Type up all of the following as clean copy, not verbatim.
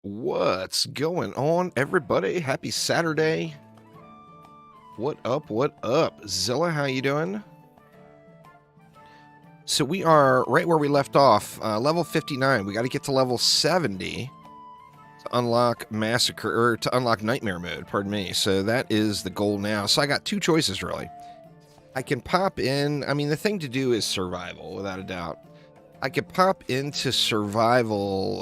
What's going on, everybody? Happy Saturday. What up, what up? Zilla, how you doing? So we are right where we left off, level 59. We got to get to level 70 to unlock Massacre, or to unlock Nightmare mode, pardon me. So that is the goal now. So I got two choices, really. I can pop in, I mean, the thing to do is survival, without a doubt. I could pop into survival,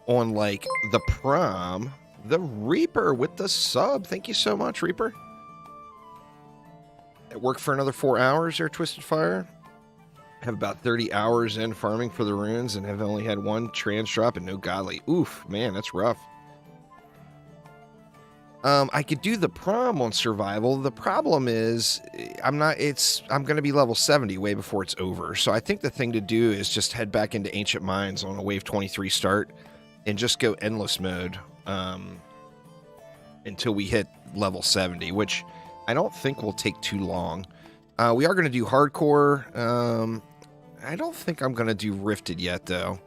on like the prom. The Reaper with the sub. Thank you so much, Reaper. It worked for another 4 hours there, Twisted Fire. Have about 30 hours in farming for the runes and have only had one trans drop and no godly. Oof, man, that's rough. I could do the prom on survival. The problem is I'm going to be level 70 way before it's over. So I think the thing to do is just head back into Ancient Mines on a wave 23 start and just go endless mode until we hit level 70, which I don't think will take too long. We are going to do hardcore. I don't think I'm going to do rifted yet, though.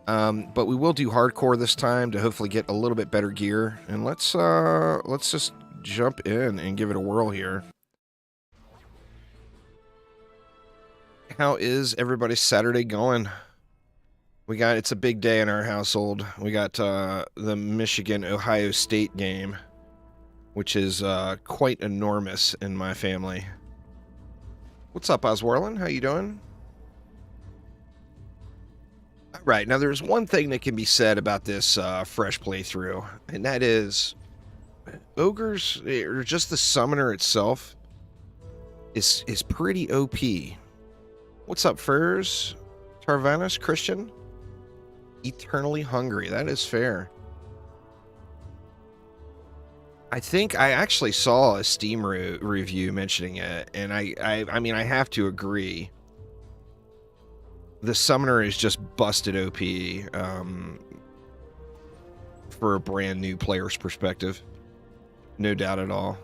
But we will do hardcore this time to hopefully get a little bit better gear. And let's just jump in and give it a whirl here. How is everybody's Saturday going? It's a big day in our household. We got the Michigan-Ohio State game, which is quite enormous in my family. What's up, Oswarlin? How you doing? All right, now there's one thing that can be said about this fresh playthrough, and that is ogres, or just the summoner itself, is pretty OP. What's up, Furs? Tarvanus, Christian? Eternally hungry. That is fair. I think I actually saw a Steam review mentioning it, and I mean, I have to agree. The summoner is just busted OP for a brand new player's perspective. No doubt at all.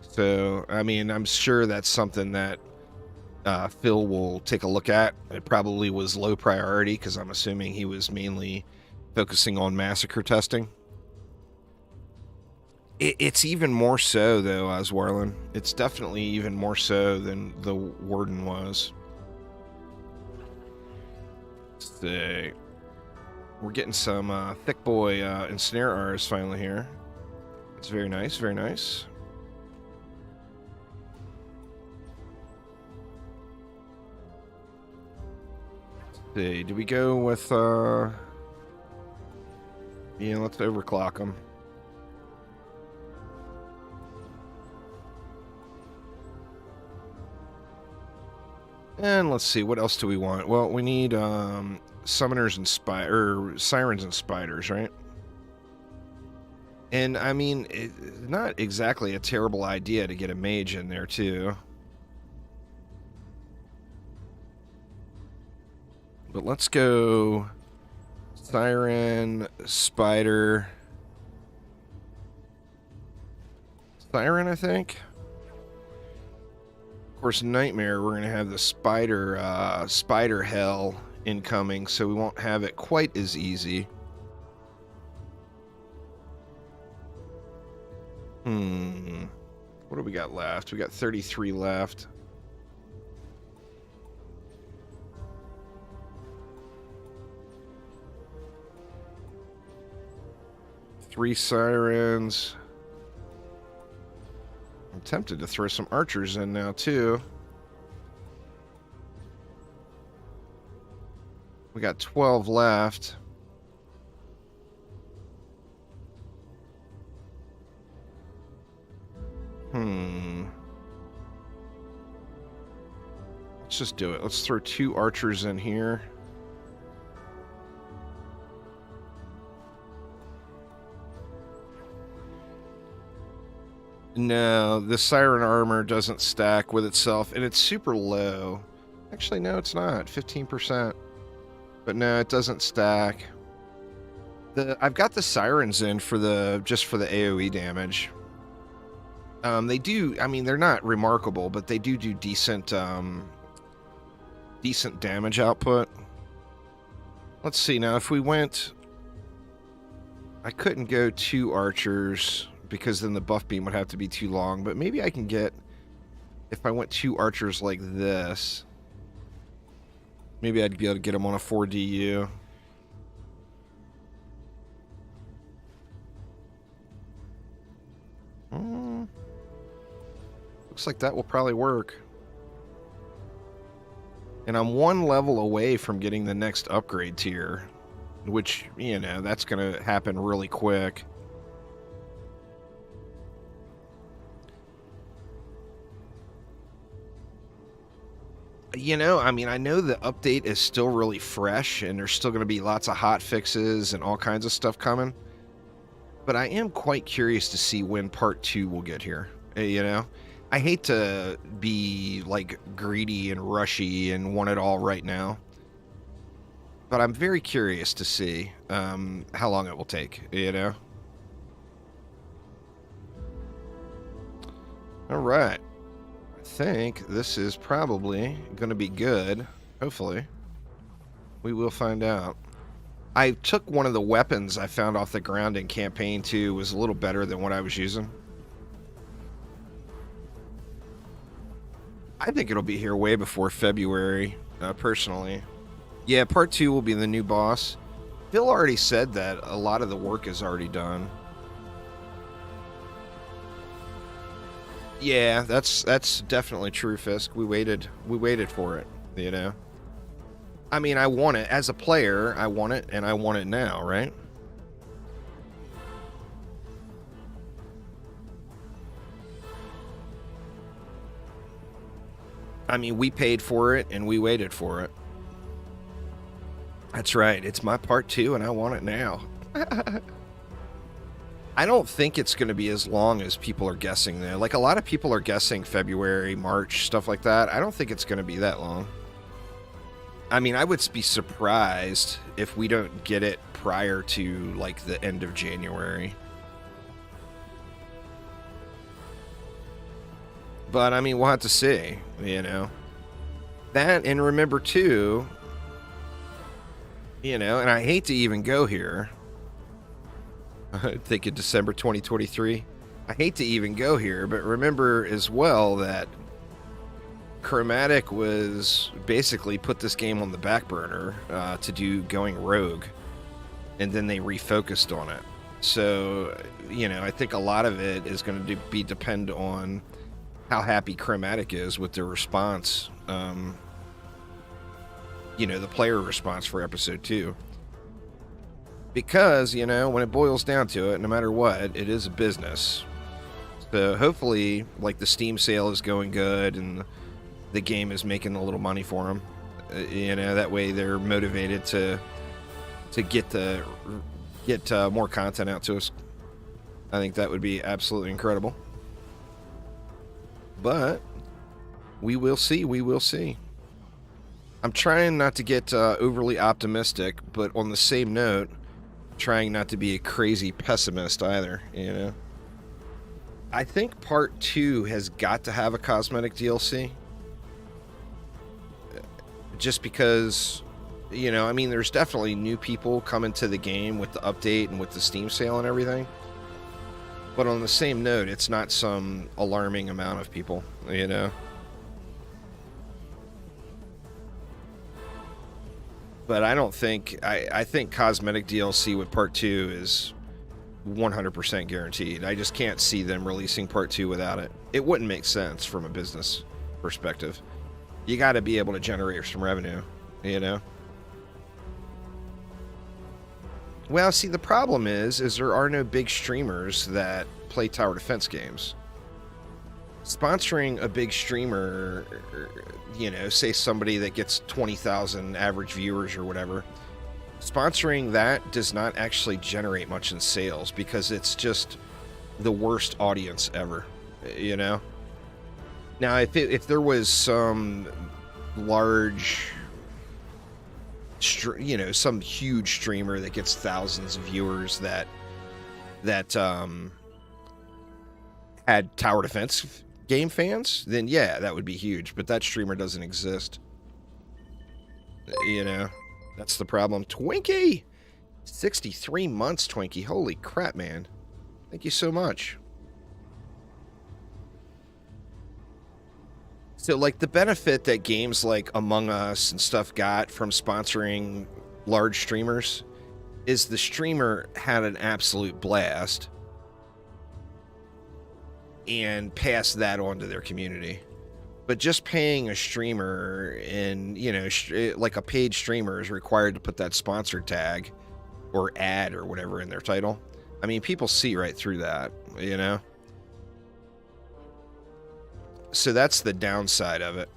So, I mean, I'm sure that's something that Phil will take a look at. It probably was low priority because I'm assuming he was mainly focusing on Massacre testing. It's even more so, though, Oswarlin. It's definitely even more so than the Warden was. So, we're getting some thick boy ensnare R's finally here. It's very nice, very nice. See, do we go with yeah, let's overclock them. And let's see, what else do we want? Well, we need summoners and sirens and spiders, right? And I mean, it's not exactly a terrible idea to get a mage in there too. But let's go siren, spider, siren, I think. Of course, nightmare, we're going to have the spider hell incoming, so we won't have it quite as easy. What do we got left? We got 33 left. Three sirens. I'm tempted to throw some archers in now, too. We got 12 left. Let's just do it. Let's throw 2 archers in here. No, the siren armor doesn't stack with itself, and it's super low. Actually, no, it's not. 15%. But no, it doesn't stack. I've got the sirens in for just for the AoE damage. They do, I mean, they're not remarkable, but they do decent damage output. Let's see now. If we went, I couldn't go 2 archers because then the buff beam would have to be too long. But maybe I can get, if I went 2 archers like this, maybe I'd be able to get them on a 4DU. Looks like that will probably work. And I'm 1 level away from getting the next upgrade tier, which, you know, that's going to happen really quick. You know, I mean, I know the update is still really fresh and there's still going to be lots of hot fixes and all kinds of stuff coming. But I am quite curious to see when part 2 will get here, you know? I hate to be, like, greedy and rushy and want it all right now. But I'm very curious to see how long it will take, you know? All right. I think this is probably going to be good. Hopefully. We will find out. I took one of the weapons I found off the ground in campaign 2. It was a little better than what I was using. I think it'll be here way before February, personally. Yeah, part 2 will be the new boss. Phil already said that a lot of the work is already done. Yeah, that's definitely true, Fisk. We waited for it, you know. I mean, I want it as a player. I want it, and I want it now, right? I mean, we paid for it, and we waited for it. That's right. It's my part 2, and I want it now. I don't think it's going to be as long as people are guessing, though. Like, a lot of people are guessing February, March, stuff like that. I don't think it's going to be that long. I mean, I would be surprised if we don't get it prior to, like, the end of January. But, I mean, we'll have to see, you know. That, and remember, too, you know, and I hate to even go here. I think in December 2023. I hate to even go here, but remember as well that Chromatic was basically put this game on the back burner to do going rogue, and then they refocused on it. So, you know, I think a lot of it is going to be depend on how happy Chromatic is with their response, you know, the player response for episode 2. Because, you know, when it boils down to it, no matter what, it is a business. So hopefully, like, the Steam sale is going good and the game is making a little money for them. You know, that way they're motivated to get more content out to us. I think that would be absolutely incredible. But we will see. We will see. I'm trying not to get overly optimistic, but on the same note, trying not to be a crazy pessimist either, you know. I think part 2 has got to have a cosmetic DLC. Just because, you know, I mean, there's definitely new people coming to the game with the update and with the Steam sale and everything. But on the same note, it's not some alarming amount of people, you know. But I don't think, I think cosmetic DLC with part 2 is 100% guaranteed. I just can't see them releasing part 2 without it. It wouldn't make sense from a business perspective. You got to be able to generate some revenue, you know? Well, see, the problem is there are no big streamers that play tower defense games. Sponsoring a big streamer, you know, say somebody that gets 20,000 average viewers or whatever, sponsoring that does not actually generate much in sales because it's just the worst audience ever, you know? Now, if there was some large, you know, some huge streamer that gets thousands of viewers that had tower defense game fans, then yeah, that would be huge. But that streamer doesn't exist, you know. That's the problem. Twinkie! 63 months, Twinkie. Holy crap, man. Thank you so much. So, like, the benefit that games like Among Us and stuff got from sponsoring large streamers is the streamer had an absolute blast and passed that on to their community. But just paying a streamer and, you know, like a paid streamer is required to put that sponsor tag or ad or whatever in their title. I mean, people see right through that, you know? So that's the downside of it.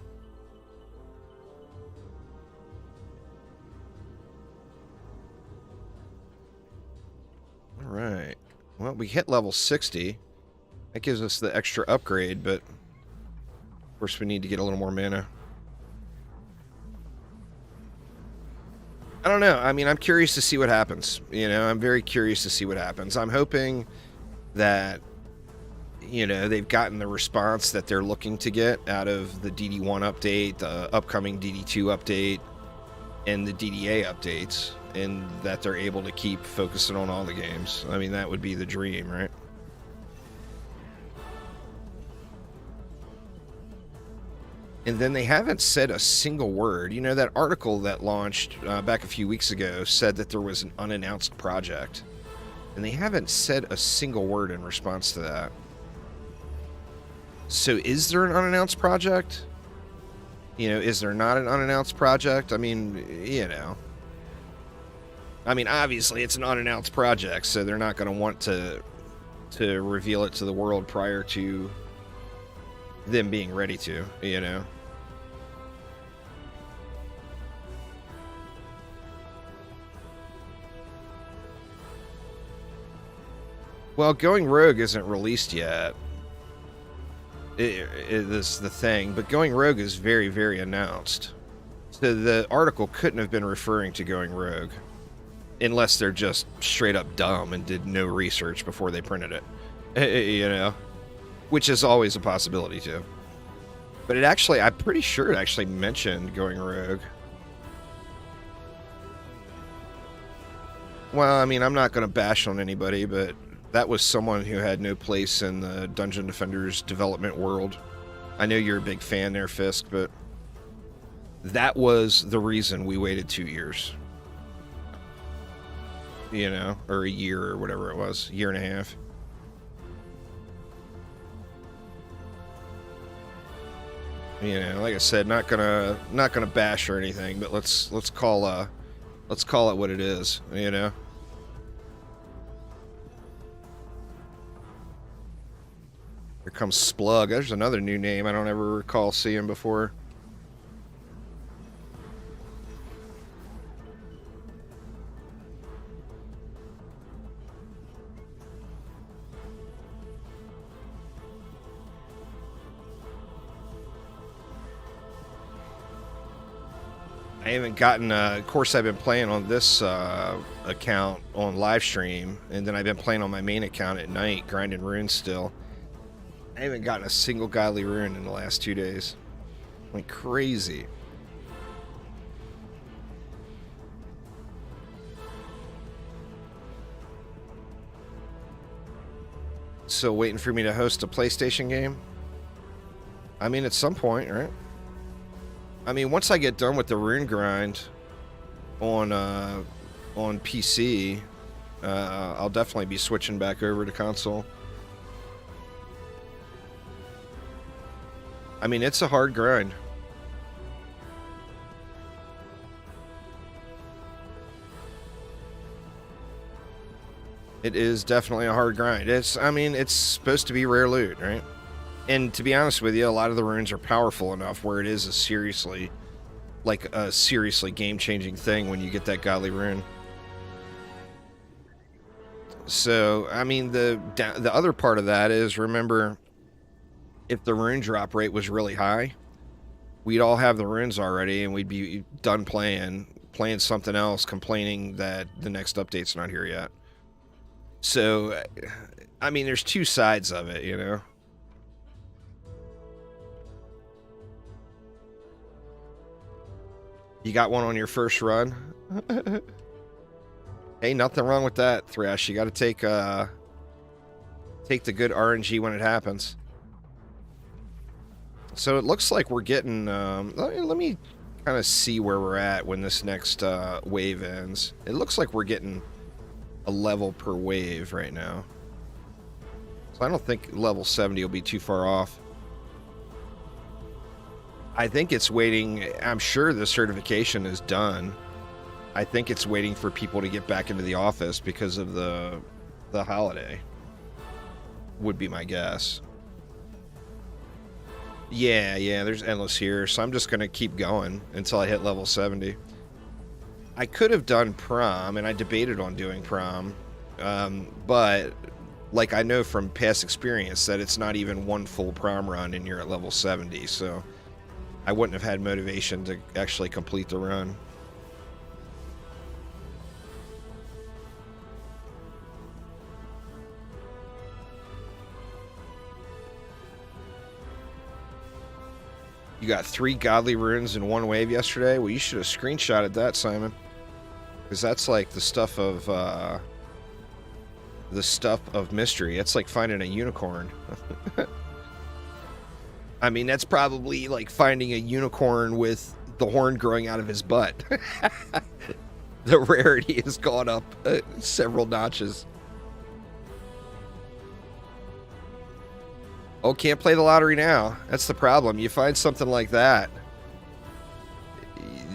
All right. Well, we hit level 60. That gives us the extra upgrade, but of course we need to get a little more mana. I don't know. I mean, I'm curious to see what happens. You know, I'm very curious to see what happens. I'm hoping that, you know, they've gotten the response that they're looking to get out of the DD1 update, the upcoming DD2 update, and the DDA updates, and that they're able to keep focusing on all the games. I mean, that would be the dream, right? And then they haven't said a single word. You know, that article that launched back a few weeks ago said that there was an unannounced project. And they haven't said a single word in response to that. So is there an unannounced project? You know, is there not an unannounced project? I mean, you know. I mean, obviously it's an unannounced project, so they're not going to want to reveal it to the world prior to them being ready to, you know. Well, Going Rogue isn't released yet. It is the thing, but Going Rogue is very, very announced. So the article couldn't have been referring to Going Rogue. Unless they're just straight up dumb and did no research before they printed it. You know? Which is always a possibility, too. But it actually, I'm pretty sure it actually mentioned Going Rogue. Well, I mean, I'm not going to bash on anybody, but that was someone who had no place in the Dungeon Defenders development world. I know you're a big fan there, Fisk, but that was the reason we waited 2 years. You know, or a year or whatever it was, year and a half. You know, like I said, not gonna bash or anything, but let's call it what it is, you know. Here comes Splug. There's another new name I don't ever recall seeing before. I haven't gotten, of course I've been playing on this account on live stream, and then I've been playing on my main account at night, grinding runes still. I haven't gotten a single godly rune in the last 2 days. Like crazy. So waiting for me to host a PlayStation game? I mean, at some point, right? I mean, once I get done with the rune grind on PC, I'll definitely be switching back over to console. I mean, it's a hard grind. It is definitely a hard grind. I mean, it's supposed to be rare loot, right? And to be honest with you, a lot of the runes are powerful enough where it is a seriously game-changing thing when you get that godly rune. So, I mean, the other part of that is, remember, if the rune drop rate was really high, we'd all have the runes already, and we'd be done playing something else, complaining that the next update's not here yet. So, I mean, there's two sides of it, you know? You got one on your first run? Hey, nothing wrong with that, Thresh. You got to take the good RNG when it happens. So it looks like we're getting... let me kind of see where we're at when this next wave ends. It looks like we're getting a level per wave right now. So I don't think level 70 will be too far off. I think it's waiting... I'm sure the certification is done. I think it's waiting for people to get back into the office because of the holiday. Would be my guess. Yeah, there's endless here, so I'm just going to keep going until I hit level 70. I could have done prom, and I debated on doing prom, but like I know from past experience that it's not even one full prom run and you're at level 70, so I wouldn't have had motivation to actually complete the run. You got 3 godly runes in one wave yesterday? Well, you should have screenshotted that, Simon. Because that's like the stuff of mystery. It's like finding a unicorn. I mean, that's probably like finding a unicorn with the horn growing out of his butt. The rarity has gone up several notches. Oh, can't play the lottery now. That's the problem. You find something like that,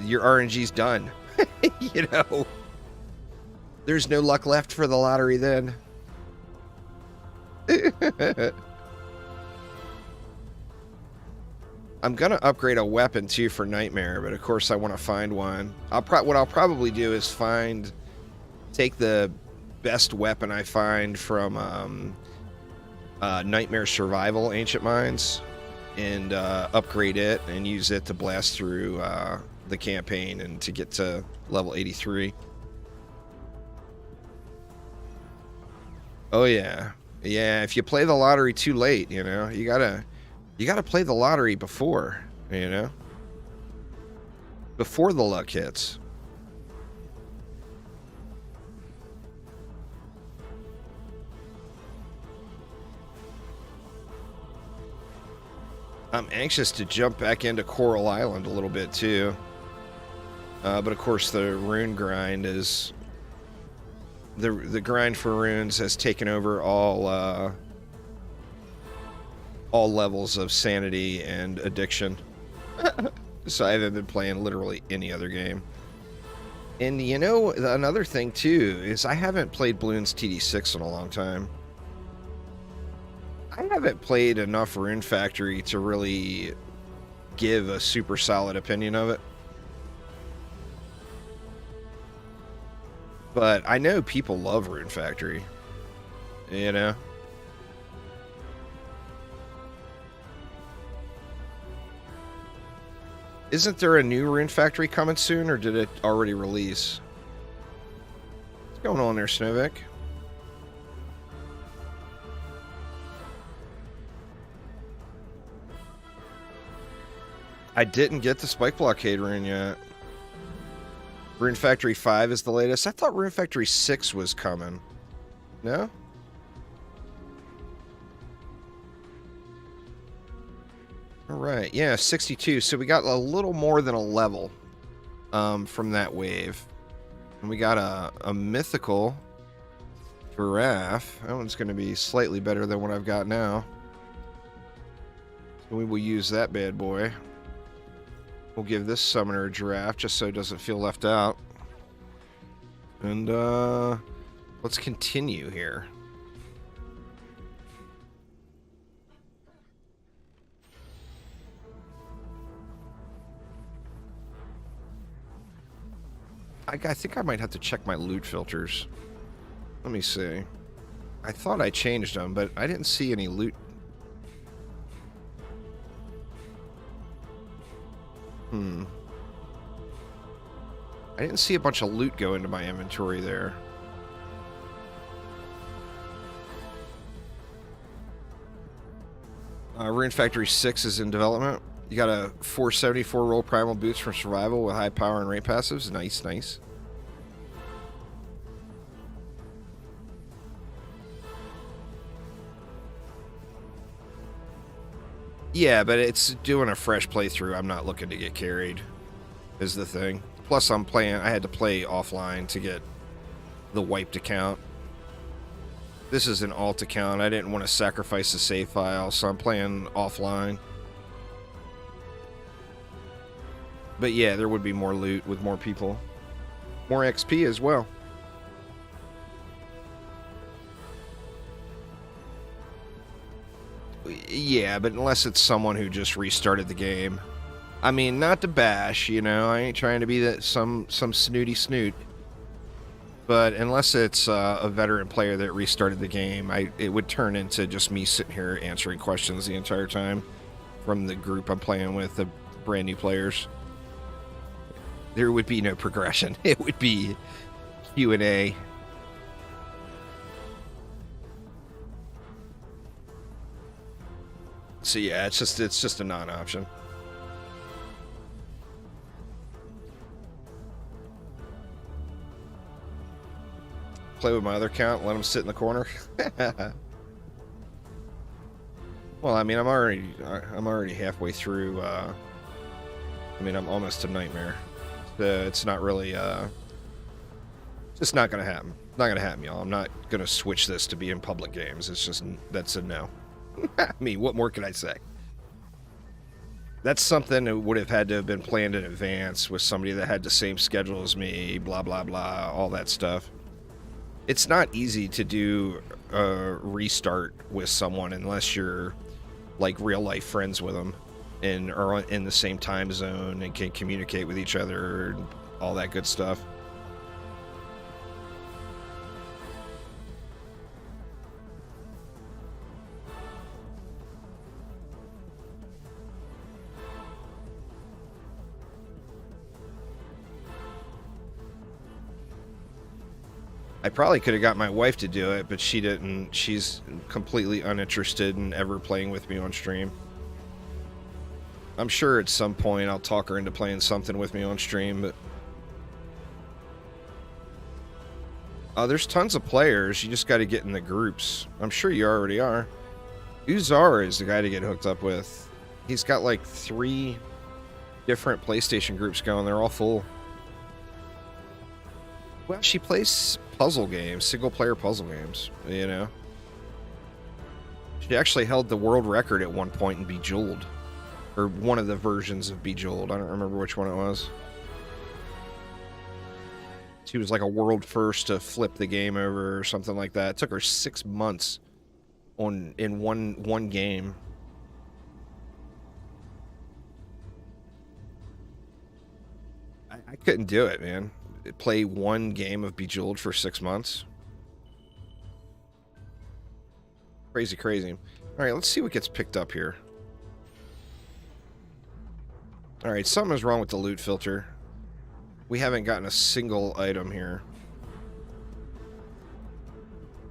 your RNG's done. You know, there's no luck left for the lottery then. I'm gonna upgrade a weapon too for Nightmare, but of course I want to find one. What I'll probably do is take the best weapon I find from Nightmare Survival Ancient Mines and upgrade it and use it to blast through the campaign and to get to level 83. Oh yeah, if you play the lottery too late, you know, you gotta play the lottery before, you know, before the luck hits. I'm anxious to jump back into Coral Island a little bit too. But of course the rune grind is... The grind for runes has taken over all levels of sanity and addiction. So I haven't been playing literally any other game. And you know, another thing too is I haven't played Bloons TD6 in a long time. I haven't played enough Rune Factory to really give a super solid opinion of it. But I know people love Rune Factory, you know? Isn't there a new Rune Factory coming soon, or did it already release? What's going on there, Snowvic? I didn't get the Spike Blockade rune yet. Rune Factory 5 is the latest. I thought Rune Factory 6 was coming. No? Alright, yeah, 62. So we got a little more than a level from that wave. And we got a Mythical Giraffe. That one's going to be slightly better than what I've got now. So we will use that bad boy. We'll give this summoner a giraffe just so it doesn't feel left out. And let's continue here. I think I might have to check my loot filters. Let me see. I thought I changed them, but I didn't see any loot. I didn't see a bunch of loot go into my inventory there. Rune Factory 6 is in development. You got a 474 roll primal boots from survival with high power and rate passives. Nice, nice. Yeah, but it's doing a fresh playthrough. I'm not looking to get carried, is the thing. Plus, I had to play offline to get the wiped account. This is an alt account. I didn't want to sacrifice the save file, so I'm playing offline. But yeah, there would be more loot with more people. More XP as well. Yeah, but unless it's someone who just restarted the game. I mean, not to bash, you know, I ain't trying to be that some snooty snoot. But unless it's a veteran player that restarted the game, it would turn into just me sitting here answering questions the entire time from the group I'm playing with, the brand new players. There would be no progression. It would be Q&A. So yeah, it's just a non-option. Play with my other account, let him sit in the corner. Well, I mean, I'm already halfway through. I mean, I'm almost to Nightmare. It's not really. It's not gonna happen. Not gonna happen, y'all. I'm not gonna switch this to be in public games. It's just that's a no. I mean, what more can I say? That's something that would have had to have been planned in advance with somebody that had the same schedule as me. Blah blah blah. All that stuff. It's not easy to do a restart with someone unless you're like real life friends with them and are in the same time zone and can communicate with each other and all that good stuff. I probably could have got my wife to do it, but she didn't. She's completely uninterested in ever playing with me on stream. I'm sure at some point I'll talk her into playing something with me on stream, but... there's tons of players. You just got to get in the groups. I'm sure you already are. Uzar is the guy to get hooked up with. He's got like 3 different PlayStation groups going. They're all full. Well, she plays puzzle games, single-player puzzle games, you know. She actually held the world record at one point in Bejeweled. Or one of the versions of Bejeweled. I don't remember which one it was. She was like a world first to flip the game over or something like that. It took her 6 months in one game. I couldn't do it, man. Play one game of Bejeweled for 6 months. Crazy, crazy. Alright, let's see what gets picked up here. Alright, something is wrong with the loot filter. We haven't gotten a single item here.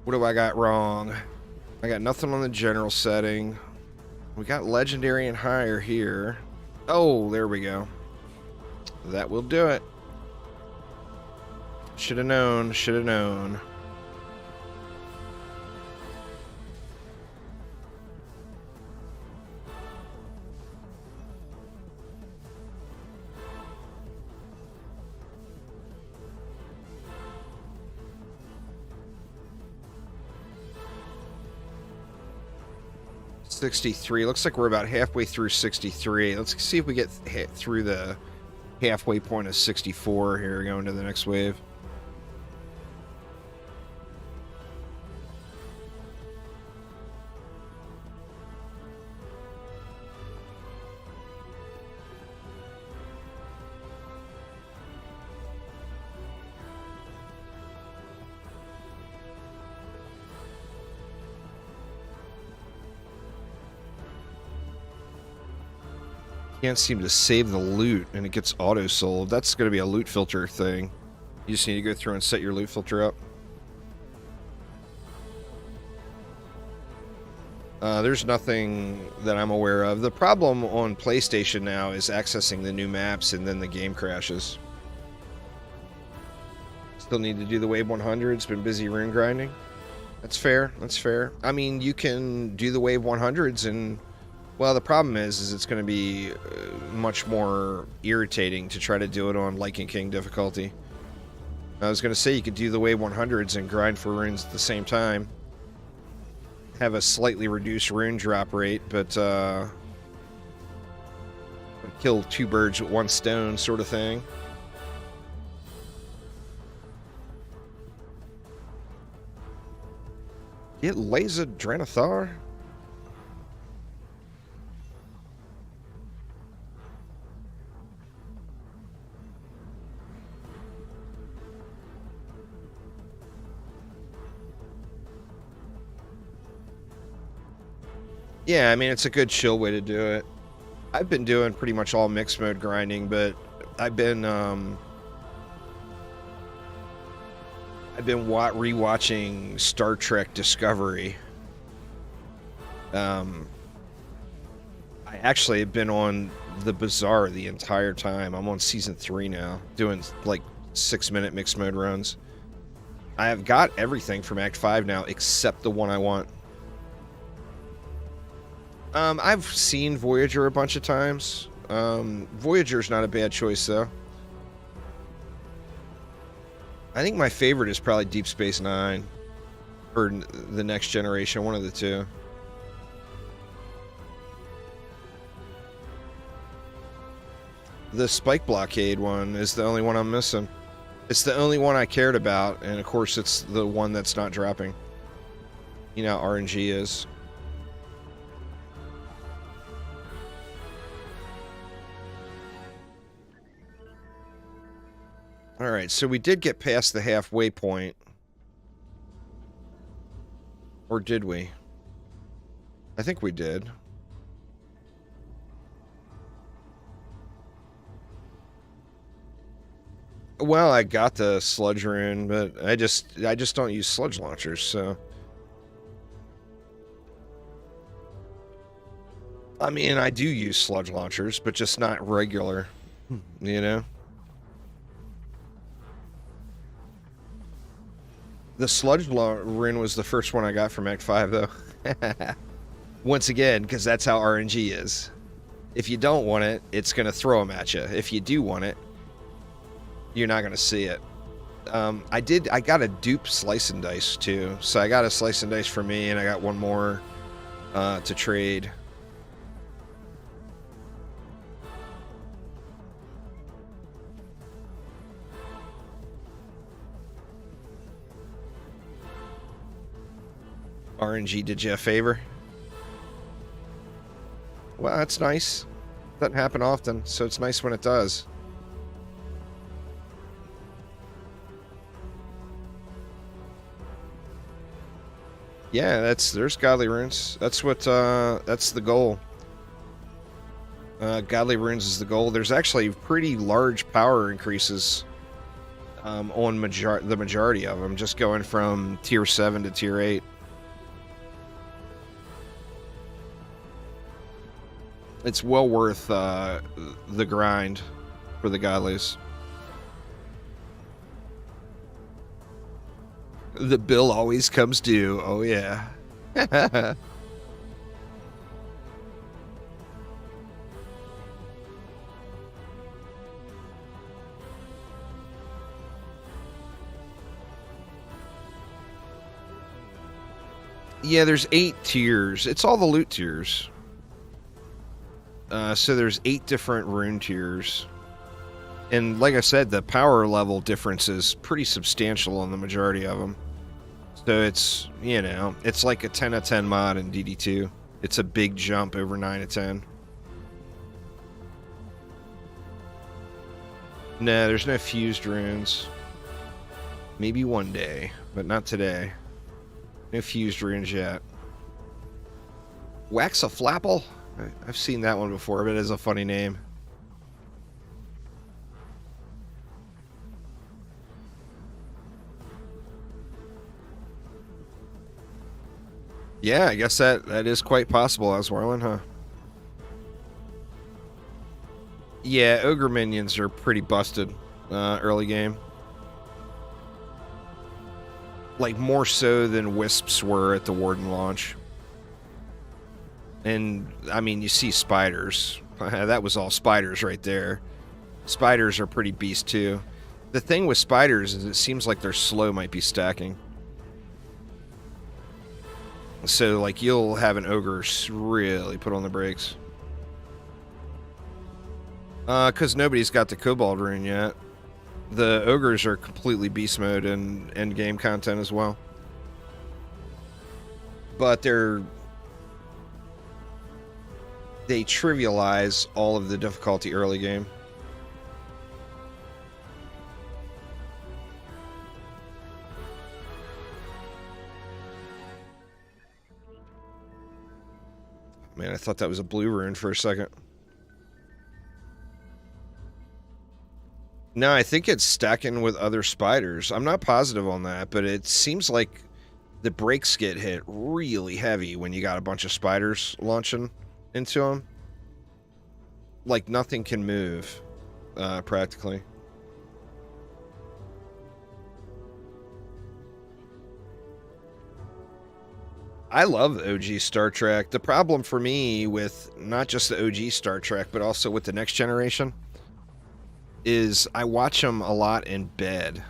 What do I got wrong? I got nothing on the general setting. We got legendary and higher here. Oh, there we go. That will do it. Should have known, should have known. $63. Looks like we're about halfway through 63. Let's see if we get through the halfway point of 64 here, going to the next wave. Can't seem to save the loot, and it gets auto-sold. That's going to be a loot filter thing. You just need to go through and set your loot filter up. There's nothing that I'm aware of. The problem on PlayStation now is accessing the new maps and then the game crashes. Still need to do the Wave 100s, been busy rune grinding. That's fair, that's fair. I mean, you can do the Wave 100s and, well, the problem is it's going to be much more irritating to try to do it on Lycan King difficulty. I was going to say you could do the Wave 100s and grind for runes at the same time. Have a slightly reduced rune drop rate, but kill two birds with one stone sort of thing. Get Laser Dranathar? Yeah, I mean, it's a good chill way to do it. I've been doing pretty much all mixed mode grinding, but I've been rewatching Star Trek Discovery. I actually have been on the Bazaar the entire time. I'm on season 3 now, doing like 6-minute mixed mode runs. I have got everything from Act 5 now, except the one I want. I've seen Voyager a bunch of times. Voyager's not a bad choice, though. I think my favorite is probably Deep Space Nine. Or The Next Generation, one of the two. The Spike Blockade one is the only one I'm missing. It's the only one I cared about, and of course it's the one that's not dropping. You know how RNG is. Alright, so we did get past the halfway point. Or did we? I think we did. Well, I got the sludge rune, but I just don't use sludge launchers, so. I mean, I do use sludge launchers, but just not regular, you know? The sludge rune was the first one I got from Act 5, though. Once again, because that's how RNG is. If you don't want it, it's going to throw them at you. If you do want it, you're not going to see it. I got a dupe slice and dice, too. So I got a slice and dice for me, and I got one more to trade. RNG did you a favor? Well, that's nice. Doesn't happen often, so it's nice when it does. Yeah, there's godly runes. That's what that's the goal. Godly runes is the goal. There's actually pretty large power increases on the majority of them, just going from tier 7 to tier 8. It's well worth the grind for the godlies. The bill always comes due. Oh, yeah. Yeah, there's 8 tiers. It's all the loot tiers. So there's 8 different rune tiers. And like I said, the power level difference is pretty substantial on the majority of them. So it's, you know, it's like a 10 out of 10 mod in DD2. It's a big jump over 9 out of 10. Nah, there's no fused runes. Maybe one day, but not today. No fused runes yet. Wax a Flapple? I've seen that one before, but it is a funny name. Yeah, I guess that is quite possible as Warlin, huh? Yeah, ogre minions are pretty busted early game. Like, more so than wisps were at the Warden launch. And, I mean, you see spiders. That was all spiders right there. Spiders are pretty beast, too. The thing with spiders is it seems like their slow might be stacking. So, like, you'll have an ogre really put on the brakes. Because nobody's got the Kobold Rune yet. The ogres are completely beast mode and end game content as well. But they trivialize all of the difficulty early game. Man, I thought that was a blue rune for a second. No, I think it's stacking with other spiders. I'm not positive on that, but it seems like the brakes get hit really heavy when you got a bunch of spiders launching into them. Like, nothing can move, practically. I love the OG Star Trek. The problem for me with not just the OG Star Trek, but also with the next generation, is I watch them a lot in bed.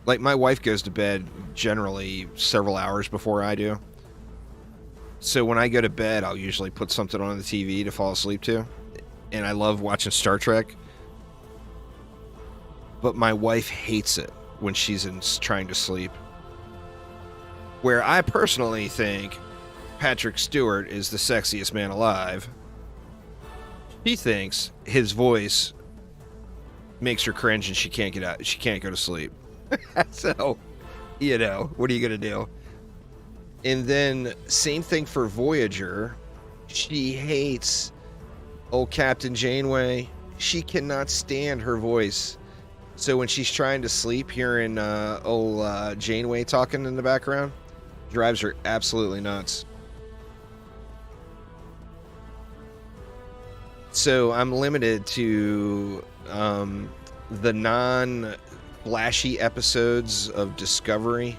Like, my wife goes to bed generally several hours before I do. So when I go to bed, I'll usually put something on the TV to fall asleep to. And I love watching Star Trek. But my wife hates it when she's trying to sleep. Where I personally think Patrick Stewart is the sexiest man alive. She thinks his voice makes her cringe and she can't get out. She can't go to sleep. So, you know, what are you going to do? And then, same thing for Voyager. She hates old Captain Janeway. She cannot stand her voice. So when she's trying to sleep, hearing old Janeway talking in the background drives her absolutely nuts. So I'm limited to the non-flashy episodes of Discovery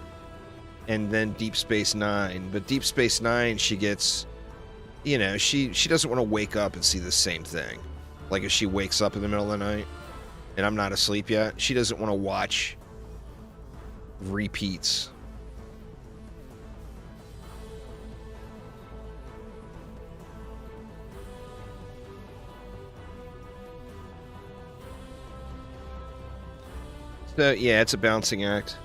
and then Deep Space Nine. But Deep Space Nine, she gets, you know, she doesn't want to wake up and see the same thing. Like, if she wakes up in the middle of the night and I'm not asleep yet, she doesn't want to watch repeats. So, yeah, it's a bouncing act.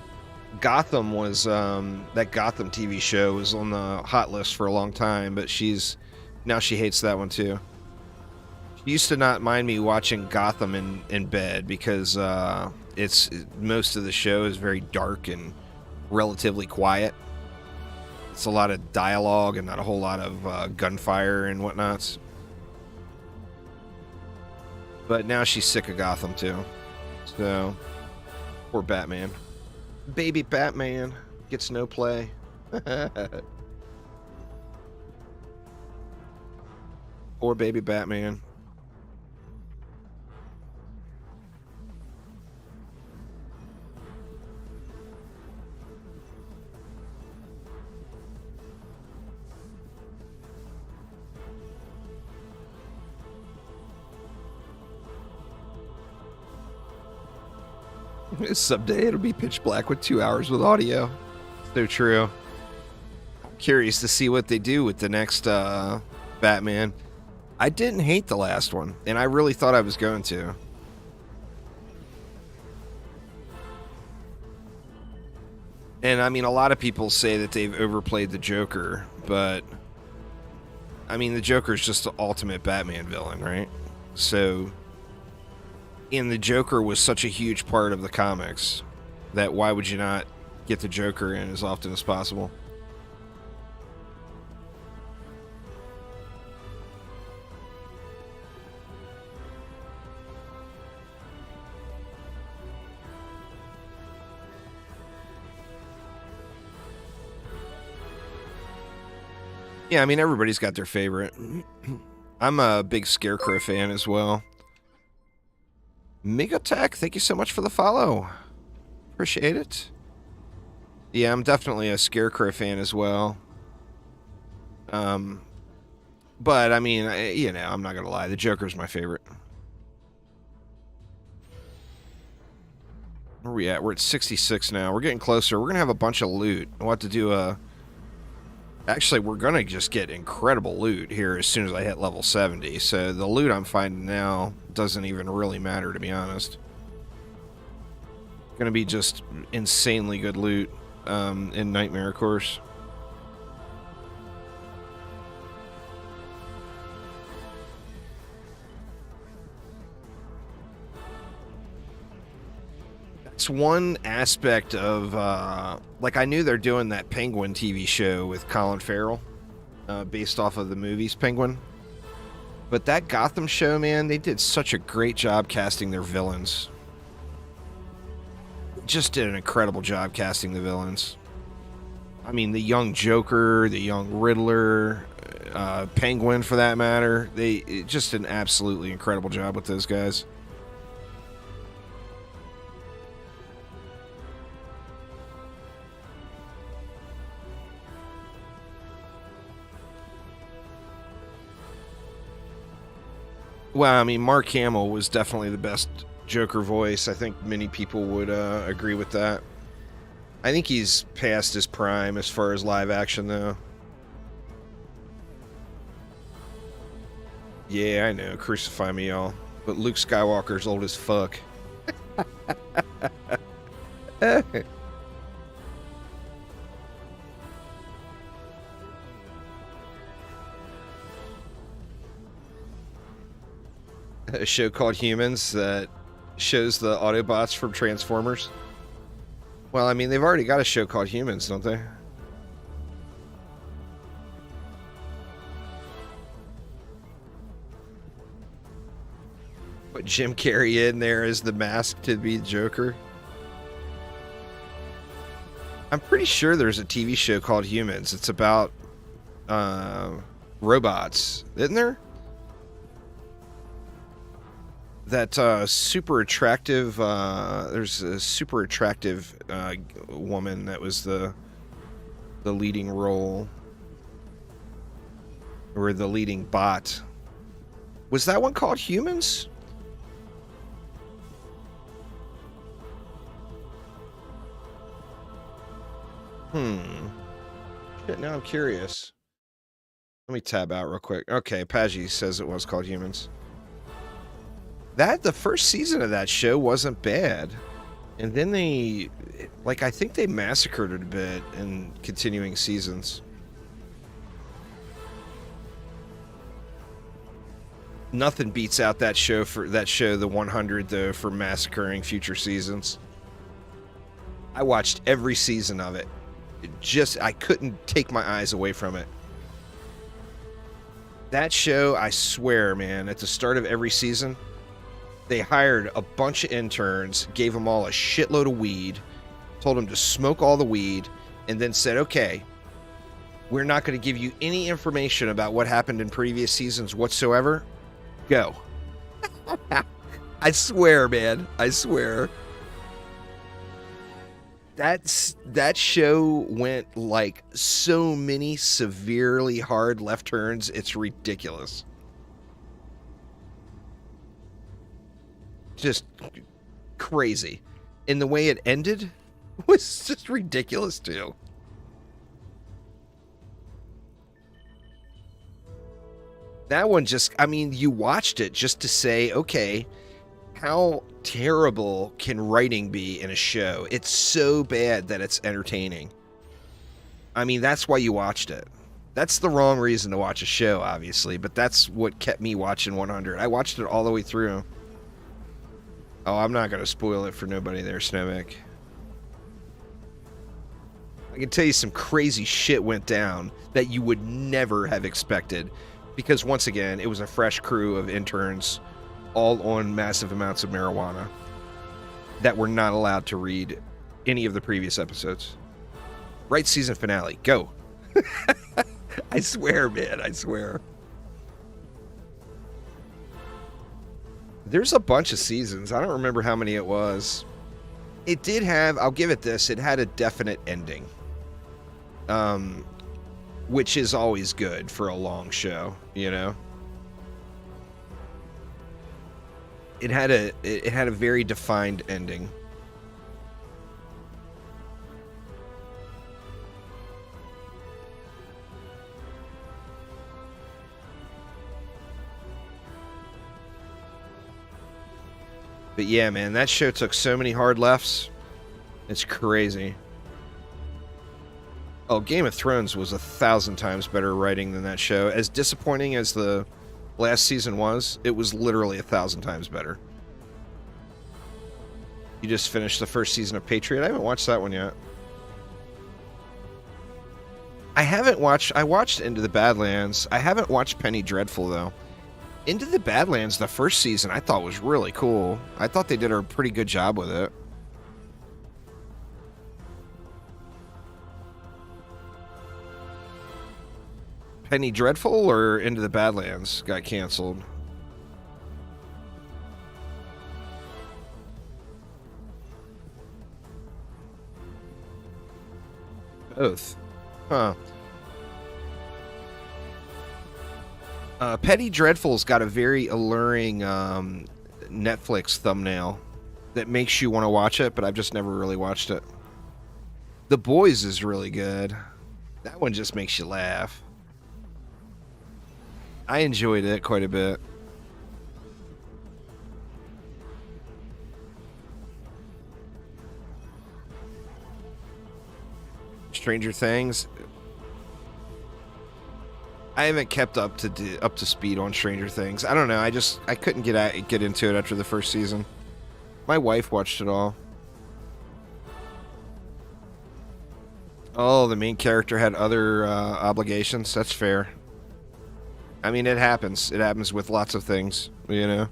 Gotham was, that Gotham TV show was on the hot list for a long time, but now she hates that one too. She used to not mind me watching Gotham in bed because most of the show is very dark and relatively quiet. It's a lot of dialogue and not a whole lot of gunfire and whatnots. But now she's sick of Gotham too. So, poor Batman. Baby Batman gets no play. Poor baby Batman. Someday it'll be pitch black with 2 hours with audio. So true. Curious to see what they do with the next Batman. I didn't hate the last one, and I really thought I was going to. And I mean, a lot of people say that they've overplayed the Joker, but I mean, the Joker's just the ultimate Batman villain, right? So, and the Joker was such a huge part of the comics that why would you not get the Joker in as often as possible? Yeah, I mean, everybody's got their favorite. I'm a big Scarecrow fan as well. Megatech, thank you so much for the follow. Appreciate it. Yeah, I'm definitely a Scarecrow fan as well. But, I mean, you know, I'm not going to lie. The Joker's my favorite. Where are we at? We're at 66 now. We're getting closer. We're going to have a bunch of loot. We'll have to do a... Actually, we're going to just get incredible loot here as soon as I hit level 70. So the loot I'm finding now doesn't even really matter, to be honest. Going to be just insanely good loot in Nightmare, of course. It's one aspect of, like, I knew they're doing that Penguin TV show with Colin Farrell, based off of the movies Penguin. But that Gotham show, man, they did such a great job casting their villains. Just did an incredible job casting the villains. I mean, the young Joker, the young Riddler, Penguin for that matter. Just an absolutely incredible job with those guys. Well, I mean, Mark Hamill was definitely the best Joker voice. I think many people would agree with that. I think he's past his prime as far as live action, though. Yeah, I know. Crucify me, y'all. But Luke Skywalker's old as fuck. A show called Humans that shows the Autobots from Transformers. Well, I mean, they've already got a show called Humans, don't they? Put Jim Carrey in there as the mask to be Joker. I'm pretty sure there's a TV show called Humans. It's about robots, isn't there? That super attractive, there's a super attractive woman that was the leading role, or the leading bot. Was that one called Humans? Shit, now I'm curious. Let me tab out real quick. Okay, Paggi says it was called Humans. The first season of that show wasn't bad. And then they, like, I think they massacred it a bit in continuing seasons. Nothing beats out that show, the 100, though, for massacring future seasons. I watched every season of it. I couldn't take my eyes away from it. That show, I swear, man, at the start of every season, they hired a bunch of interns, gave them all a shitload of weed, told them to smoke all the weed, and then said, okay, we're not going to give you any information about what happened in previous seasons whatsoever. Go. I swear, man. I swear. That show went like so many severely hard left turns, it's ridiculous. Just crazy. And the way it ended was just ridiculous, too. That one just, I mean, you watched it just to say, okay, how terrible can writing be in a show? It's so bad that it's entertaining. I mean, that's why you watched it. That's the wrong reason to watch a show, obviously, but that's what kept me watching 100. I watched it all the way through. Oh, I'm not going to spoil it for nobody there, Snowmick. I can tell you some crazy shit went down that you would never have expected. Because, once again, it was a fresh crew of interns all on massive amounts of marijuana that were not allowed to read any of the previous episodes. Right season finale. Go. I swear, man, I swear. There's a bunch of seasons. I don't remember how many it was. It did have, I'll give it this, it had a definite ending. Which is always good for a long show, you know? It had a very defined ending. But yeah, man, that show took so many hard lefts. It's crazy. Oh, Game of Thrones was 1,000 times better writing than that show. As disappointing as the last season was, it was literally 1,000 times better. You just finished the first season of Patriot? I haven't watched that one yet. I watched Into the Badlands. I haven't watched Penny Dreadful, though. Into the Badlands, the first season, I thought was really cool. I thought they did a pretty good job with it. Penny Dreadful or Into the Badlands got canceled? Both. Huh. Penny Dreadful's got a very alluring Netflix thumbnail that makes you want to watch it, but I've just never really watched it. The Boys is really good. That one just makes you laugh. I enjoyed it quite a bit. Stranger Things. I haven't kept up to speed on Stranger Things. I don't know. I couldn't get into it after the first season. My wife watched it all. Oh, the main character had other obligations. That's fair. I mean, it happens. It happens with lots of things, you know.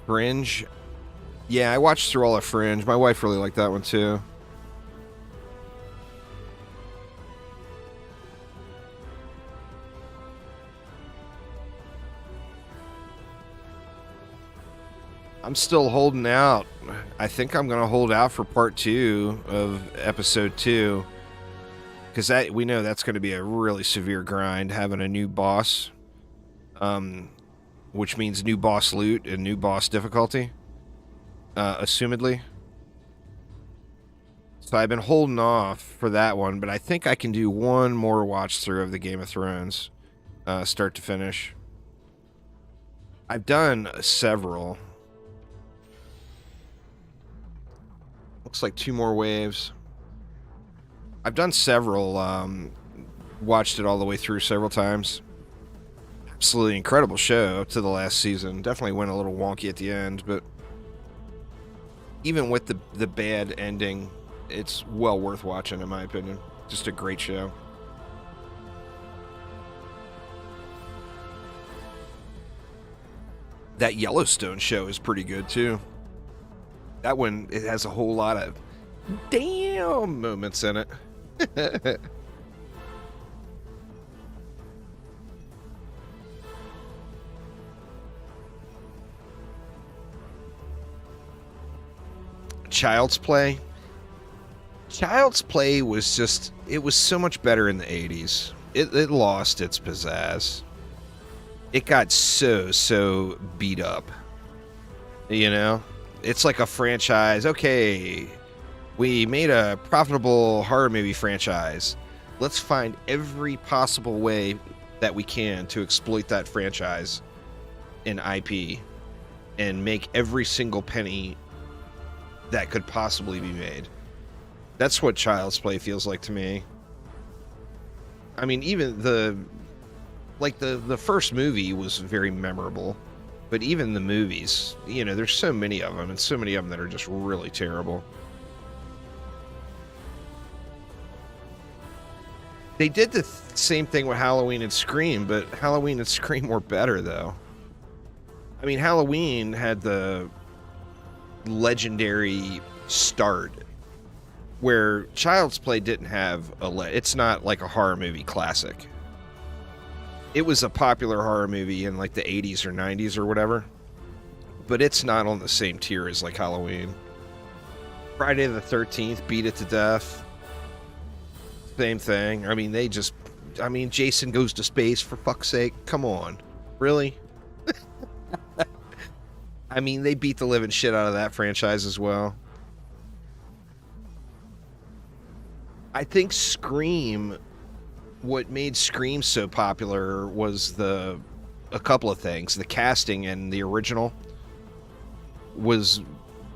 Fringe. Yeah, I watched through all of Fringe. My wife really liked that one too. I'm still holding out. I think I'm going to hold out for part 2 of episode 2. Because we know that's going to be a really severe grind, having a new boss. Which means new boss loot and new boss difficulty. Assumedly. So I've been holding off for that one, but I think I can do one more watch through of the Game of Thrones. Start to finish. I've done several. Looks like 2 more waves. I've done several, watched it all the way through several times. Absolutely incredible show up to the last season. Definitely went a little wonky at the end, but even with the bad ending, it's well worth watching, in my opinion. Just a great show. That Yellowstone show is pretty good, too. That one, it has a whole lot of damn moments in it. Child's Play. Child's Play was just, it was so much better in the 80s. It lost its pizzazz. It got so beat up. You know? It's like a franchise. Okay, we made a profitable horror movie franchise. Let's find every possible way that we can to exploit that franchise in IP and make every single penny that could possibly be made. That's what Child's Play feels like to me. I mean, even the first movie was very memorable. But even the movies, you know, there's so many of them, and so many of them that are just really terrible. They did the same thing with Halloween and Scream, but Halloween and Scream were better, though. I mean, Halloween had the legendary start, where Child's Play didn't have it's not like a horror movie classic. It was a popular horror movie in like the 80s or 90s or whatever, but it's not on the same tier as like Halloween. Friday the 13th beat it to death. Same thing. I mean, Jason Goes to Space, for fuck's sake. Come on. Really? I mean, they beat the living shit out of that franchise as well. I think Scream, what made Scream so popular was a couple of things. The casting in the original was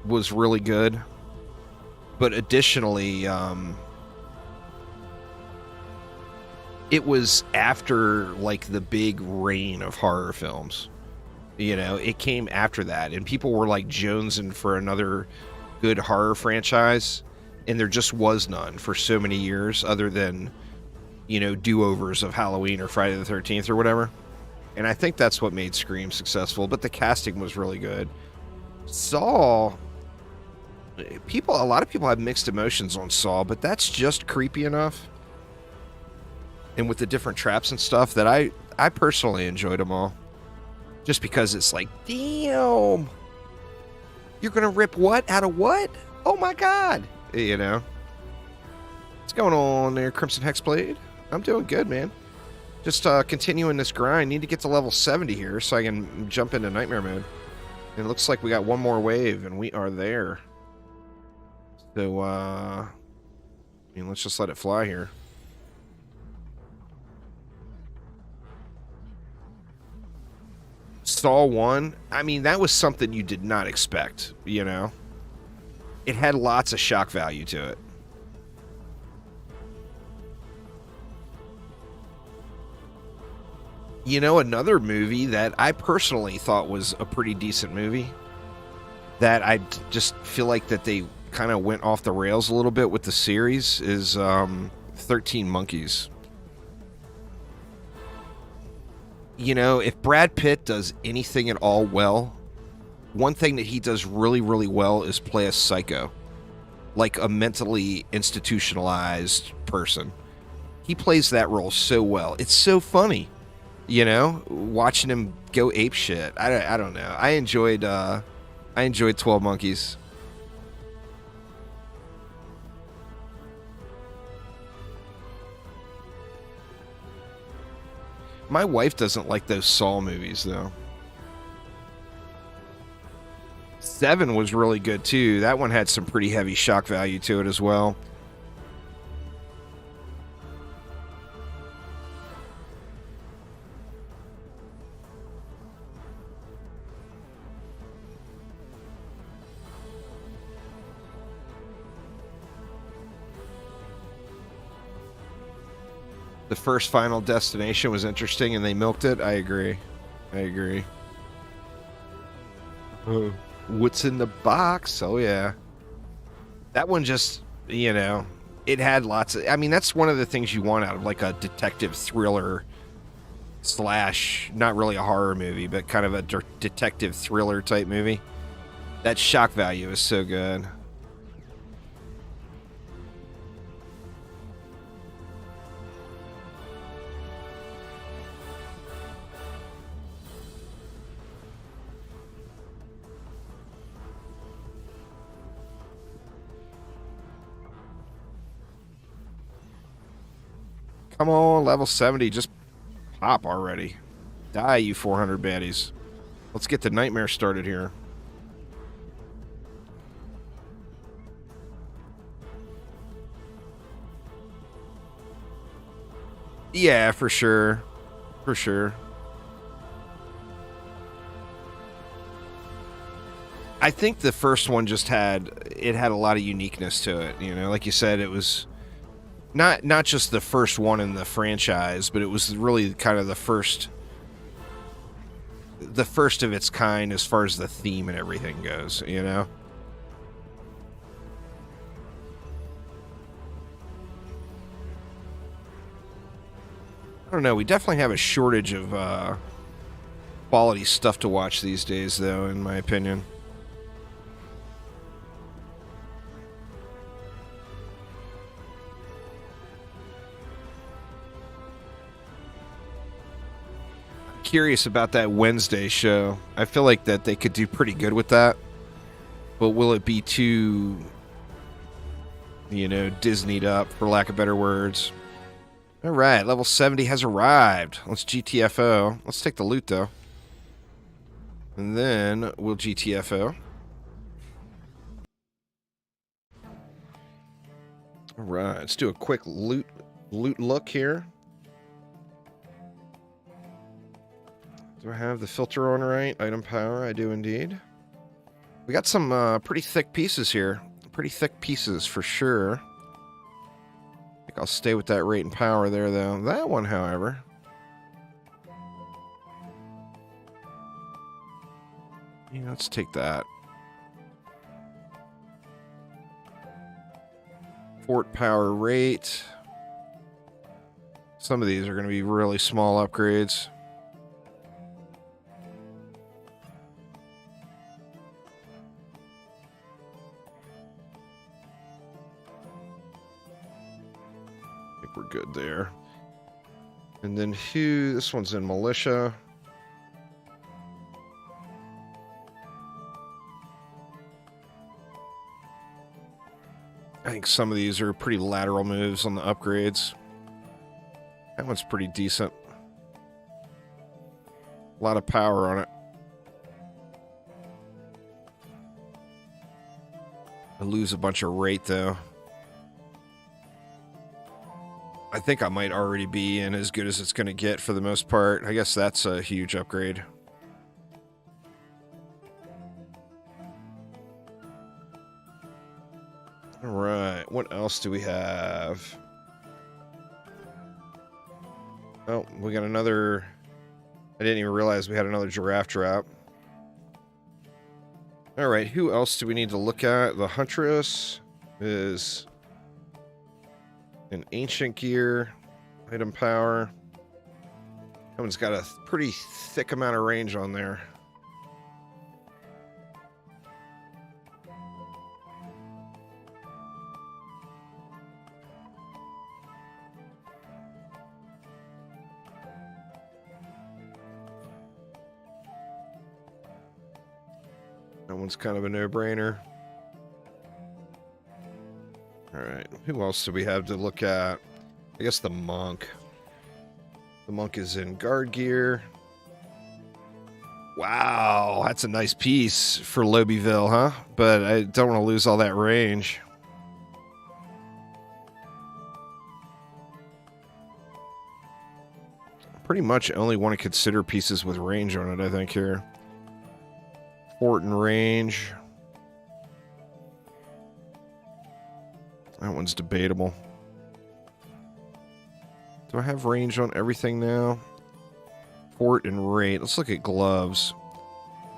really good. But additionally, it was after like the big reign of horror films. You know, it came after that, and people were like jonesing for another good horror franchise, and there just was none for so many years, other than, you know, do-overs of Halloween or Friday the 13th or whatever. And I think that's what made Scream successful, but the casting was really good. Saw, a lot of people have mixed emotions on Saw, but that's just creepy enough, and with the different traps and stuff, that I personally enjoyed them all. Just because it's like, damn, you're gonna rip what out of what? Oh my god, you know. What's going on there, Crimson Hexblade? I'm doing good, man. Just continuing this grind. Need to get to level 70 here so I can jump into Nightmare mode. And it looks like we got one more wave, and we are there. So, I mean, let's just let it fly here. Saw 1, I mean, that was something you did not expect, you know? It had lots of shock value to it. You know, another movie that I personally thought was a pretty decent movie, that I just feel like that they kind of went off the rails a little bit with the series, is 13 Monkeys. You know, if Brad Pitt does anything at all well, one thing that he does really, really well is play a psycho. Like a mentally institutionalized person. He plays that role so well. It's so funny, you know, watching him go apeshit. I don't know. I enjoyed 12 Monkeys. My wife doesn't like those Saw movies, though. 7 was really good, too. That one had some pretty heavy shock value to it as well. The first Final Destination was interesting and they milked it. I agree. What's in the box? Oh, yeah. That one just, you know, it had lots of... I mean, that's one of the things you want out of, like, a detective thriller slash... Not really a horror movie, but kind of a detective thriller type movie. That shock value is so good. Come on, level 70. Just pop already. Die, you 400 baddies. Let's get the nightmare started here. Yeah, for sure. For sure. I think the first one just had a lot of uniqueness to it, you know, like you said, it was not just the first one in the franchise, but it was really kind of the first of its kind as far as the theme and everything goes, you know. don't know. We definitely have a shortage of quality stuff to watch these days, though, in my opinion. Curious about that Wednesday show. I feel like that they could do pretty good with that. But will it be too, you know, Disneyed up, for lack of better words? All right, level 70 has arrived. Let's GTFO. Let's take the loot, though. And then we'll GTFO. All right, let's do a quick loot look here. Do I have the filter on right? Item power, I do indeed. We got some pretty thick pieces here. Pretty thick pieces for sure. I think I'll stay with that rate and power there, though. That one, however. Yeah, let's take that. Fort power rate. Some of these are going to be really small upgrades. We're good there. And then this one's in militia. I think some of these are pretty lateral moves on the upgrades. That one's pretty decent. A lot of power on it. I lose a bunch of rate, though. I think I might already be in as good as it's going to get for the most part. I guess that's a huge upgrade. All right, what else do we have? Oh, we got another... I didn't even realize we had another giraffe drop. All right, who else do we need to look at? The Huntress is... an ancient gear, item power. That one's got a pretty thick amount of range on there. That one's kind of a no-brainer. Alright, who else do we have to look at? I guess the monk. The monk is in guard gear. Wow, that's a nice piece for Lobieville, huh? But I don't want to lose all that range. Pretty much only want to consider pieces with range on it, I think, here. Fort and range. That one's debatable. Do I have range on everything now? Fort and rate. Let's look at gloves.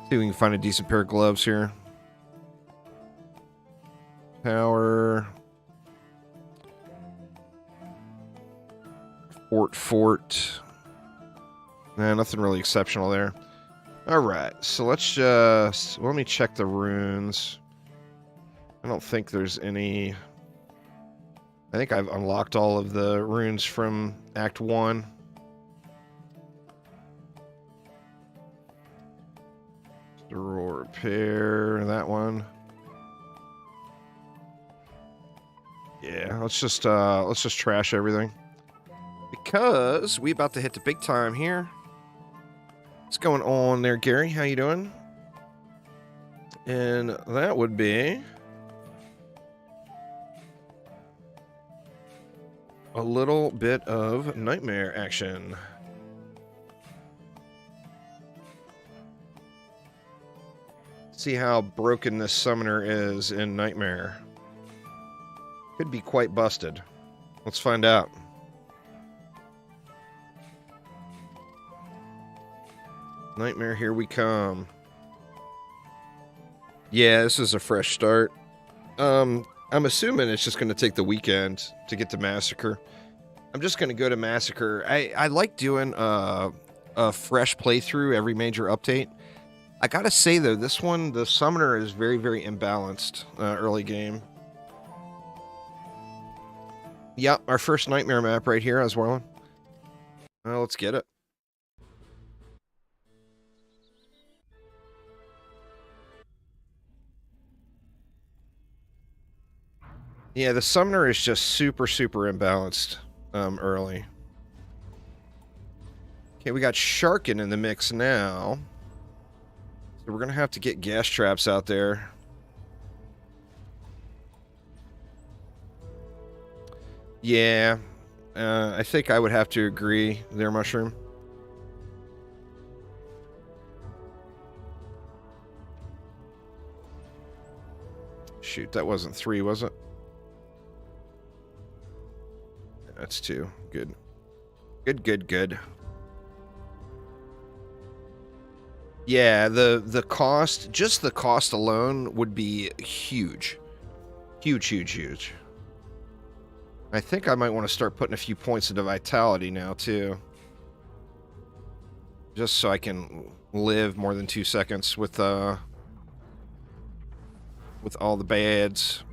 See if we can find a decent pair of gloves here. Power. Fort. Nah, nothing really exceptional there. Alright, so let's just... let me check the runes. I don't think there's any... I think I've unlocked all of the runes from Act 1. Store repair, that one. Yeah, let's just trash everything. Because we about to hit the big time here. What's going on there, Gary? How you doing? And that would be a little bit of nightmare action. See how broken this summoner is in Nightmare. Could be quite busted. Let's find out. Nightmare, here we come. Yeah, this is a fresh start. I'm assuming it's just going to take the weekend to get to Massacre. I'm just going to go to Massacre. I like doing a fresh playthrough every major update. I gotta say, though, this one, the Summoner is very, very imbalanced early game. Yep, our first Nightmare map right here, Osweiler. Well, let's get it. Yeah, the Summoner is just super, super imbalanced early. Okay, we got Sharkin in the mix now. So we're going to have to get gas traps out there. Yeah, I think I would have to agree there, Mushroom. Shoot, that wasn't 3, was it? That's 2. Good. Good, good, good. Yeah, the cost, just the cost alone would be huge. Huge, huge, huge. I think I might want to start putting a few points into vitality now, too. Just so I can live more than 2 seconds with all the bads.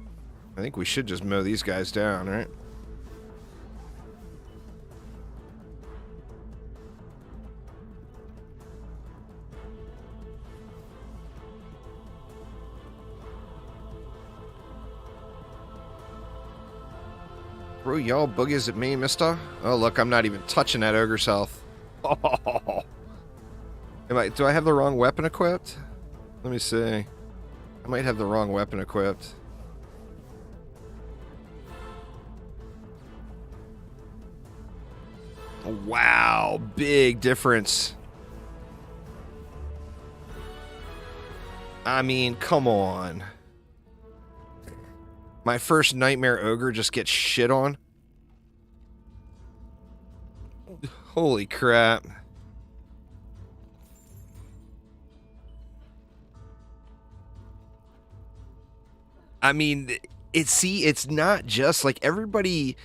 I think we should just mow these guys down, right? Bro, y'all boogies at me, mister? Oh, look, I'm not even touching that ogre's health. Oh. Do I have the wrong weapon equipped? Let me see. I might have the wrong weapon equipped. Wow, big difference. I mean, come on. My first Nightmare Ogre just gets shit on. Holy crap. I mean, it's not just like everybody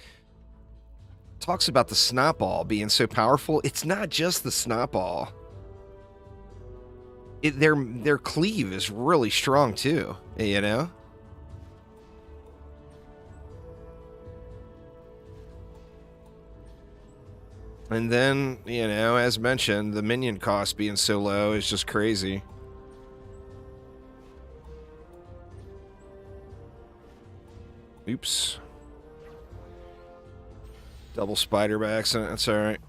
talks about the snot ball being so powerful. It's not just the snot ball. Their cleave is really strong too, you know? And then, you know, as mentioned, the minion cost being so low is just crazy. Oops. Double spider by accident, that's alright.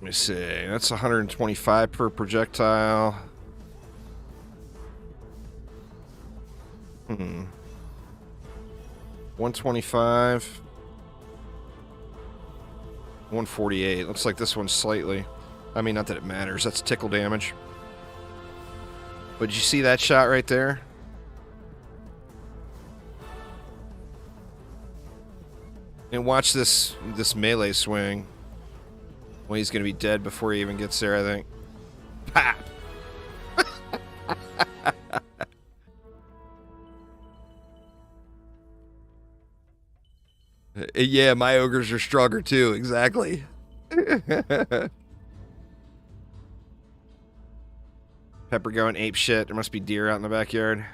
Let me see, that's 125 per projectile. 125. 148. Looks like this one's slightly. I mean, not that it matters. That's tickle damage. But did you see that shot right there? And watch this melee swing. Well, he's going to be dead before he even gets there, I think. Pap! Yeah, my ogres are stronger too, exactly. Pepper going ape shit. There must be deer out in the backyard.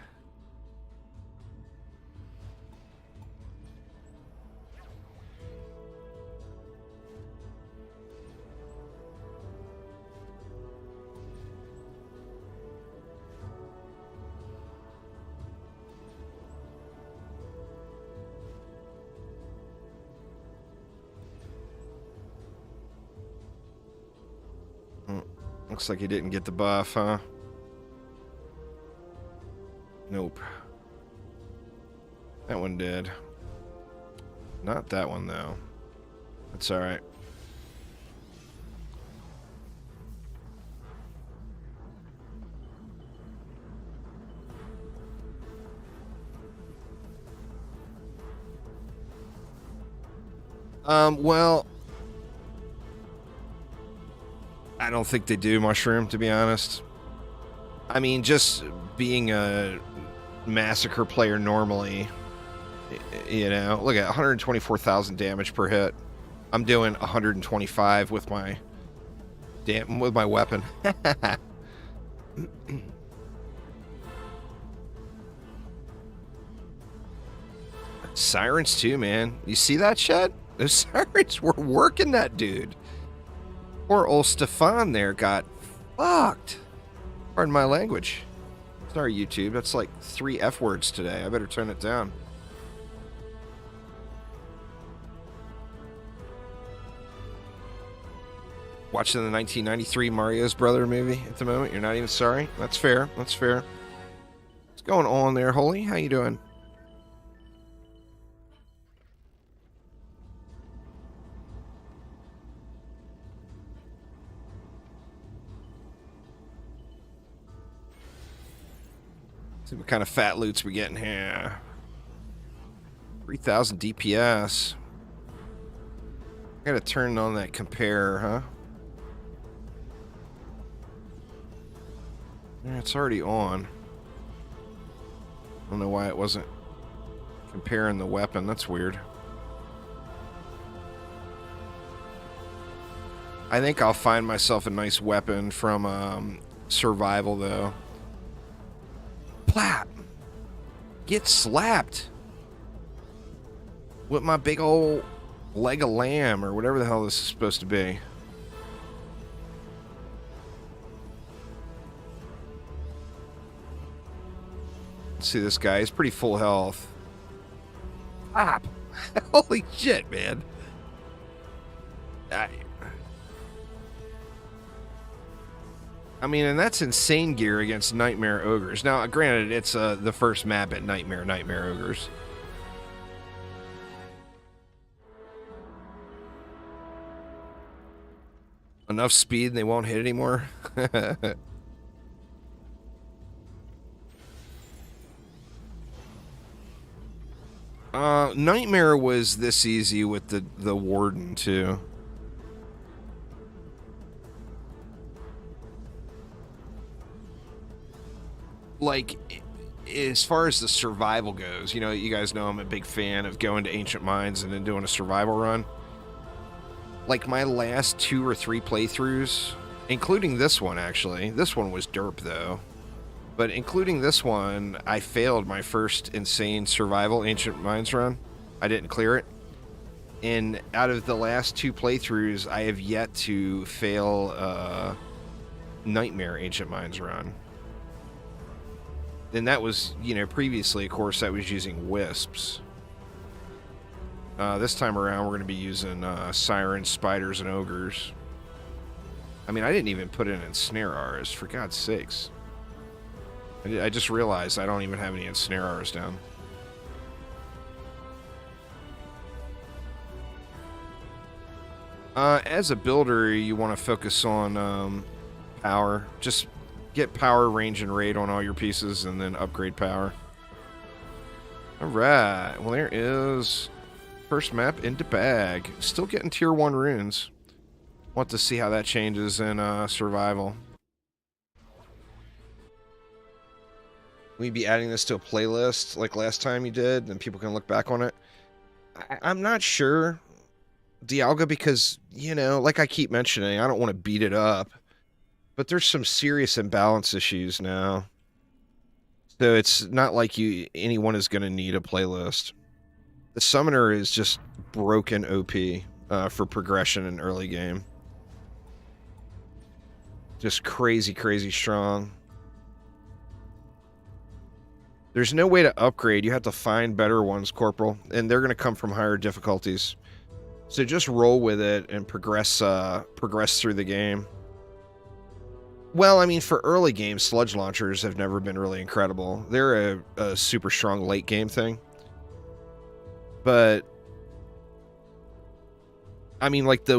Looks like he didn't get the buff, huh? Nope. That one did. Not that one, though. That's alright. Well, I don't think they do, Mushroom, to be honest. I mean, just being a Massacre player normally, You know, look at 124,000 damage per hit. I'm doing 125 with my weapon. Sirens too, man. You see that shit? Those sirens were working that dude. Poor old Stefan there got fucked. Pardon my language. Sorry, YouTube. That's like 3 F words today. I better turn it down. Watching the 1993 Mario's Brother movie at the moment. You're not even sorry? That's fair. That's fair. What's going on there, Holy? How you doing? See what kind of fat loots we're getting here. 3,000 DPS. I gotta turn on that compare, huh? Yeah, it's already on. I don't know why it wasn't comparing the weapon. That's weird. I think I'll find myself a nice weapon from survival, though. Plap! Get slapped! With my big old leg of lamb, or whatever the hell this is supposed to be. Let's see this guy. He's pretty full health. Plap! Holy shit, man. I mean, and that's insane gear against Nightmare Ogres. Now, granted, it's the first map at Nightmare Ogres. Enough speed and they won't hit anymore? Nightmare was this easy with the Warden, too. Like, as far as the survival goes, you know, you guys know I'm a big fan of going to Ancient Mines and then doing a survival run. Like, my last 2 or 3 playthroughs, including this one, actually. This one was derp, though. But including this one, I failed my first insane survival Ancient Mines run. I didn't clear it. And out of the last 2 playthroughs, I have yet to fail Nightmare Ancient Mines run. And that was, you know, previously, of course, I was using Wisps. This time around, we're going to be using Sirens, Spiders, and Ogres. I mean, I didn't even put in Ensnarers, for God's sakes. I just realized I don't even have any Ensnarers down. As a builder, you want to focus on power. Just get power, range, and raid on all your pieces, and then upgrade power. Alright, well there is first map into bag. Still getting tier 1 runes. Want to see how that changes in survival. Will you be adding this to a playlist like last time you did, and people can look back on it? I'm not sure, Dialga, because, you know, like I keep mentioning, I don't want to beat it up. But there's some serious imbalance issues now. So it's not like anyone is going to need a playlist. The Summoner is just broken OP for progression in early game. Just crazy, crazy strong. There's no way to upgrade. You have to find better ones, Corporal. And they're going to come from higher difficulties. So just roll with it and progress through the game. Well, I mean, for early game, sludge launchers have never been really incredible. They're a super strong late game thing. But I mean, like the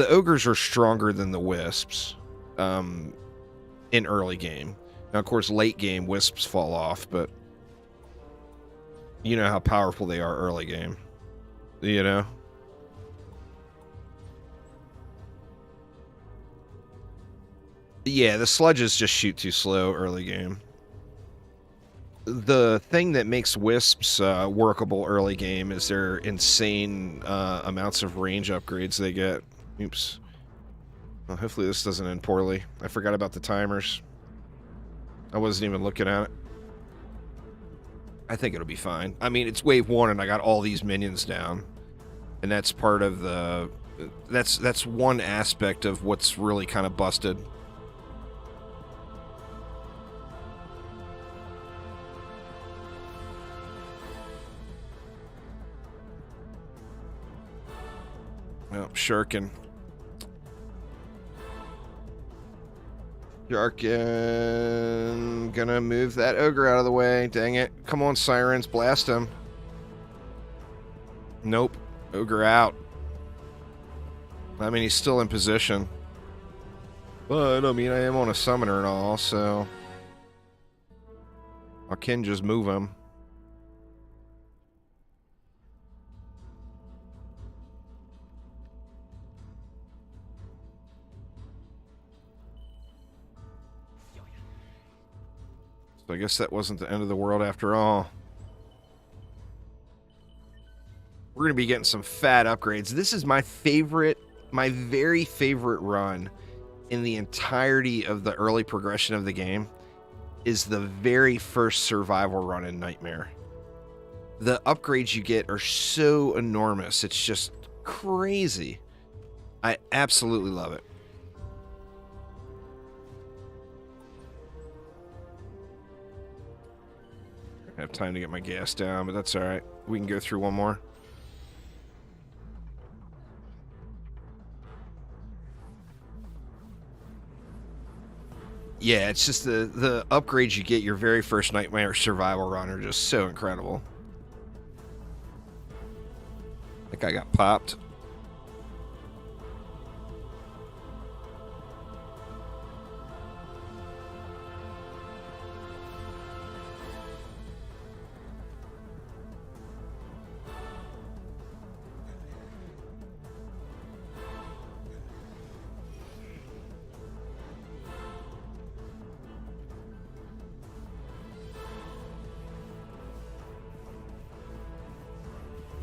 ogres are stronger than the wisps in early game. Now, of course, late game wisps fall off, but you know how powerful they are early game. You know. Yeah, the sludges just shoot too slow early game. The thing that makes Wisps workable early game is their insane amounts of range upgrades they get. Oops. Well, hopefully this doesn't end poorly. I forgot about the timers. I wasn't even looking at it. I think it'll be fine. I mean, it's wave 1 and I got all these minions down. And that's part of the... That's one aspect of what's really kind of busted. Oh, Shurkin. Shurkin. Gonna move that ogre out of the way. Dang it. Come on, Sirens. Blast him. Nope. Ogre out. I mean, he's still in position. But, I mean, I am on a summoner and all, so... I can just move him. So I guess that wasn't the end of the world after all. We're going to be getting some fat upgrades. This is my favorite, my very favorite run in the entirety of the early progression of the game is the very first survival run in Nightmare. The upgrades you get are so enormous. It's just crazy. I absolutely love it. I have time to get my gas down, but that's all right. We can go through one more. Yeah, it's just the upgrades you get your very first Nightmare survival run are just so incredible. I think I got popped.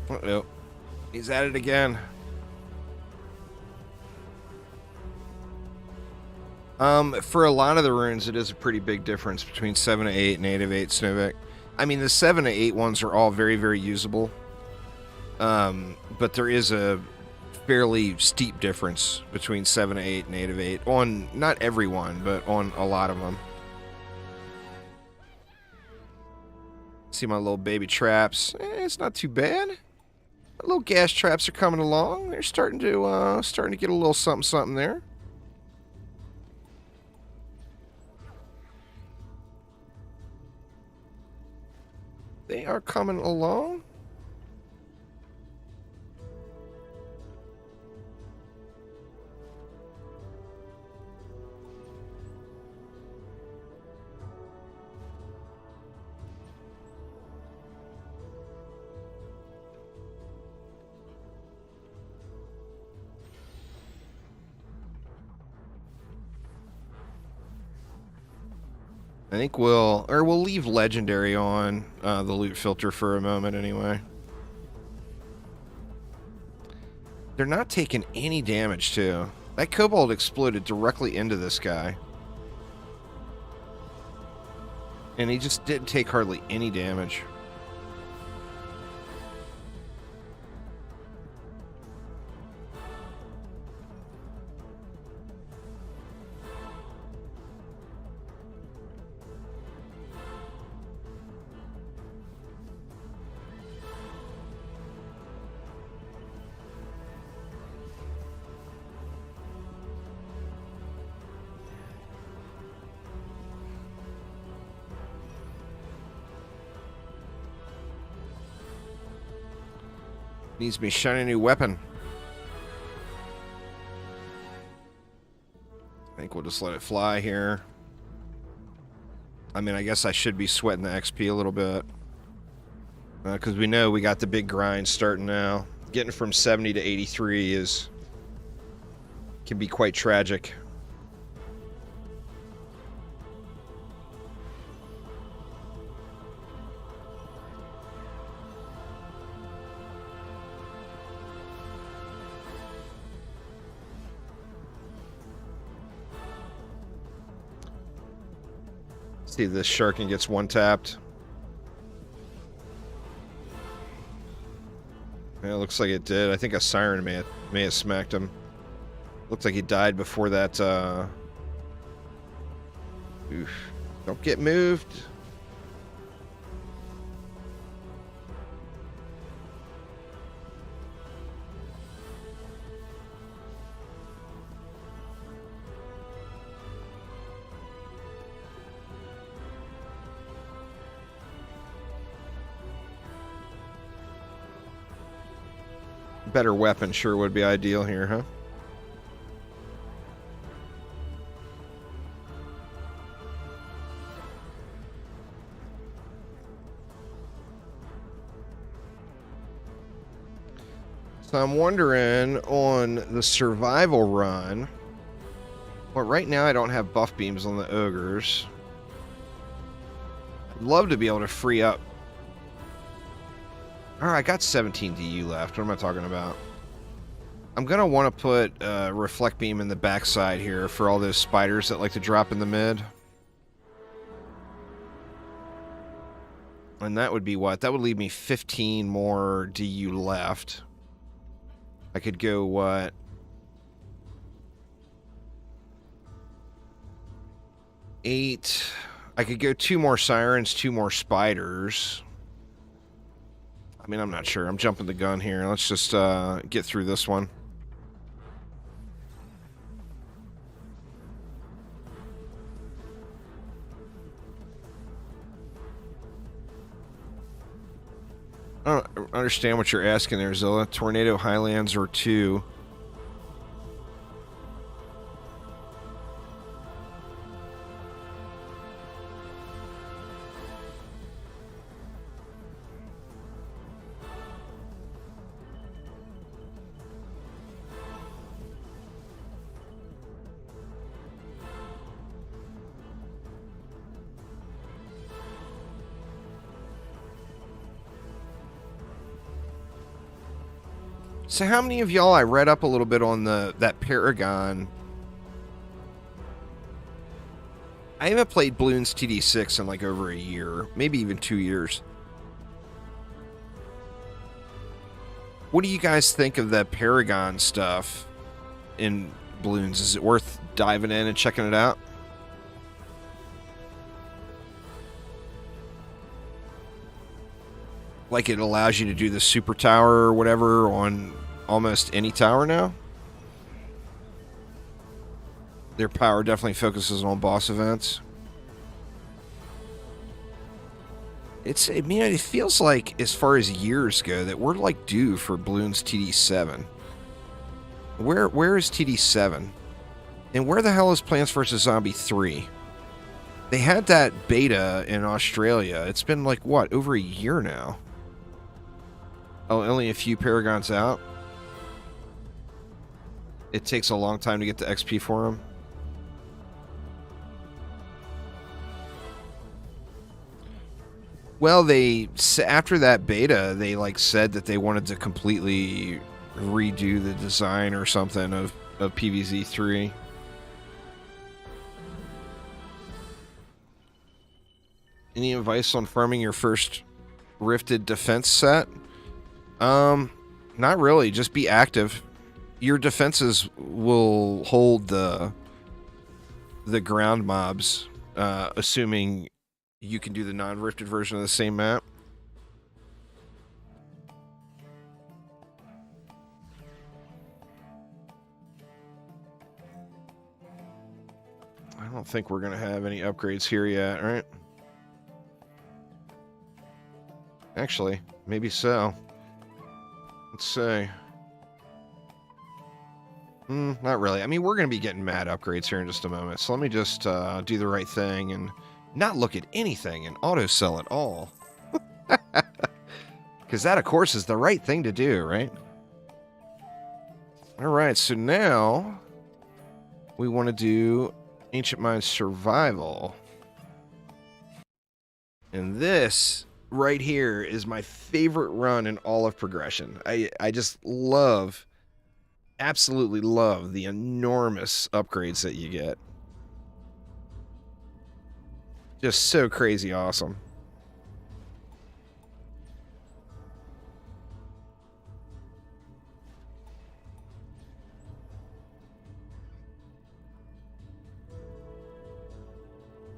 Uh-oh. He's at it again. For a lot of the runes, it is a pretty big difference between 7 to 8 and 8 of 8 Snowvic. I mean, the 7 to 8 ones are all very, very usable. But there is a fairly steep difference between 7 to 8 and 8 of 8 on not every one, but on a lot of them. See my little baby traps. It's not too bad. My little gas traps are coming along. They're starting to get a little something something there. They are coming along. I think we'll leave Legendary on the loot filter for a moment anyway. They're not taking any damage, too. That Kobold exploded directly into this guy. And he just didn't take hardly any damage. Needs me shiny new weapon. I think we'll just let it fly here. I mean, I guess I should be sweating the XP a little bit. Because we know we got the big grind starting now. Getting from 70 to 83 can be quite tragic. See if this Sharkin gets one tapped. Yeah, it looks like it did. I think a Siren may have smacked him. Looks like he died before that. Oof. Don't get moved. Better weapon sure would be ideal here, huh? So I'm wondering on the survival run. Well, right now I don't have buff beams on the ogres. I'd love to be able to free up. Alright, I got 17 DU left. What am I talking about? I'm going to want to put reflect beam in the backside here for all those spiders that like to drop in the mid. And that would be what? That would leave me 15 more DU left. I could go, what? 8. I could go 2 more sirens, 2 more spiders. I mean, I'm not sure. I'm jumping the gun here. Let's just get through this one. I don't understand what you're asking there, Zilla. Tornado Highlands or 2. So how many of y'all, I read up a little bit on that Paragon. I haven't played Bloons TD6 in like over a year, maybe even 2 years. What do you guys think of the Paragon stuff in Bloons? Is it worth diving in and checking it out? Like it allows you to do the super tower or whatever on almost any tower now? Their power definitely focuses on boss events. I mean, it feels like, as far as years go, that we're like due for Bloons TD7. Where is TD7? And where the hell is Plants vs. Zombie 3? They had that beta in Australia. It's been like, what, over a year now? Oh, only a few Paragons out? It takes a long time to get the XP for them. Well, after that beta, they like said that they wanted to completely redo the design or something of PvZ3. Any advice on farming your first Rifted defense set? Not really. Just be active. Your defenses will hold the ground mobs, assuming you can do the non-rifted version of the same map. I don't think we're going to have any upgrades here yet, right? Actually, maybe so. Let's see. Not really. I mean, we're going to be getting mad upgrades here in just a moment. So let me just do the right thing and not look at anything and auto-sell it all. Because that, of course, is the right thing to do, right? Alright, so now we want to do Ancient Mines Survival. And this right here is my favorite run in all of Progression. I just love, absolutely love the enormous upgrades that you get. Just so crazy awesome.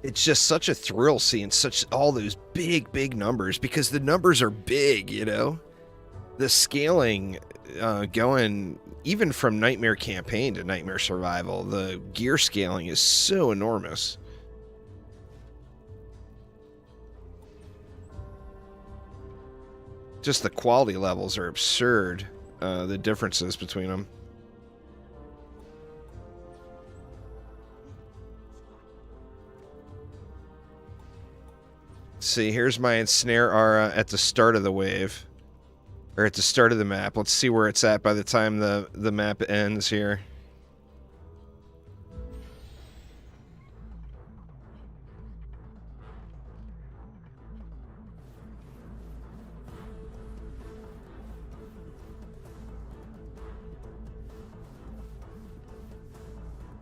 It's just such a thrill seeing all those big numbers, because the numbers are big, you know? The scaling going even from Nightmare Campaign to Nightmare Survival, the gear scaling is so enormous. Just the quality levels are absurd, the differences between them. See, here's my Ensnare Aura at the start of the wave. Or at the start of the map. Let's see where it's at by the time the map ends here.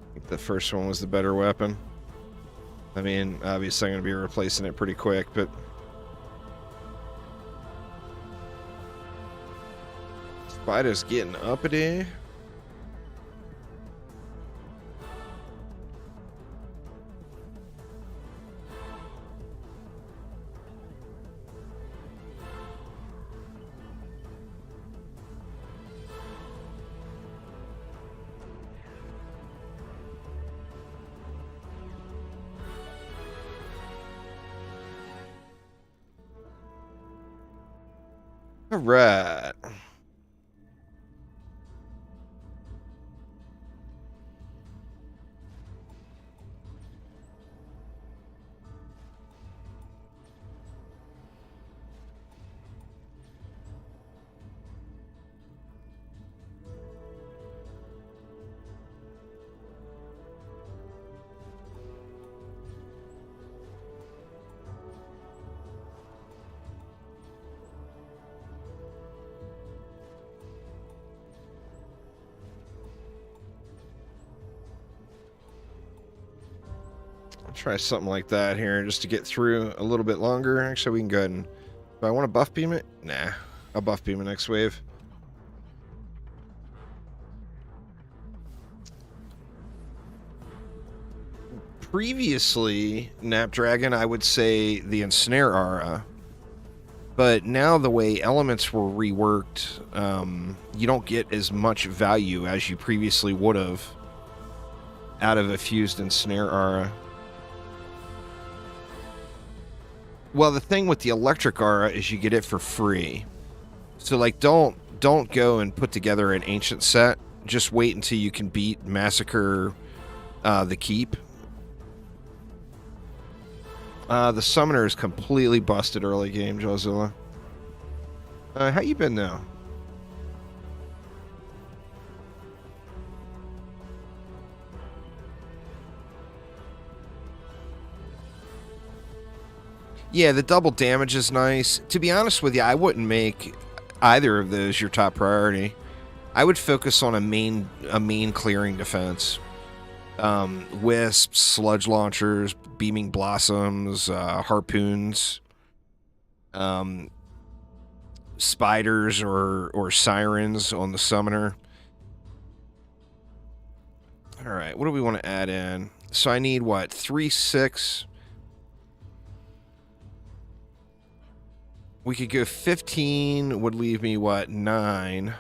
I think the first one was the better weapon. I mean, obviously I'm going to be replacing it pretty quick, but... Spider's getting uppity. All right. Try something like that here just to get through a little bit longer. Actually, we can go ahead and... Do I want to buff beam it? Nah. I'll buff beam it next wave. Previously, Napdragon, I would say the Ensnare Aura. But now the way elements were reworked, you don't get as much value as you previously would have out of a fused Ensnare Aura. Well, the thing with the electric aura is you get it for free. So, like, don't go and put together an ancient set. Just wait until you can beat Massacre the Keep. The summoner is completely busted early game, Jozilla. How you been now? Yeah, the double damage is nice. To be honest with you, I wouldn't make either of those your top priority. I would focus on a main clearing defense. Wisps, sludge launchers, beaming blossoms, harpoons, spiders or sirens on the summoner. All right, what do we want to add in? So I need what? 3, 6. We could go 15, would leave me, what, 9.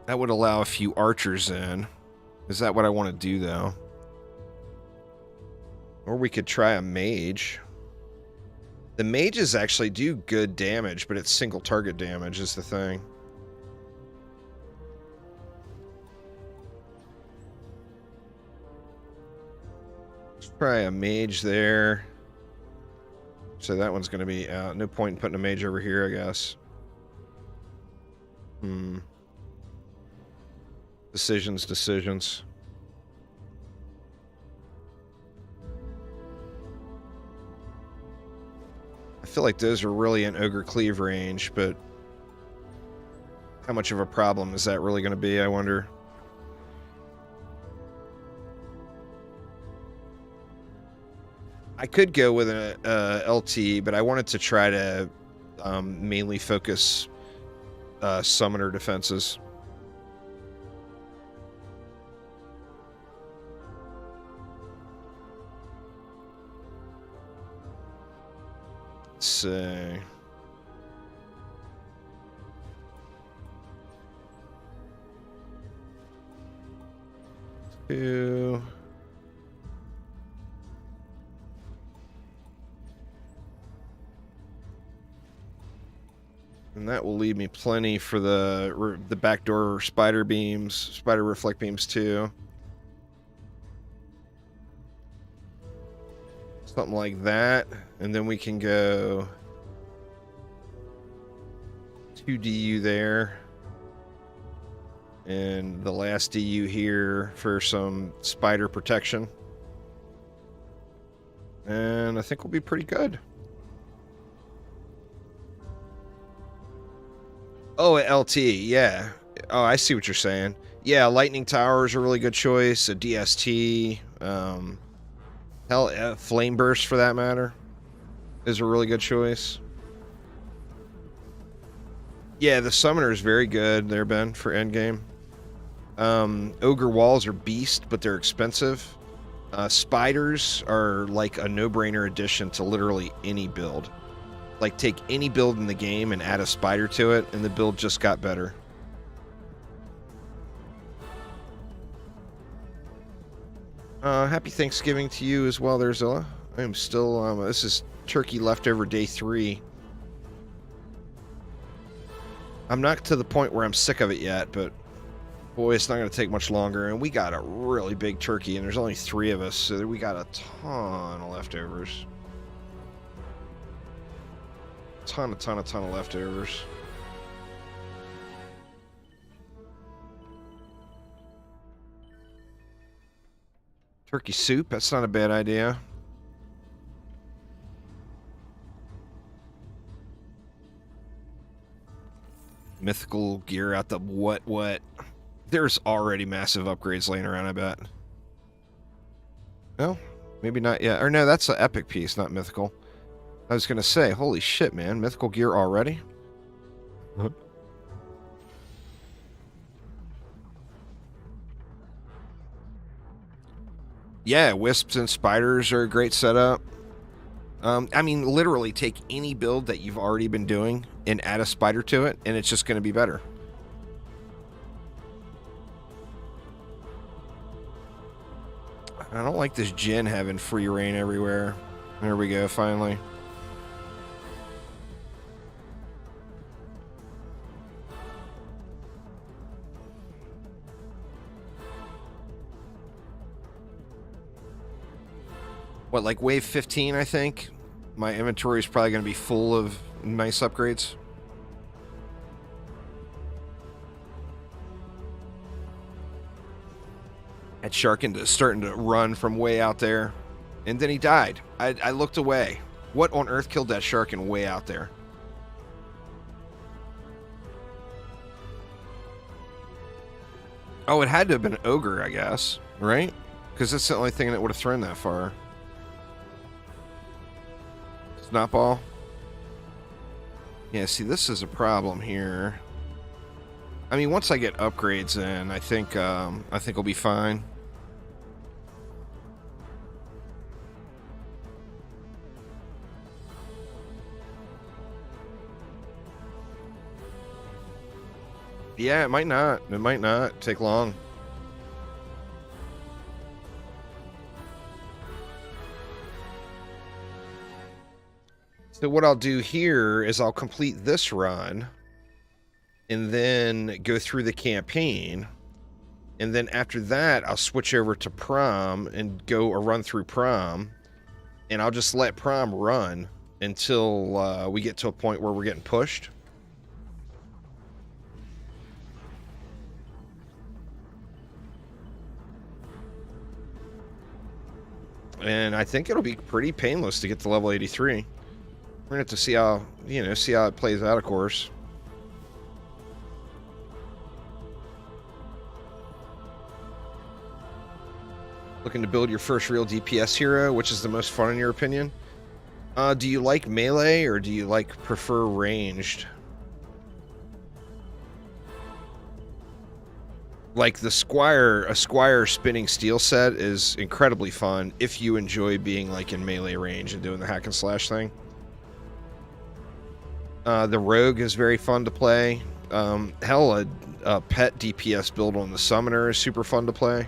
That would allow a few archers in. Is that what I want to do, though? Or we could try a mage. The mages actually do good damage, but it's single target damage is the thing. Try a mage there. So that one's going to be out. No point in putting a mage over here, I guess. Decisions. I feel like those are really in Ogre Cleave range, but how much of a problem is that really going to be, I wonder? I could go with an LT, but I wanted to try to mainly focus summoner defenses. Let's see. Two. And that will leave me plenty for the backdoor spider beams, spider reflect beams too. Something like that. And then we can go 2 DU there. And the last DU here for some spider protection. And I think we'll be pretty good. Oh, LT, yeah. Oh, I see what you're saying. Yeah, Lightning Tower is a really good choice. A DST. Hell, Flame Burst, for that matter, is a really good choice. Yeah, the Summoner is very good there, Ben, for endgame. Ogre Walls are beast, but they're expensive. Spiders are like a no-brainer addition to literally any build. Like, take any build in the game and add a spider to it, and the build just got better. Happy Thanksgiving to you as well there, Zilla. I am still, this is turkey leftover day 3. I'm not to the point where I'm sick of it yet, but boy, it's not going to take much longer. And we got a really big turkey, and there's only 3 of us, so we got a ton of leftovers. Ton of leftovers. Turkey soup, that's not a bad idea. Mythical gear out the what? There's already massive upgrades laying around, I bet. No, maybe not yet. Or no, that's an epic piece, not mythical. I was gonna say, holy shit, man, mythical gear already? Huh? Yeah, wisps and spiders are a great setup. I mean, literally take any build that you've already been doing and add a spider to it, and it's just going to be better. I don't like this Jinn having free reign everywhere. There we go, finally. What, like wave 15, I think? My inventory is probably going to be full of nice upgrades. That Sharkin is starting to run from way out there. And then he died. I looked away. What on earth killed that Sharkin way out there? Oh, it had to have been an ogre, I guess. Right? Because that's the only thing that would have thrown that far. Snot ball. Yeah, see, this is a problem here. I mean, once I get upgrades in, I think we'll be fine. Yeah, it might not. It might not take long. So what I'll do here is I'll complete this run and then go through the campaign. And then after that, I'll switch over to prom and go a run through prom. And I'll just let prom run until we get to a point where we're getting pushed. And I think it'll be pretty painless to get to level 83. We're gonna have to see how, see how it plays out, of course. Looking to build your first real DPS hero, which is the most fun in your opinion? Do you like melee or do you prefer ranged? Like a Squire spinning steel set is incredibly fun if you enjoy being like in melee range and doing the hack and slash thing. The rogue is very fun to play. Hell, a pet DPS build on the summoner is super fun to play.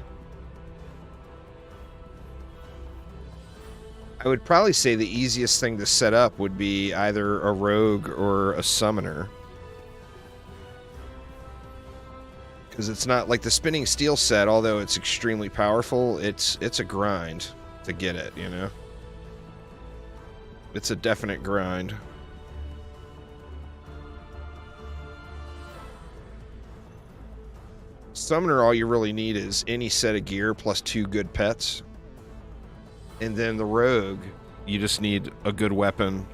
I would probably say the easiest thing to set up would be either a rogue or a summoner. Because it's not like the spinning steel set, although it's extremely powerful, it's a grind to get it, you know? It's a definite grind. Summoner, all you really need is any set of gear plus 2 good pets. And then the rogue, you just need a good weapon.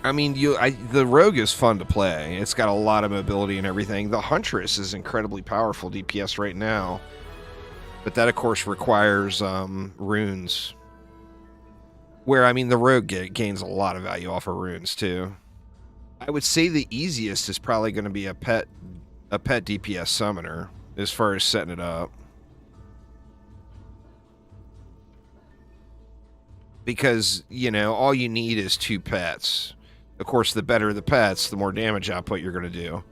I mean, the rogue is fun to play. It's got a lot of mobility and everything. The huntress is incredibly powerful DPS right now. But that, of course, requires runes. Where, I mean, the rogue gains a lot of value off of runes, too. I would say the easiest is probably going to be a pet DPS summoner, as far as setting it up. Because, you know, all you need is 2 pets. Of course, the better the pets, the more damage output you're going to do.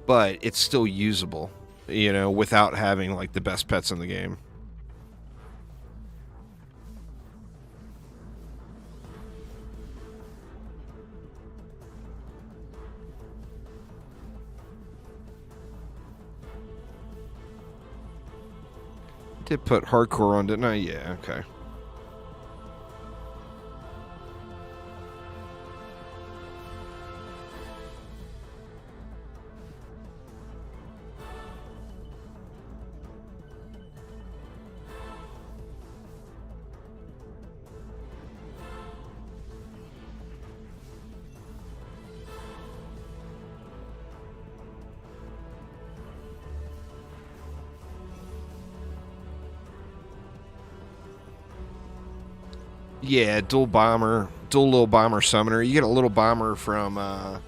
But it's still usable, you know, without having, like, the best pets in the game. Did put hardcore on, didn't I? Yeah, okay. Yeah, dual little bomber summoner. You get a little bomber from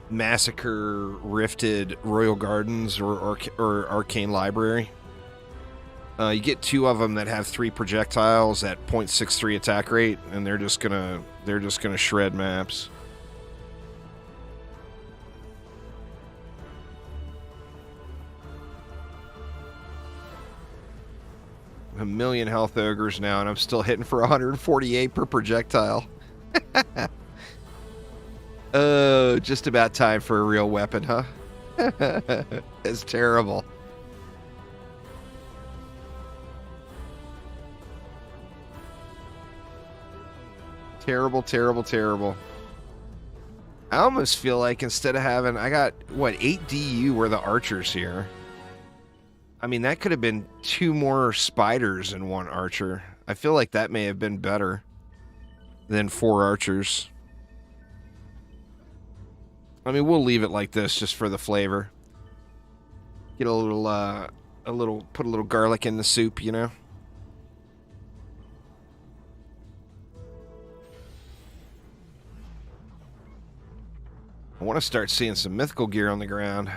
Massacre Rifted Royal Gardens or Arcane Library. You get 2 of them that have 3 projectiles at 0.63 attack rate, and they're just gonna shred maps. A million health ogres now, and I'm still hitting for 148 per projectile. Oh, just about time for a real weapon, huh? It's terrible. Terrible, terrible, terrible. I almost feel like instead of having... I got, what, 8 DU were the archers here. I mean, that could have been 2 more spiders and 1 archer. I feel like that may have been better than 4 archers. I mean, we'll leave it like this just for the flavor. Get put a little garlic in the soup, you know? I want to start seeing some mythical gear on the ground.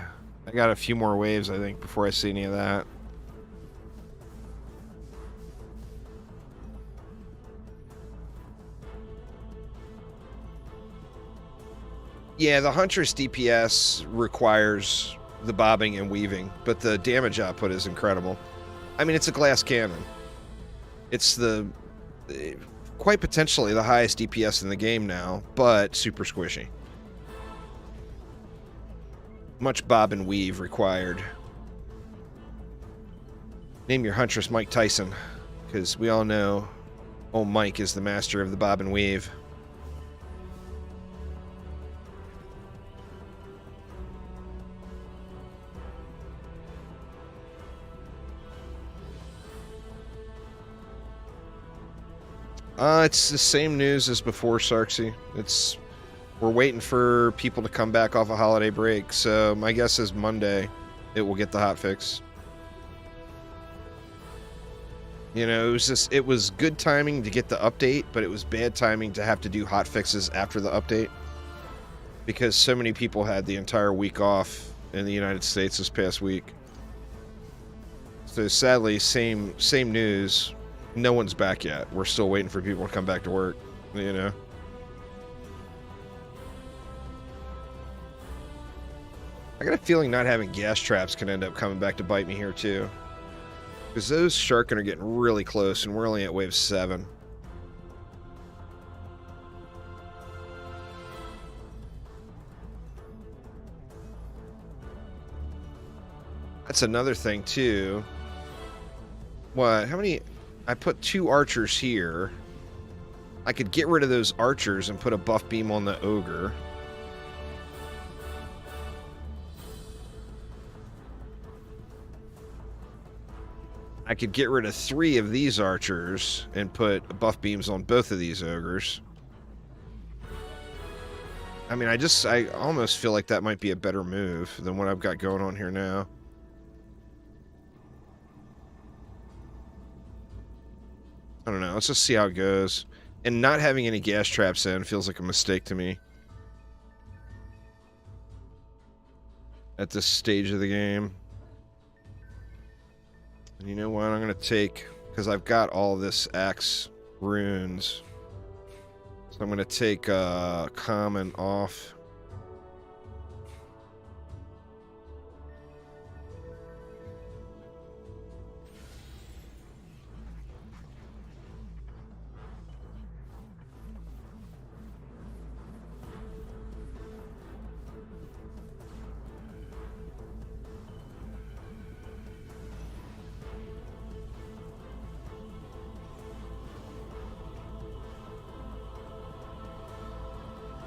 I got a few more waves, I think, before I see any of that. Yeah, the Huntress DPS requires the bobbing and weaving, but the damage output is incredible. I mean, it's a glass cannon. It's quite potentially the highest DPS in the game now, but super squishy. Much bob and weave required. Name your Huntress Mike Tyson, because we all know old Mike is the master of the bob and weave. It's the same news as before, Sarksy. It's We're waiting for people to come back off a holiday break, so my guess is Monday it will get the hotfix. You know, it was good timing to get the update, but it was bad timing to have to do hotfixes after the update. Because so many people had the entire week off in the United States this past week. So sadly, same news. No one's back yet. We're still waiting for people to come back to work, you know. I got a feeling not having gas traps can end up coming back to bite me here too. Because those sharking are getting really close and we're only at wave 7. That's another thing too. What? How many? I put 2 archers here. I could get rid of those archers and put a buff beam on the ogre. I could get rid of 3 of these archers and put buff beams on both of these ogres. I mean, I almost feel like that might be a better move than what I've got going on here now. I don't know. Let's just see how it goes. And not having any gas traps in feels like a mistake to me. At this stage of the game. And you know what? I'm going to take... Because I've got all this axe runes. So I'm going to take common off.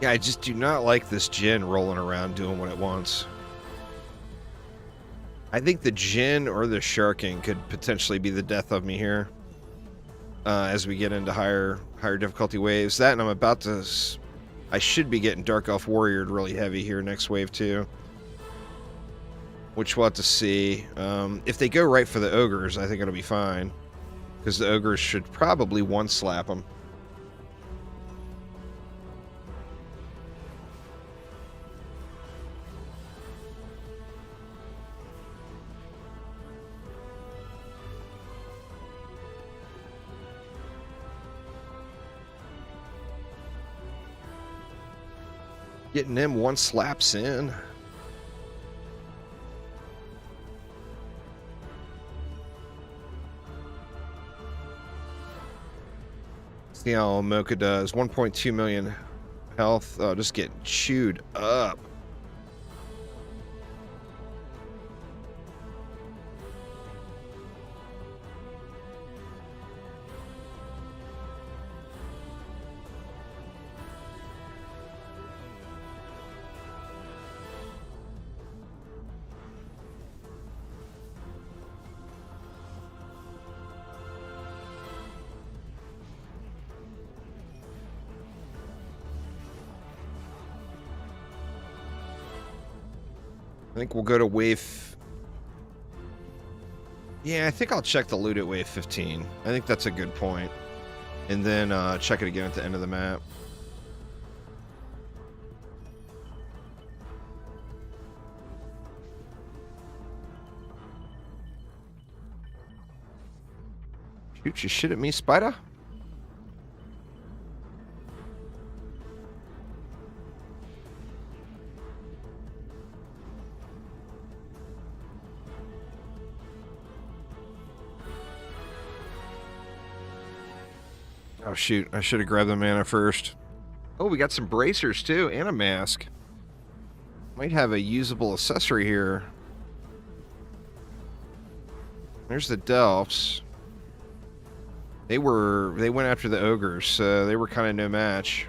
Yeah, I just do not like this Djinn rolling around doing what it wants. I think the Djinn or the Sharking could potentially be the death of me here. As we get into higher difficulty waves. That and I'm about to... I should be getting Dark Elf Warriored really heavy here next wave too. Which we'll have to see. If they go right for the Ogres, I think it'll be fine. Because the Ogres should probably one-slap them. Getting them one slaps in. See how Mocha does. 1.2 million health. Oh, just getting chewed up. I think we'll go to wave... Yeah, I think I'll check the loot at wave 15. I think that's a good point. And then check it again at the end of the map. Shoot your shit at me, spider? Oh shoot, I should have grabbed the mana first. Oh, we got some bracers too, and a mask. Might have a usable accessory here. There's the Delphs. They went after the ogres, so they were kind of no match.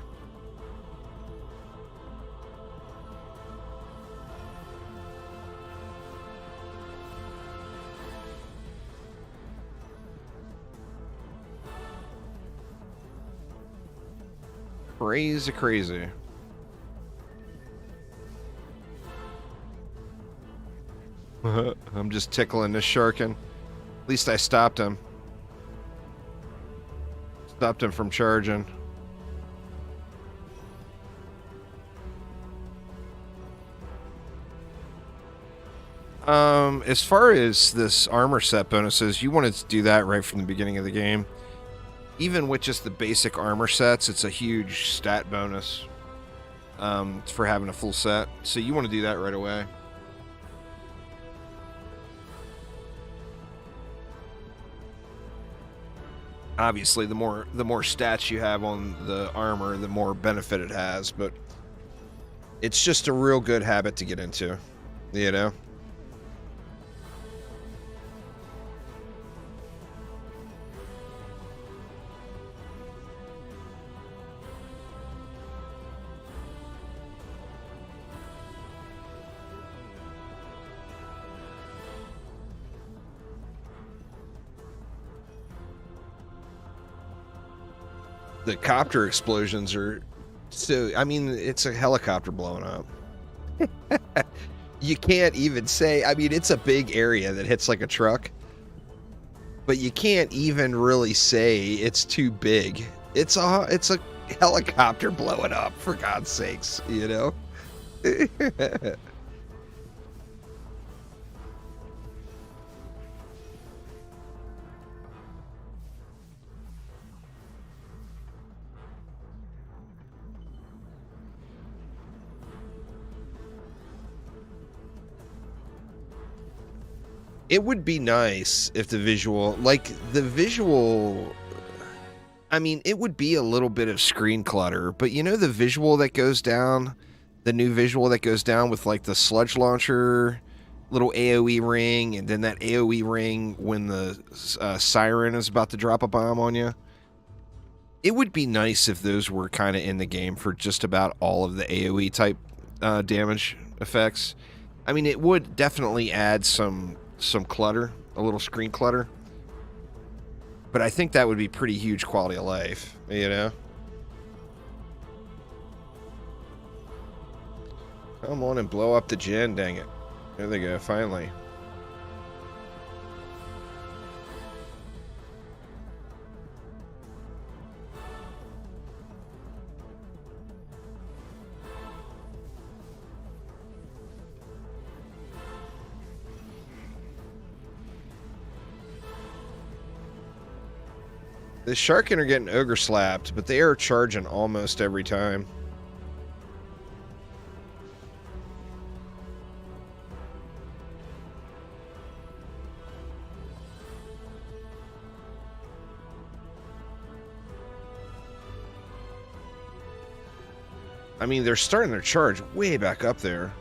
Crazy. I'm just tickling this sharkin. At least I stopped him. Stopped him from charging. As far as this armor set bonuses, you wanted to do that right from the beginning of the game. Even with just the basic armor sets, it's a huge stat bonus for having a full set. So you want to do that right away. Obviously, the more stats you have on the armor, the more benefit it has. But it's just a real good habit to get into, you know? The copter explosions are so, I mean, it's a helicopter blowing up. You can't even say, I mean, it's a big area that hits like a truck, but you can't even really say it's too big. It's a helicopter blowing up, for God's sakes, you know? It would be nice if the visual, I mean, it would be a little bit of screen clutter, but you know the visual that goes down, the new visual that goes down with like the sludge launcher, little AoE ring, and then that AoE ring when the siren is about to drop a bomb on you? It would be nice if those were kind of in the game for just about all of the AoE type damage effects. I mean, it would definitely add some clutter, a little screen clutter. But I think that would be pretty huge quality of life, you know? Come on and blow up the gen, dang it. There they go, finally. The Sharkin are getting ogre slapped, but they are charging almost every time. I mean, they're starting their charge way back up there.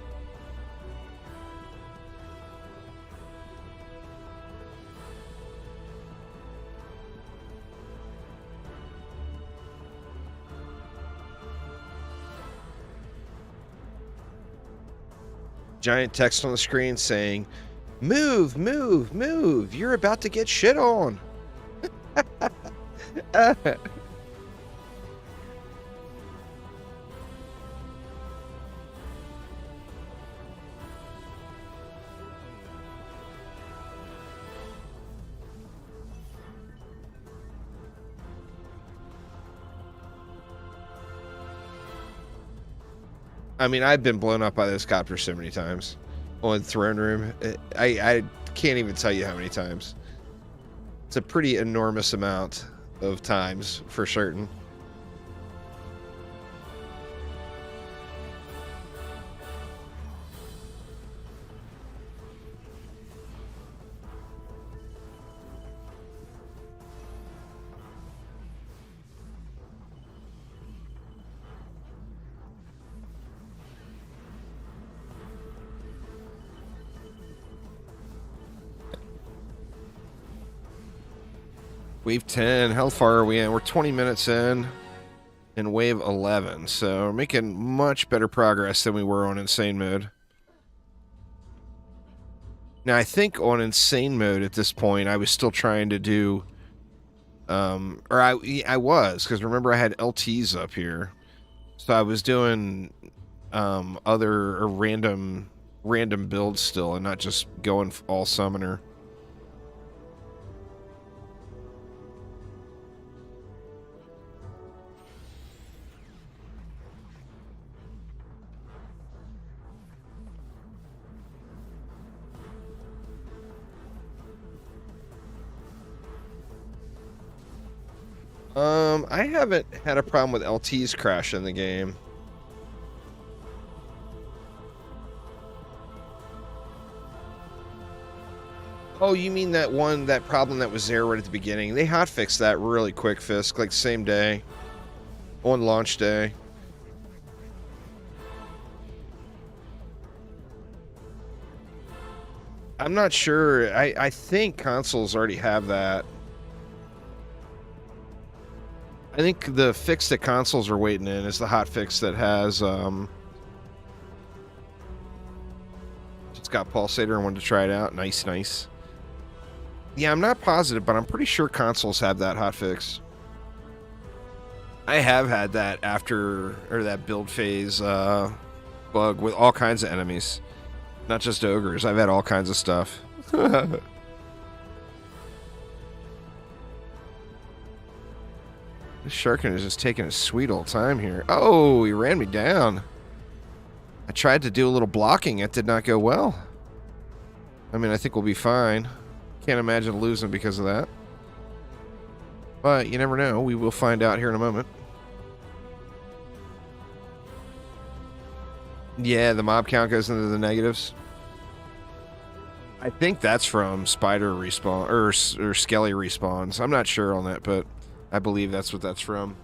Giant text on the screen saying, "Move, move, move! You're about to get shit on." I mean, I've been blown up by those copters so many times on Throne Room. I can't even tell you how many times. It's a pretty enormous amount of times, for certain. Wave 10, how far are we in? We're 20 minutes in wave 11, so we're making much better progress than we were on insane mode. Now, I think on insane mode at this point, I was still trying to do, or I was, because remember I had LTs up here. So I was doing other random random builds still and not just going all summoner. I haven't had a problem with LTs crash in the game. Oh, you mean that problem that was there right at the beginning? They hotfixed that really quick, Fisk, like same day. On launch day. I'm not sure. I think consoles already have that. I think the fix that consoles are waiting in is the hotfix that has, it's got Pulsator. I wanted to try it out. Nice, nice. Yeah, I'm not positive, but I'm pretty sure consoles have that hotfix. I have had that that build phase bug with all kinds of enemies. Not just ogres. I've had all kinds of stuff. This Sharkin is just taking a sweet old time here. Oh, he ran me down. I tried to do a little blocking. It did not go well. I mean, I think we'll be fine. Can't imagine losing because of that. But you never know. We will find out here in a moment. Yeah, the mob count goes into the negatives. I think that's from Spider respawn or Skelly respawns. I'm not sure on that, but I believe that's what that's from.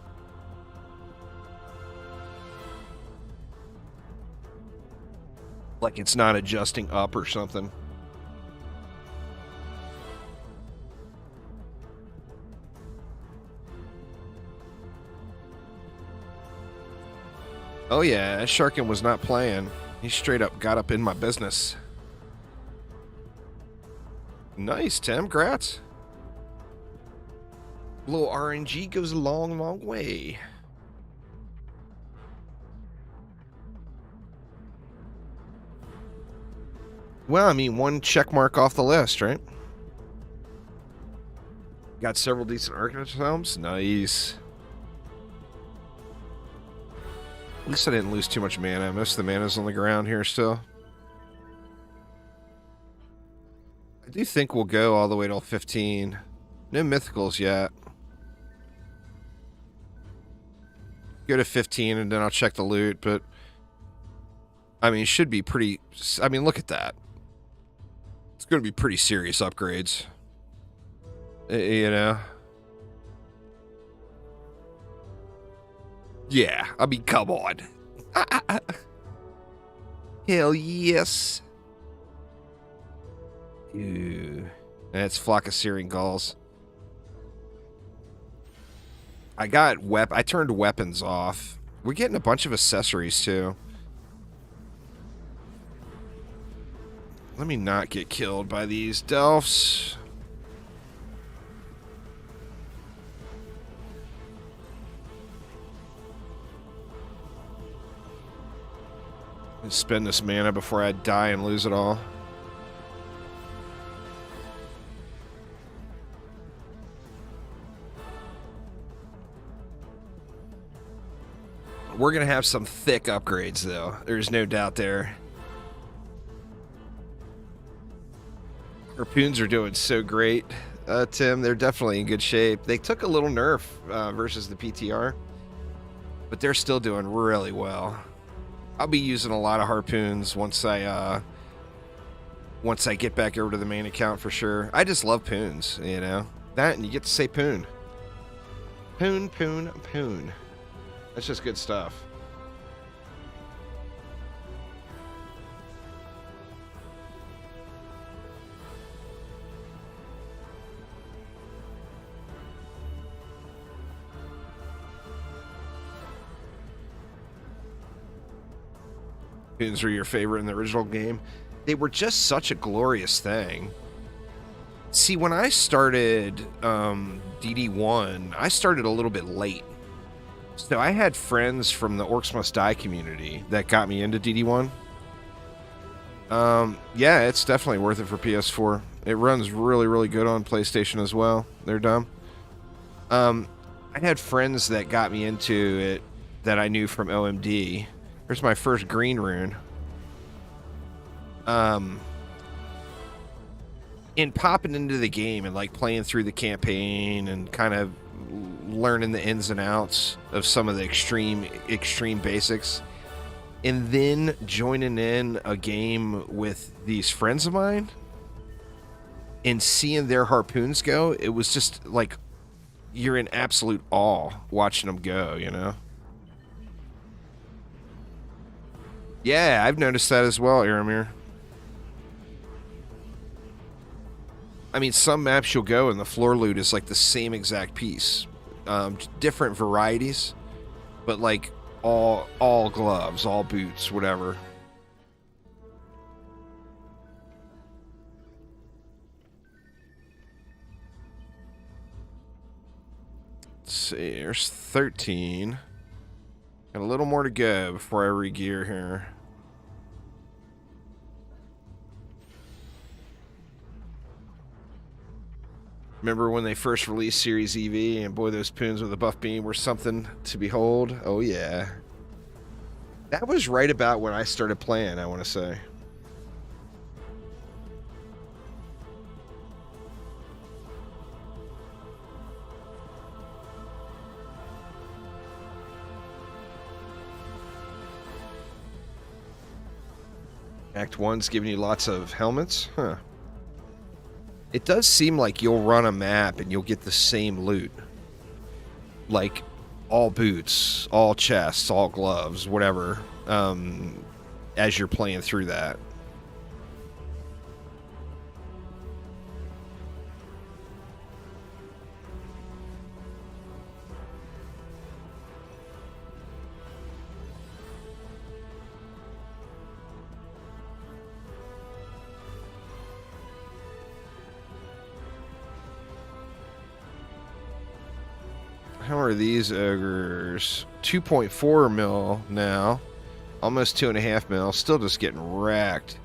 Like it's not adjusting up or something. Oh yeah, Sharkin was not playing. He straight up got up in my business. Nice, Tim. Grats. A little RNG goes a long, long way. Well, I mean, one check mark off the list, right? Got several decent Arcanist Helms. Nice. At least I didn't lose too much mana. Most of the mana's on the ground here still. I do think we'll go all the way till 15. No mythicals yet. Go to 15 and then I'll check the loot, but I mean, it should be pretty. I mean, look at that. It's going to be pretty serious upgrades. You know? Yeah, I mean, come on. Hell yes. Ew. That's Flock of Searing Gulls. I turned weapons off. We're getting a bunch of accessories too. Let me not get killed by these Delphs. Spend this mana before I die and lose it all. We're going to have some thick upgrades, though. There's no doubt there. Harpoons are doing so great, Tim. They're definitely in good shape. They took a little nerf versus the PTR, but they're still doing really well. I'll be using a lot of Harpoons once I get back over to the main account for sure. I just love Poons, you know? That, and you get to say Poon. Poon, Poon, Poon. That's just good stuff. Poons were your favorite in the original game. They were just such a glorious thing. See, when I started DD1, I started a little bit late. So I had friends from the Orcs Must Die community that got me into DD1. Yeah, it's definitely worth it for PS4. It runs really, really good on PlayStation as well. They're dumb. I had friends that got me into it that I knew from OMD. Here's my first green rune. In popping into the game and like playing through the campaign and kind of learning the ins and outs of some of the extreme basics, and then joining in a game with these friends of mine and seeing their harpoons go, it was just like you're in absolute awe watching them go, you know? Yeah, I've noticed that as well, Aramir. I mean, some maps you'll go and the floor loot is like the same exact piece. Different varieties, but like all gloves, all boots, whatever. Let's see, there's 13. Got a little more to go before I re-gear here. Remember when they first released Series EV, and boy, those poons with a buff beam were something to behold? Oh, yeah. That was right about when I started playing, I want to say. Act 1's giving you lots of helmets? Huh. It does seem like you'll run a map and you'll get the same loot. Like, all boots, all chests, all gloves, whatever, as you're playing through that. How are these ogres? 2.4 mil now. Almost 2.5 mil. Still just getting wrecked.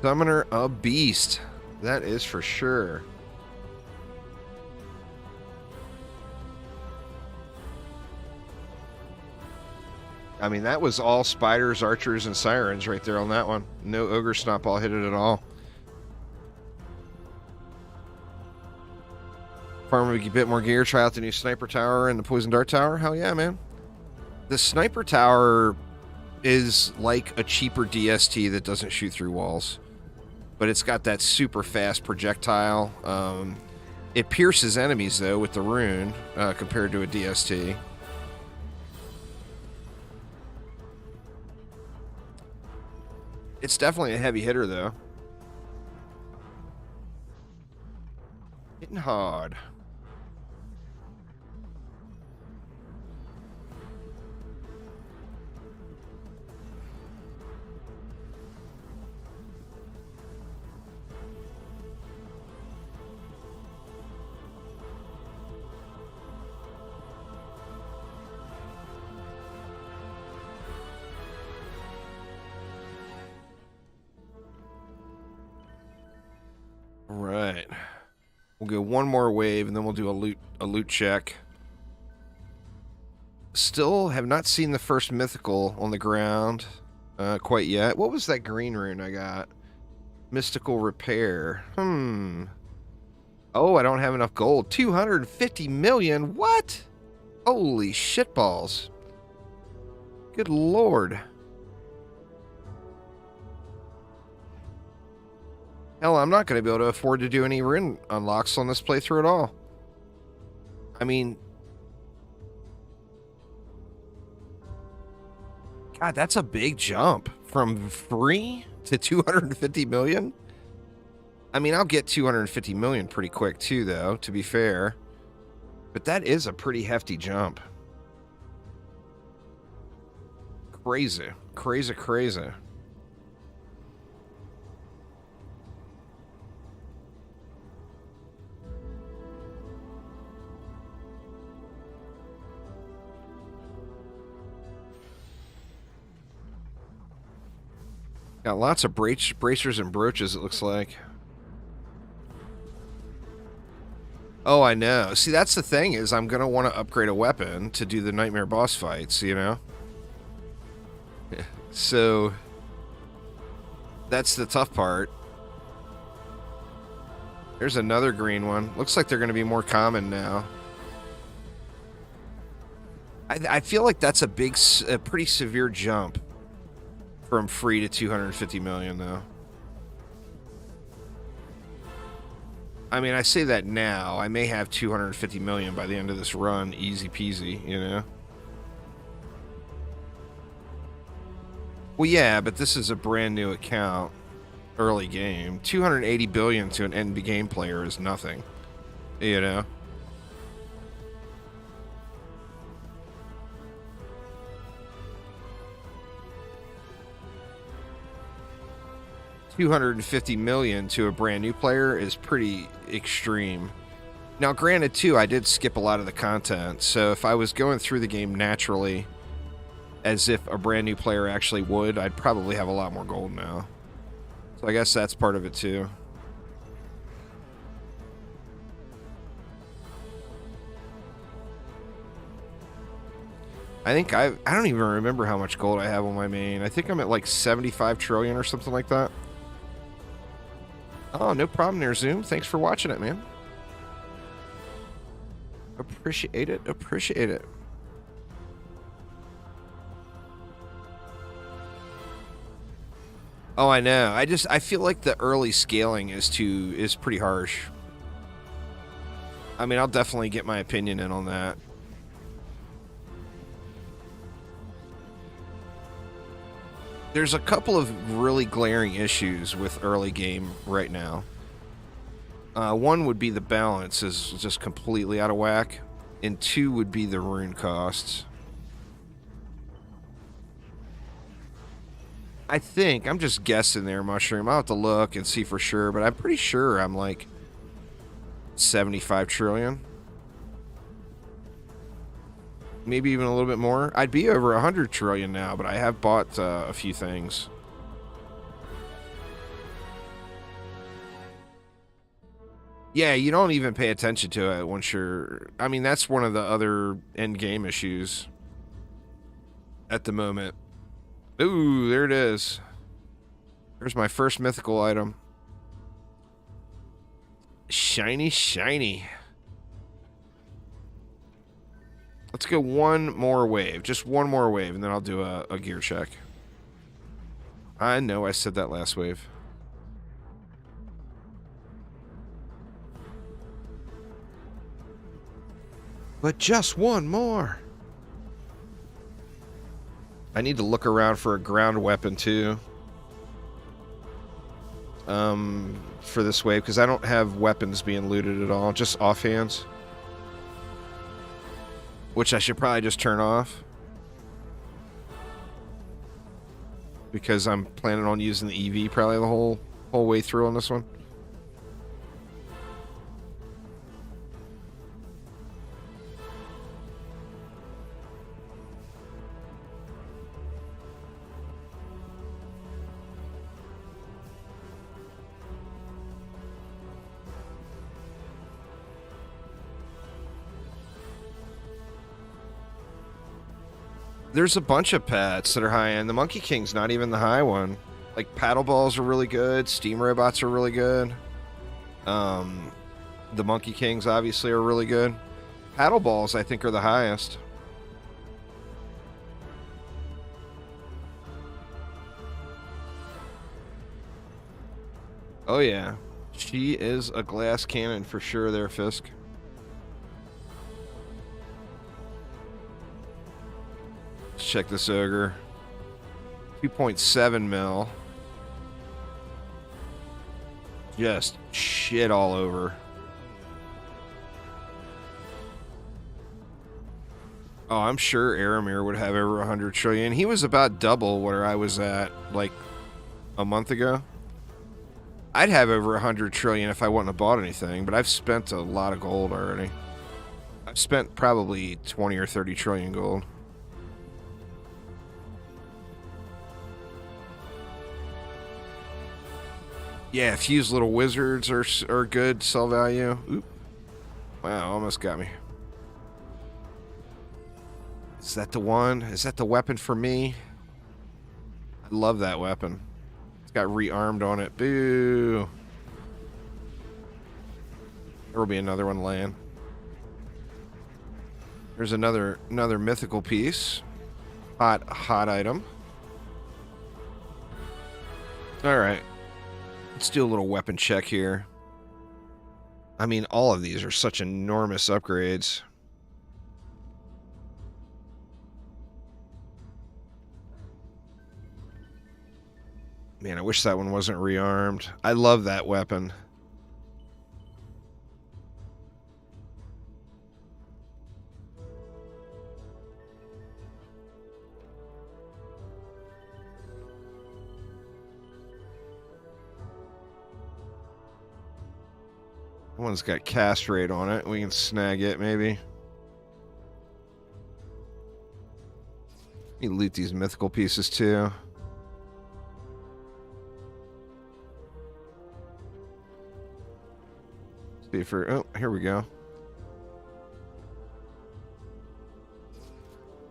Summoner a beast. That is for sure. I mean, that was all spiders, archers, and sirens right there on that one. No ogre snotball hit it at all. Farm a bit more gear, try out the new sniper tower and the poison dart tower. Hell yeah, man. The sniper tower is like a cheaper DST that doesn't shoot through walls, but it's got that super fast projectile. It pierces enemies, though, with the rune compared to a DST. It's definitely a heavy hitter, though. Hitting hard. Right. We'll go one more wave, and then we'll do a loot check. Still have not seen the first mythical on the ground quite yet. What was that green rune I got? Mystical repair. Oh, I don't have enough gold. 250 million? What? Holy shitballs. Good lord. Hell, I'm not going to be able to afford to do any rune unlocks on this playthrough at all. I mean, God, that's a big jump from free to 250 million. I mean, I'll get 250 million pretty quick too, though, to be fair. But that is a pretty hefty jump. Crazy. Crazy, crazy. Got lots of bracers and brooches, it looks like. Oh, I know. See, that's the thing, is I'm going to want to upgrade a weapon to do the Nightmare boss fights, you know? So, that's the tough part. There's another green one. Looks like they're going to be more common now. I feel like that's a pretty severe jump from free to 250 million, though. I mean, I say that now. I may have 250 million by the end of this run, easy peasy, you know? Well, yeah, but this is a brand new account, early game. 280 billion to an end game player is nothing, you know? $250 million to a brand new player is pretty extreme. Now, granted, too, I did skip a lot of the content, so if I was going through the game naturally, as if a brand new player actually would, I'd probably have a lot more gold now. So I guess that's part of it, too. I think I don't even remember how much gold I have on my main. I think I'm at like 75 trillion or something like that. Oh, no problem there, Zoom. Thanks for watching it, man. Appreciate it. Appreciate it. Oh, I know. I feel like the early scaling is pretty harsh. I mean, I'll definitely get my opinion in on that. There's a couple of really glaring issues with early game right now. One would be the balance is just completely out of whack, and two would be the rune costs. I think, I'm just guessing there, Mushroom. I'll have to look and see for sure, but I'm pretty sure I'm like 75 trillion. Maybe even a little bit more. I'd be over 100 trillion now, but I have bought a few things. Yeah, you don't even pay attention to it once you're... I mean, that's one of the other end game issues at the moment. Ooh, there it is. There's my first mythical item. Shiny, shiny. Let's go one more wave. Just one more wave, and then I'll do a gear check. I know I said that last wave. But just one more. I need to look around for a ground weapon, too. For this wave, because I don't have weapons being looted at all. Just offhands. Which I should probably just turn off. Because I'm planning on using the EV probably the whole way through on this one. There's a bunch of pets that are high end. The Monkey King's not even the high one. Like, paddle balls are really good. Steam robots are really good. The Monkey Kings obviously are really good. Paddle balls, I think, are the highest. Oh, yeah. She is a glass cannon for sure there, Fisk. Let's check this ogre. 2.7 mil. Just shit all over. Oh, I'm sure Aramir would have over 100 trillion. He was about double where I was at, like, a month ago. I'd have over 100 trillion if I wouldn't have bought anything, but I've spent a lot of gold already. I've spent probably 20 or 30 trillion gold. Yeah, fused little wizards are good. Sell value. Oop. Wow, almost got me. Is that the one? Is that the weapon for me? I love that weapon. It's got rearmed on it. Boo. There will be another one laying. There's another mythical piece. Hot item. All right. Let's do a little weapon check here. I mean, all of these are such enormous upgrades. Man, I wish that one wasn't rearmed. I love that weapon. That one's got cast rate on it. We can snag it, maybe. Let me loot these mythical pieces, too. See for... Oh, here we go.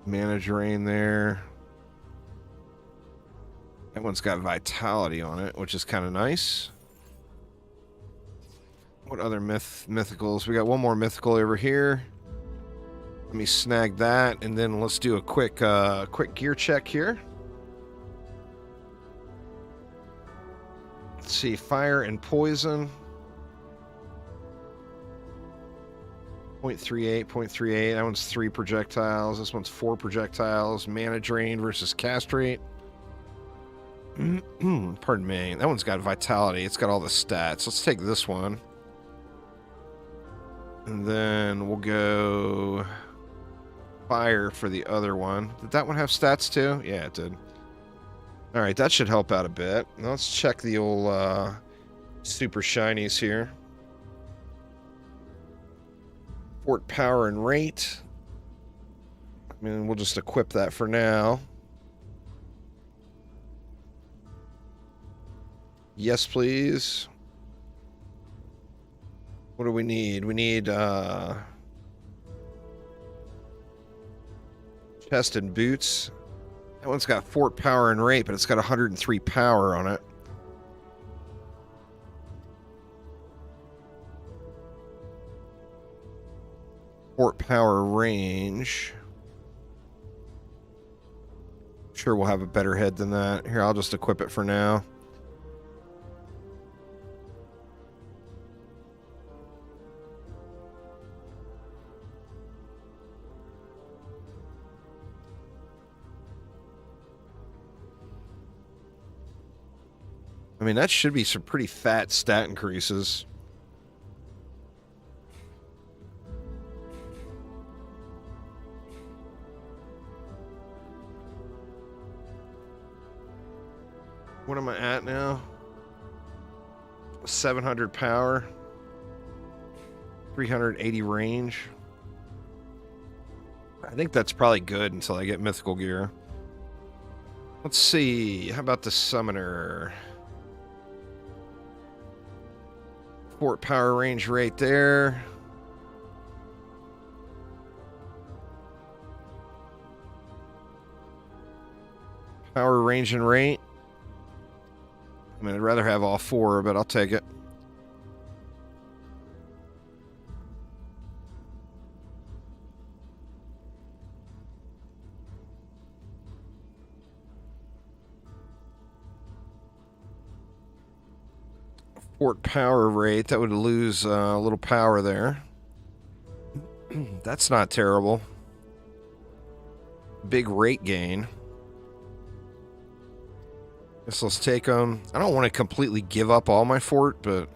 Mana drain there. That one's got vitality on it, which is kind of nice. What other mythicals? We got one more mythical over here. Let me snag that, and then let's do a quick gear check here. Let's see, fire and poison. 0.38, 0.38. That one's 3 projectiles. This one's 4 projectiles. Mana drain versus cast rate. Pardon me. That one's got vitality. It's got all the stats. Let's take this one. And then we'll go fire for the other one. Did that one have stats too? Yeah, it did. All right, that should help out a bit. Now let's check the old super shinies here. Fort power and rate. I mean, we'll just equip that for now. Yes, please. What do we need? We need chest and boots. That one's got fort power and rate, but it's got 103 power on it. Fort power range. Sure, we'll have a better head than that. Here, I'll just equip it for now. I mean, that should be some pretty fat stat increases. What am I at now? 700 power. 380 range. I think that's probably good until I get mythical gear. Let's see. How about the summoner? Fort power range right there. Power range and rate. I mean, I'd rather have all 4, but I'll take it. Fort power rate, that would lose a little power there. That's not terrible. Big rate gain. Guess let's take them. I don't want to completely give up all my fort, but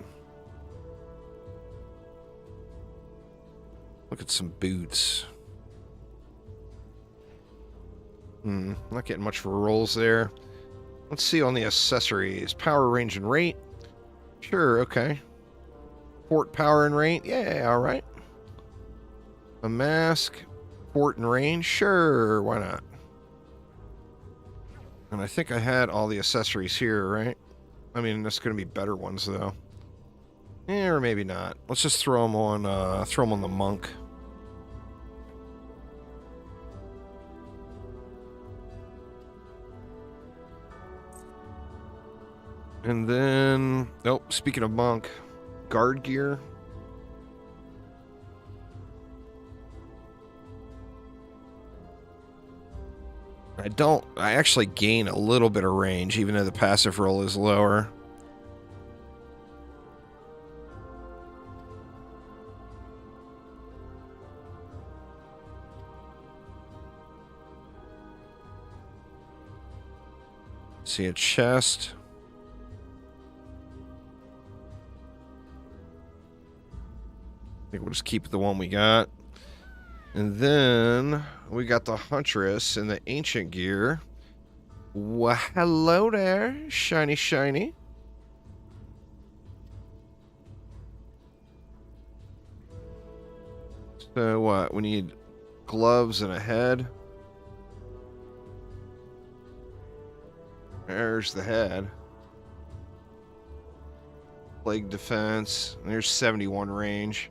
look at some boots. Not getting much for rolls there. Let's see on the accessories. Power range and rate. Sure, okay. Fort power and rate. Yeah, all right. A mask. Fort and range. Sure, why not? And I think I had all the accessories here, right? I mean, there's going to be better ones, though. Or maybe not. Let's just throw them on the monk. And then, nope, speaking of monk, guard gear. I actually gain a little bit of range, even though the passive roll is lower. See a chest. I think we'll just keep the one we got. And then we got the Huntress and the Ancient gear. Well, hello there, shiny, shiny. So what? We need gloves and a head. There's the head. Plague defense. There's 71 range.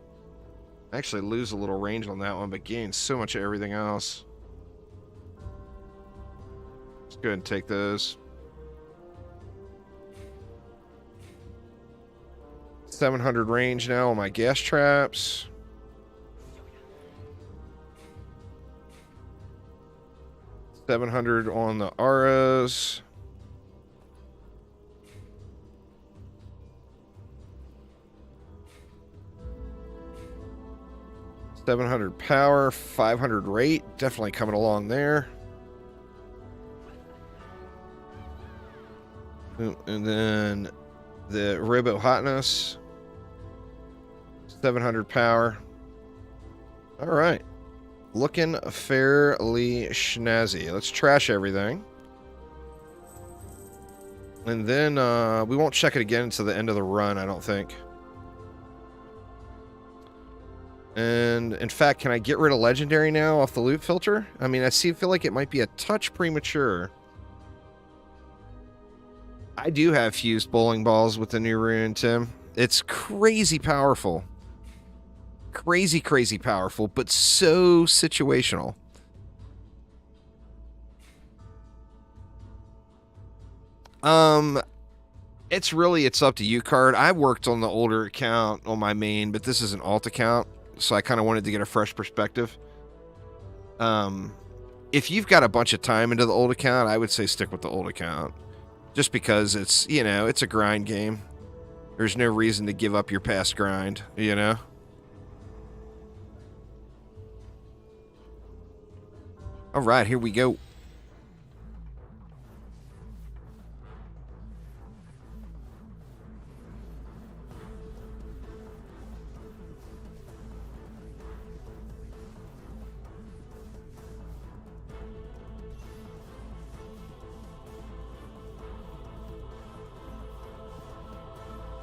I actually lose a little range on that one, but gain so much of everything else. Let's go ahead and take those. 700 range now on my gas traps. $700 on the auras. $700 power, 500 rate. Definitely coming along there. And then the Robo Hotness. 700 power. All right. Looking fairly snazzy. Let's trash everything. And then we won't check it again until the end of the run, I don't think. And, in fact, can I get rid of Legendary now off the loot filter? I mean, I feel like it might be a touch premature. I do have fused bowling balls with the new Rune, Tim. It's crazy powerful. Crazy, crazy powerful, but so situational. It's up to you, card. I worked on the older account on my main, but this is an alt account. So I kind of wanted to get a fresh perspective. If you've got a bunch of time into the old account, I would say stick with the old account. Just because it's, you know, it's a grind game. There's no reason to give up your past grind, you know? All right, here we go.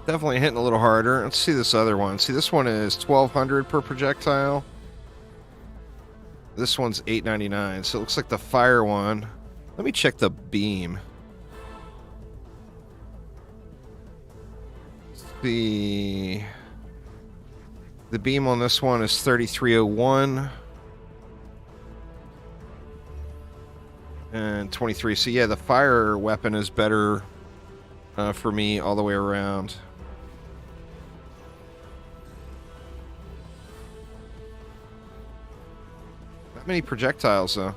Definitely hitting a little harder. Let's see this other one. See, this one is 1,200 per projectile. This one's $8.99. So it looks like the fire one. Let me check the beam. The beam on this one is 3301. And 23. So yeah, the fire weapon is better for me all the way around. Many projectiles, though.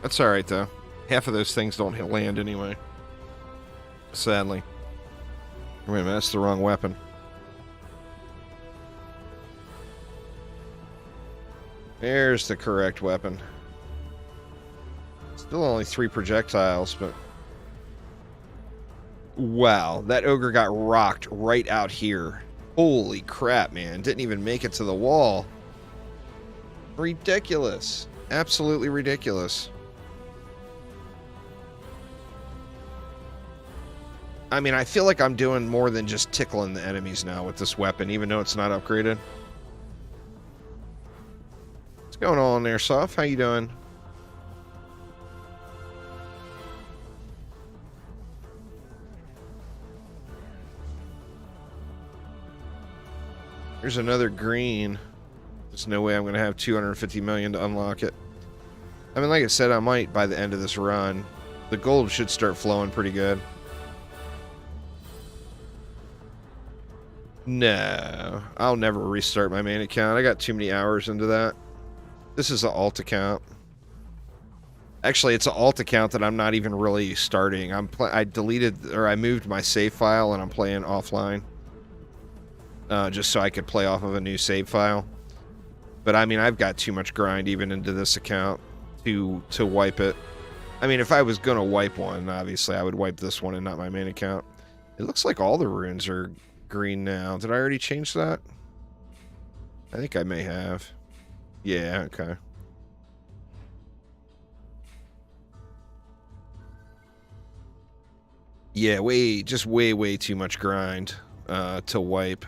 That's alright, though. Half of those things don't land anyway. Sadly. Wait a minute, that's the wrong weapon. There's the correct weapon. Still only 3 projectiles, but... Wow, that ogre got rocked right out here. Holy crap, man. Didn't even make it to the wall. Ridiculous. Absolutely ridiculous. I mean, I feel like I'm doing more than just tickling the enemies now with this weapon, even though it's not upgraded. What's going on there, Soph? How you doing? There's another green. There's no way I'm going to have 250 million to unlock it. I mean, like I said, I might by the end of this run. The gold should start flowing pretty good. No, I'll never restart my main account. I got too many hours into that. This is an alt account. Actually, it's an alt account that I'm not even really starting. I deleted, or I moved my save file, and I'm playing offline. Just so I could play off of a new save file. But I mean, I've got too much grind even into this account to wipe it. I mean, if I was gonna wipe one, obviously I would wipe this one and not my main account. It looks like all the runes are green now. Did I already change that? I think I may have. Yeah, okay. Yeah, just way too much grind to wipe.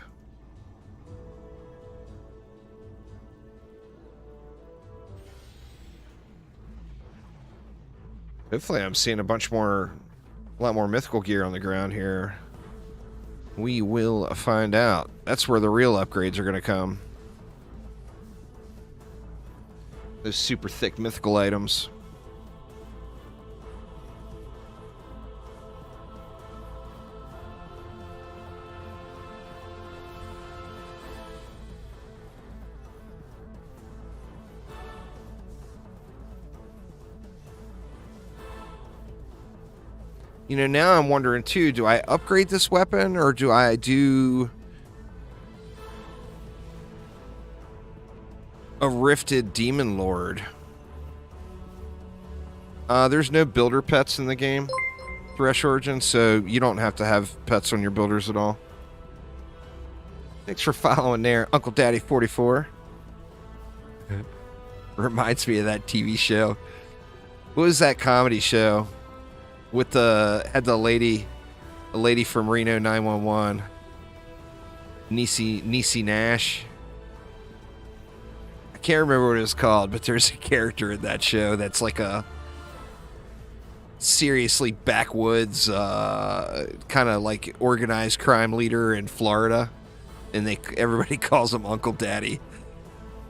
Hopefully I'm seeing a lot more mythical gear on the ground here. We will find out. That's where the real upgrades are going to come. Those super thick mythical items. You know, now I'm wondering too, do I upgrade this weapon or do I do a Rifted Demon Lord? There's no builder pets in the game, Thresh Origin, so you don't have to have pets on your builders at all. Thanks for following there, Uncle Daddy 44. Reminds me of that TV show. What was that comedy show? With had the lady from Reno 911, Niecy Nash. I can't remember what it was called, but there's a character in that show that's like a seriously backwoods, kind of like organized crime leader in Florida, and everybody calls him Uncle Daddy.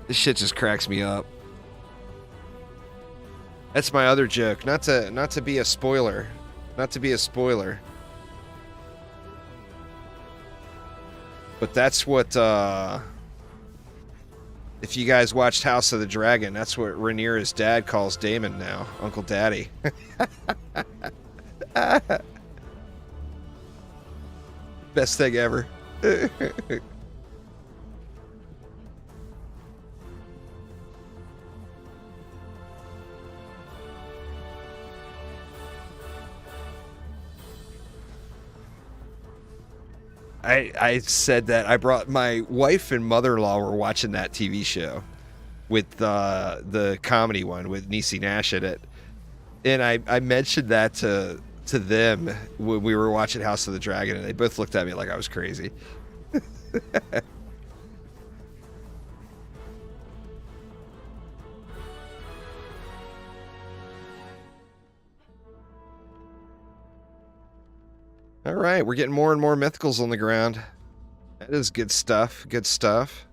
This shit just cracks me up. That's my other joke. Not to be a spoiler. Not to be a spoiler. But that's what, if you guys watched House of the Dragon, that's what Rhaenyra's dad calls Daemon now. Uncle Daddy. Best thing ever. I said that I brought my wife and mother-in-law were watching that TV show with the comedy one with Niecy Nash in it, and I mentioned that to them when we were watching House of the Dragon, and they both looked at me like I was crazy. All right, we're getting more and more mythicals on the ground. That is good stuff. Good stuff.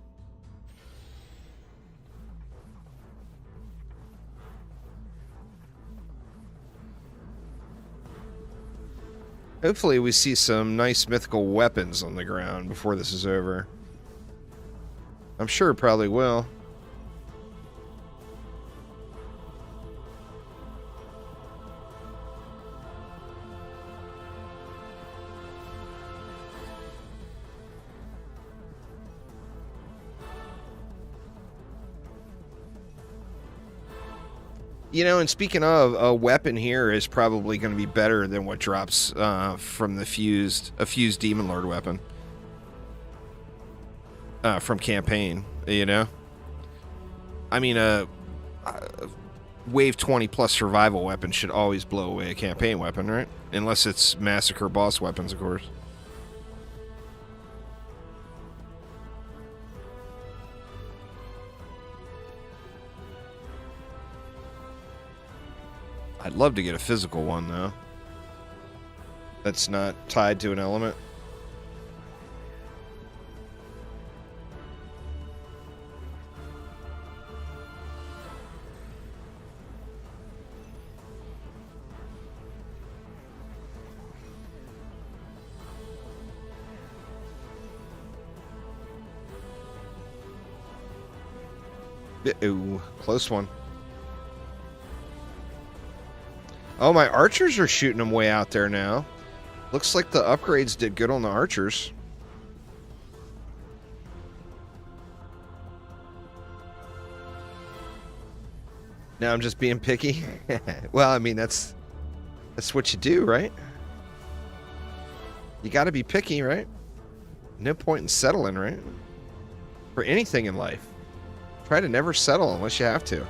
Hopefully we see some nice mythical weapons on the ground before this is over. I'm sure it probably will. You know, and speaking of, a weapon here is probably going to be better than what drops from the fused Demon Lord weapon from campaign. You know, I mean, wave 20 plus survival weapon should always blow away a campaign weapon, right? Unless it's Massacre boss weapons, of course. I'd love to get a physical one, though. That's not tied to an element. Ooh, close one. Oh, my archers are shooting them way out there now. Looks like the upgrades did good on the archers. Now I'm just being picky. Well, I mean, that's what you do, right? You got to be picky, right? No point in settling, right? For anything in life. Try to never settle unless you have to.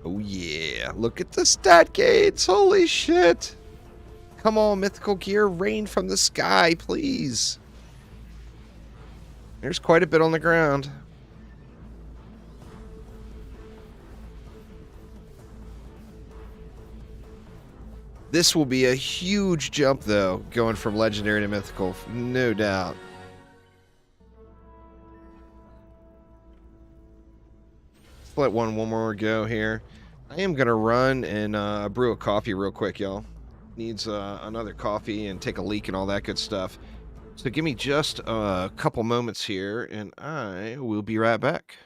Oh yeah, look at the stat gates. Holy shit. Come on, mythical gear, rain from the sky, please. There's quite a bit on the ground. This will be a huge jump, though, going from legendary to mythical, no doubt. Let's let one more go here. I am going to run and brew a coffee real quick, y'all. Needs another coffee and take a leak and all that good stuff. So give me just a couple moments here, and I will be right back.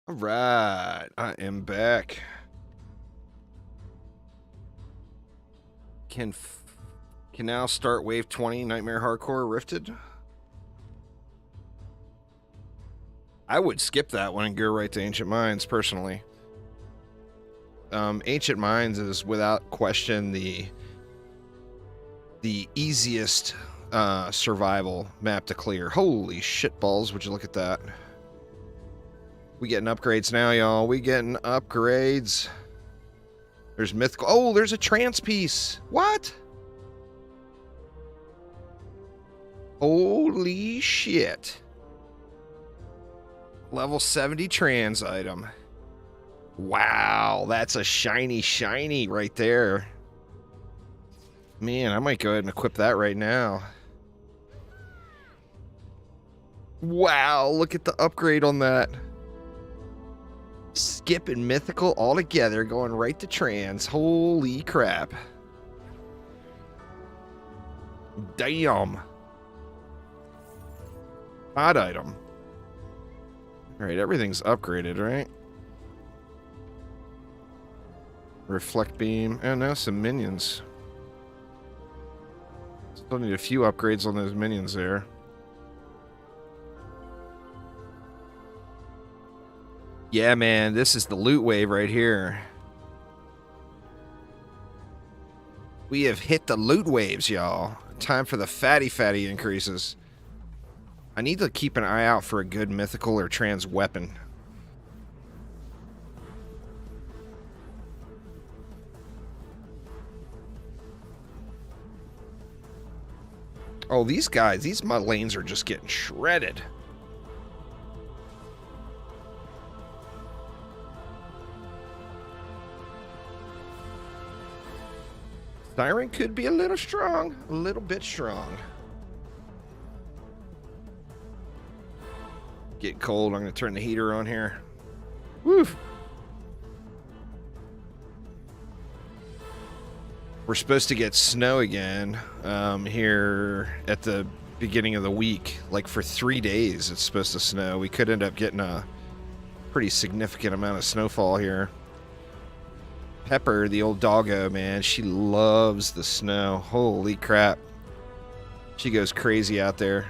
All right, I am back. Can now start wave 20 Nightmare Hardcore Rifted. I would skip that one and go right to Ancient Mines personally. Ancient Mines is without question the easiest survival map to clear. Holy shitballs, would you look at that. We getting upgrades now, y'all. We getting upgrades. There's Mythical. Oh, there's a trance piece. What? Holy shit. Level 70 trans item. Wow, that's a shiny right there. Man, I might go ahead and equip that right now. Wow, look at the upgrade on that. Skipping Mythical altogether, going right to trans. Holy crap. Damn. Odd item. Alright, everything's upgraded, right? Reflect beam. Oh no, some minions. Still need a few upgrades on those minions there. Yeah, man, this is the loot wave right here. We have hit the loot waves, y'all. Time for the fatty increases. I need to keep an eye out for a good mythical or trans weapon. Oh, these guys, these mud lanes are just getting shredded. Siren could be a little strong, a little bit strong. Get cold, I'm going to turn the heater on here. Woo! We're supposed to get snow again here at the beginning of the week. Like for 3 days it's supposed to snow. We could end up getting a pretty significant amount of snowfall here. Pepper, the old doggo, man, she loves the snow. Holy crap. She goes crazy out there.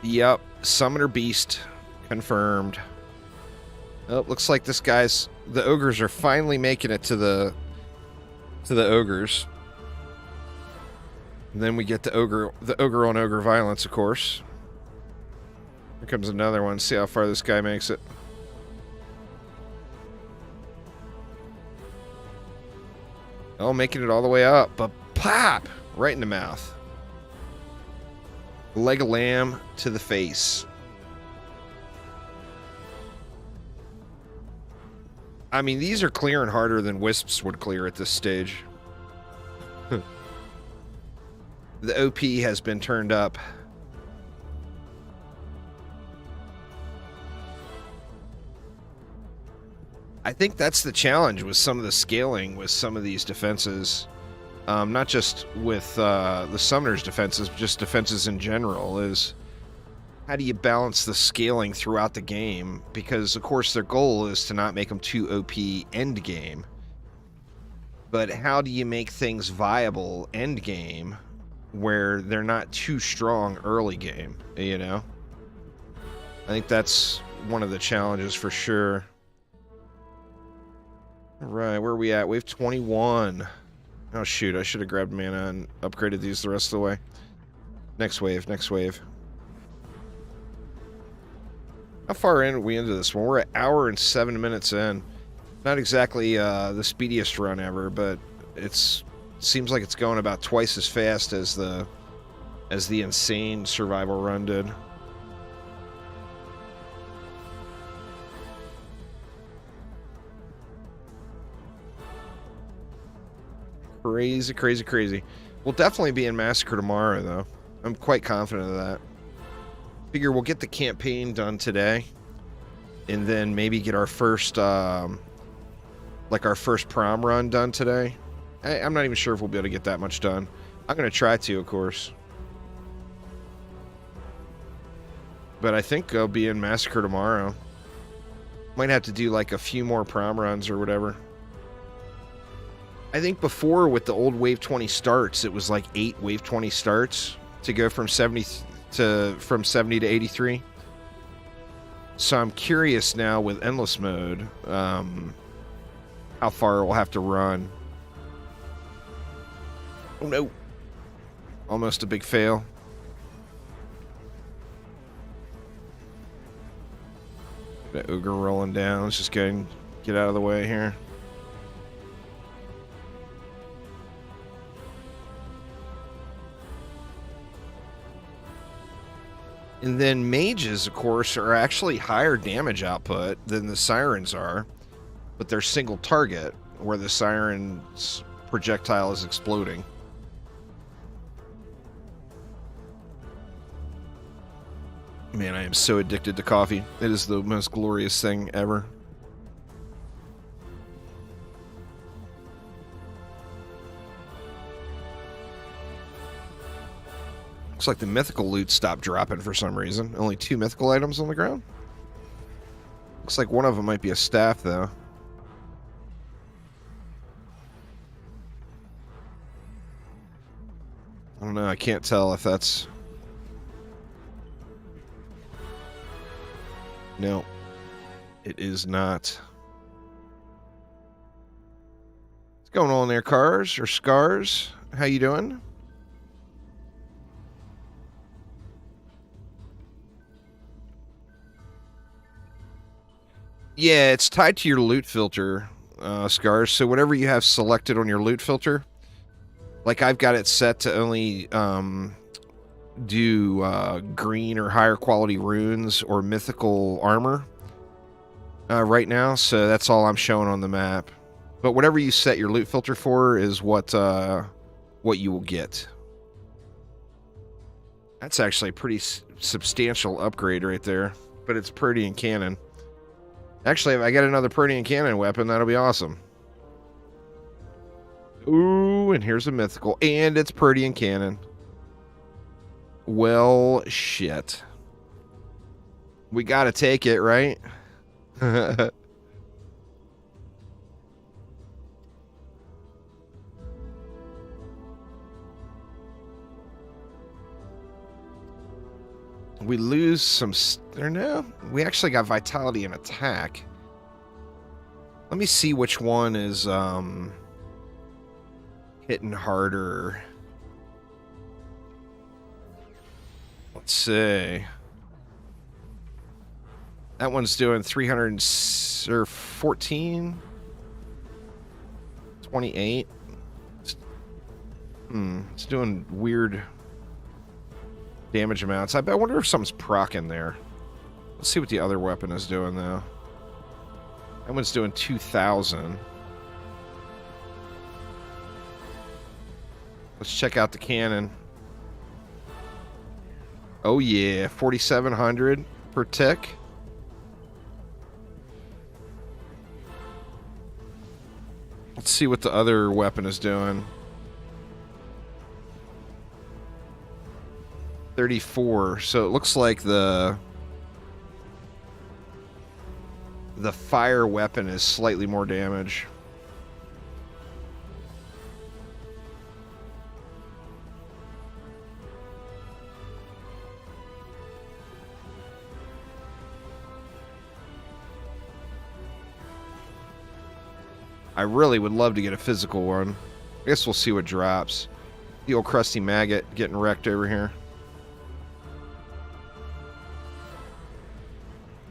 Yep, Summoner Beast confirmed. Oh, looks like this guy's... The ogres are finally making it to the ogres. And then we get the ogre on ogre violence, of course. Here comes another one. See how far this guy makes it. Oh, making it all the way up. But pop! Right in the mouth. Leg of lamb to the face. I mean, these are clearing harder than wisps would clear at this stage. The OP has been turned up. I think that's the challenge with some of the scaling with some of these defenses. Not just with the summoner's defenses, but just defenses in general, is how do you balance the scaling throughout the game? Because, of course, their goal is to not make them too OP end game. But how do you make things viable end game where they're not too strong early game, you know? I think that's one of the challenges for sure. All right, where are we at? Wave 21. Oh, shoot, I should have grabbed mana and upgraded these the rest of the way. Next wave, next wave. How far in are we into this one? We're an hour and 7 minutes in. Not exactly the speediest run ever, but seems like it's going about twice as fast as the insane survival run did. Crazy, crazy, crazy. We'll definitely be in Massacre tomorrow, though. I'm quite confident of that. Figure we'll get the campaign done today, and then maybe get our first, like our first prom run done today. I'm not even sure if we'll be able to get that much done. I'm going to try to, of course. But I think I'll be in Massacre tomorrow. Might have to do like a few more prom runs or whatever. I think before with the old Wave 20 starts, it was like 8 Wave 20 starts to go from 70 to 83. So I'm curious now with endless mode, how far we'll have to run. Oh no. Almost a big fail. The ogre rolling down. Let's just go and get out of the way here. And then mages, of course, are actually higher damage output than the sirens are, but they're single target, where the siren's projectile is exploding. Man, I am so addicted to coffee. It is the most glorious thing ever. Looks like the mythical loot stopped dropping for some reason. Only 2 mythical items on the ground. Looks like one of them might be a staff, though. I don't know. I can't tell if that's... No, it is not. What's going on there, Cars or Scars? How you doing? Yeah, it's tied to your loot filter, Scars. So whatever you have selected on your loot filter, like I've got it set to only do green or higher quality runes or mythical armor right now. So that's all I'm showing on the map. But whatever you set your loot filter for is what you will get. That's actually a pretty substantial upgrade right there. But it's Protean Cannon. Actually, if I get another Protean Cannon weapon, that'll be awesome. Ooh, and here's a mythical. And it's Protean Cannon. Well, shit. We gotta take it, right? We lose some... Or no, we actually got vitality and attack. Let me see which one is hitting harder. Let's see. That one's doing 314, 28. It's doing weird damage amounts. I wonder if something's proccing there. Let's see what the other weapon is doing, though. That one's doing 2,000. Let's check out the cannon. Oh, yeah. 4,700 per tick. Let's see what the other weapon is doing. 34. So it looks like the fire weapon is slightly more damage. I really would love to get a physical one. I guess we'll see what drops. The old crusty maggot getting wrecked over here.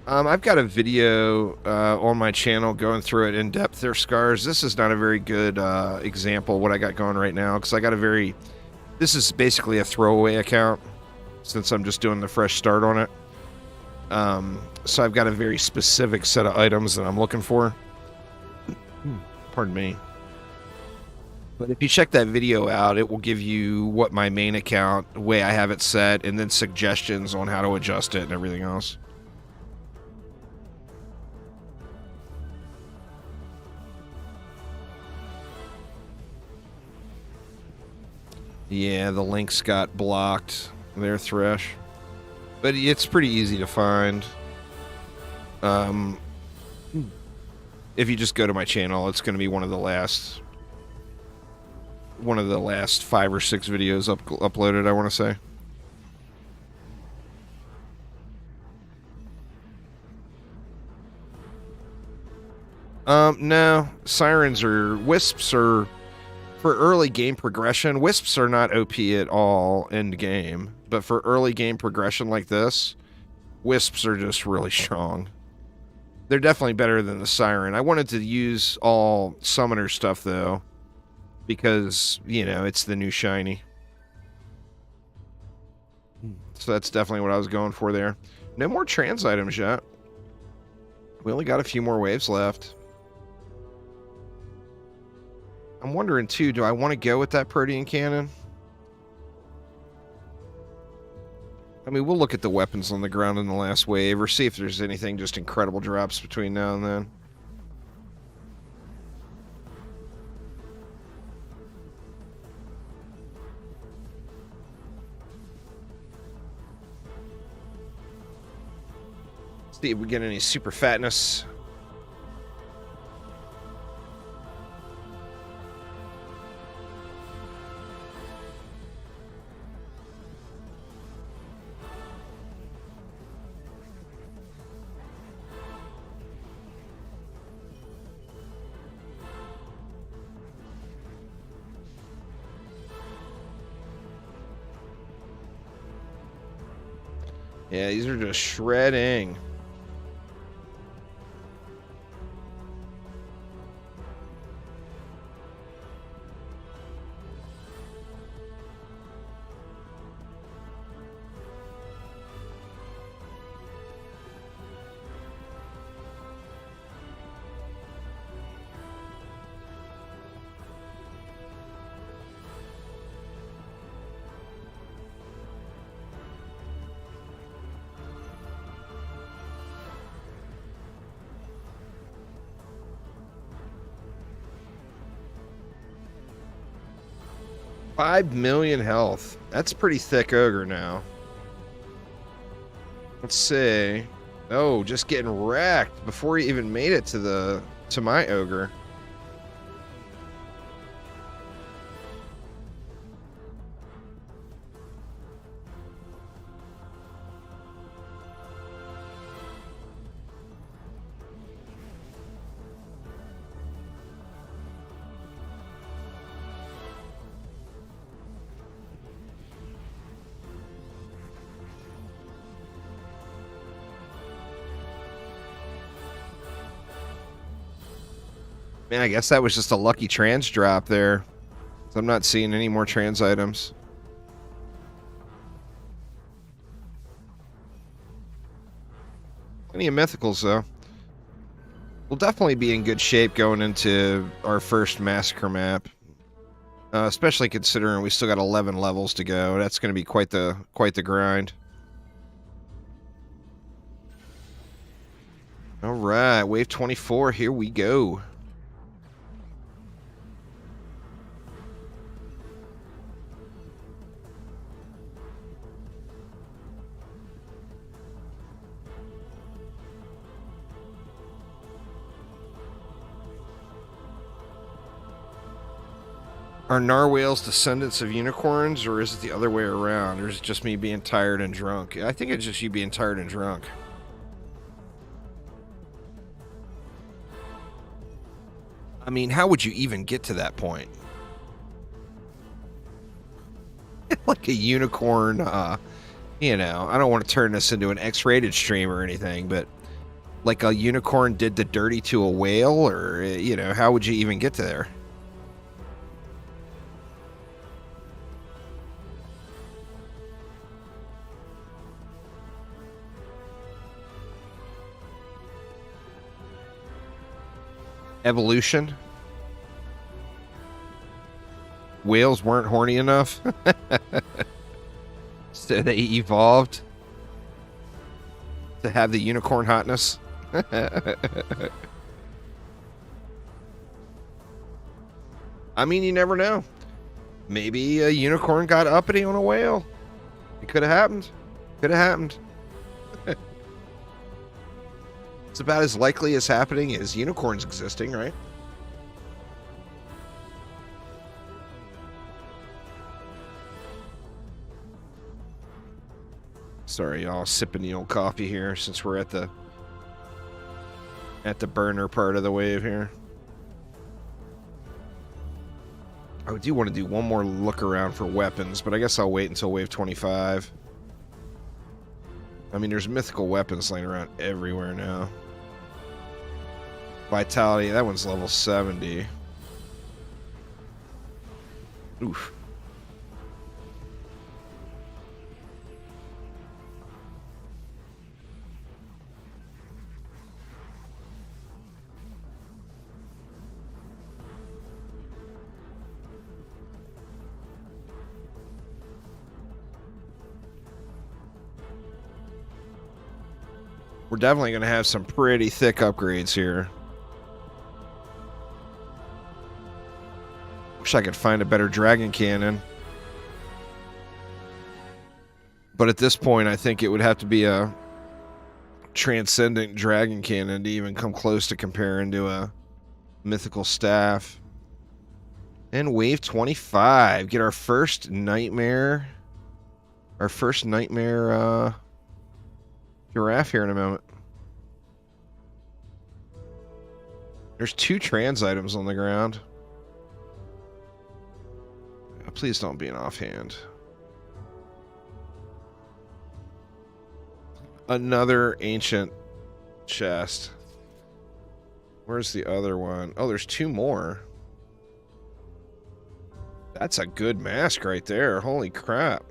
I've got a video on my channel going through it in depth there, Scars. This is not a very good example of what I got going right now, because I got a very... This is basically a throwaway account, since I'm just doing the fresh start on it. So I've got a very specific set of items that I'm looking for. Pardon me. But if you check that video out, it will give you what my main account, the way I have it set, and then suggestions on how to adjust it and everything else. Yeah, the links got blocked there, Thresh. But it's pretty easy to find. If you just go to my channel, it's going to be one of the last 5 or 6 videos uploaded, I want to say. No. Wisps are, for early game progression, wisps are not OP at all end game. But for early game progression like this, wisps are just really strong. They're definitely better than the siren. I wanted to use all summoner stuff, though, because, you know, it's the new shiny. So that's definitely what I was going for there. No more trans items yet. We only got a few more waves left. I'm wondering, too, do I want to go with that Protean Cannon? I mean, we'll look at the weapons on the ground in the last wave, or see if there's anything just incredible drops between now and then. See if we get any super fatness. Yeah, these are just shredding. $5 million health. That's pretty thick ogre now. Let's see. Oh, just getting wrecked before he even made it to my ogre. Man, I guess that was just a lucky trans drop there. So I'm not seeing any more trans items. Plenty of mythicals, though. We'll definitely be in good shape going into our first Massacre map. Especially considering we still got 11 levels to go. That's going to be quite the grind. All right, wave 24, here we go. Are narwhals descendants of unicorns, or is it the other way around? Or is it just me being tired and drunk? I think it's just you being tired and drunk. I mean, how would you even get to that point? Like a unicorn, you know, I don't want to turn this into an X-rated stream or anything, but like a unicorn did the dirty to a whale, or, you know, how would you even get to there? Evolution? Whales weren't horny enough? So they evolved to have the unicorn hotness? I mean, you never know. Maybe a unicorn got uppity on a whale. It could have happened. Could have happened. It's about as likely as happening as unicorns existing, right? Sorry, y'all, sipping the old coffee here since we're at the burner part of the wave here. I do want to do one more look around for weapons, but I guess I'll wait until wave 25. I mean, there's mythical weapons laying around everywhere now. Vitality, that one's level 70. Oof. We're definitely going to have some pretty thick upgrades here. Wish I could find a better dragon cannon. But at this point, I think it would have to be a Transcendent dragon cannon to even come close to comparing to a mythical staff. And wave 25. Get our first nightmare. Our first nightmare giraffe here in a moment. There's 2 trans items on the ground. Please don't be an offhand. Another ancient chest. Where's the other one? Oh, there's 2 more. That's a good mask right there. Holy crap.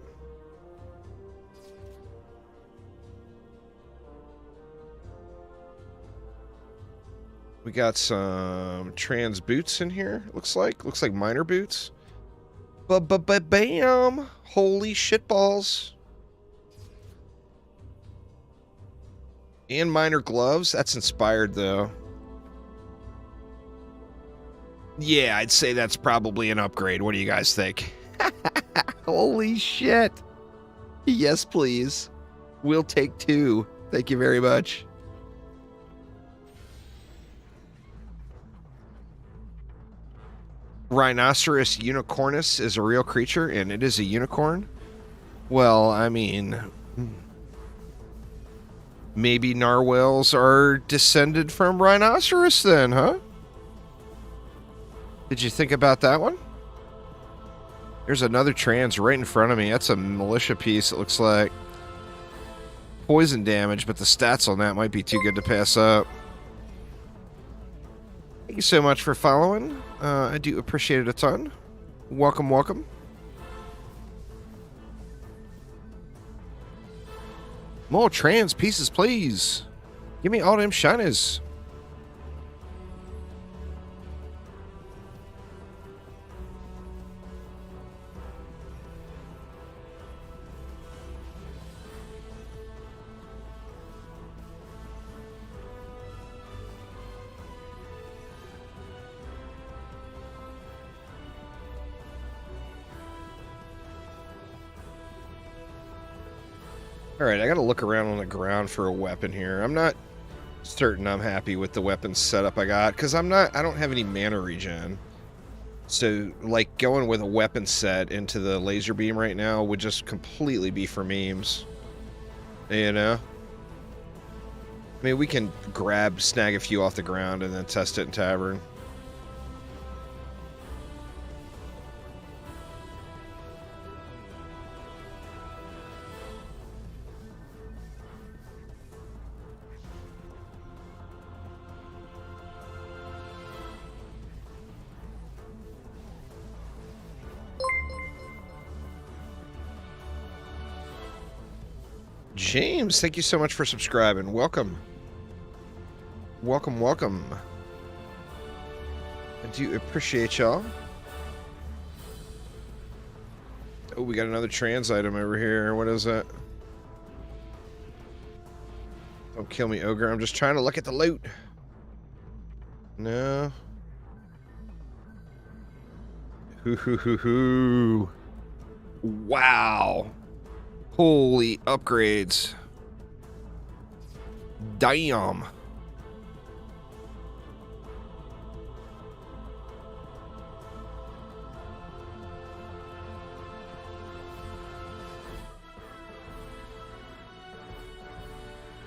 We got some trans boots in here, looks like. Looks like miner boots. Bam! Holy shitballs. And miner gloves. That's inspired, though. Yeah, I'd say that's probably an upgrade. What do you guys think? Holy shit. Yes, please. We'll take 2. Thank you very much. Rhinoceros unicornus is a real creature, and it is a unicorn? Well, I mean, maybe narwhals are descended from rhinoceros then, huh? Did you think about that one? There's another trans right in front of me. That's a militia piece, it looks like. Poison damage, but the stats on that might be too good to pass up. Thank you so much for following. I do appreciate it a ton. Welcome, welcome. More trans pieces, please. Give me all them shinies. Alright, I gotta look around on the ground for a weapon here. I'm not certain I'm happy with the weapon setup I got, because I don't have any mana regen. So, like, going with a weapon set into the laser beam right now would just completely be for memes. You know? I mean, we can snag a few off the ground and then test it in Tavern. James, thank you so much for subscribing. Welcome. Welcome, welcome. I do appreciate y'all. Oh, we got another trans item over here. What is that? Don't kill me, ogre. I'm just trying to look at the loot. No. Hoo. Wow. Holy upgrades. Damn.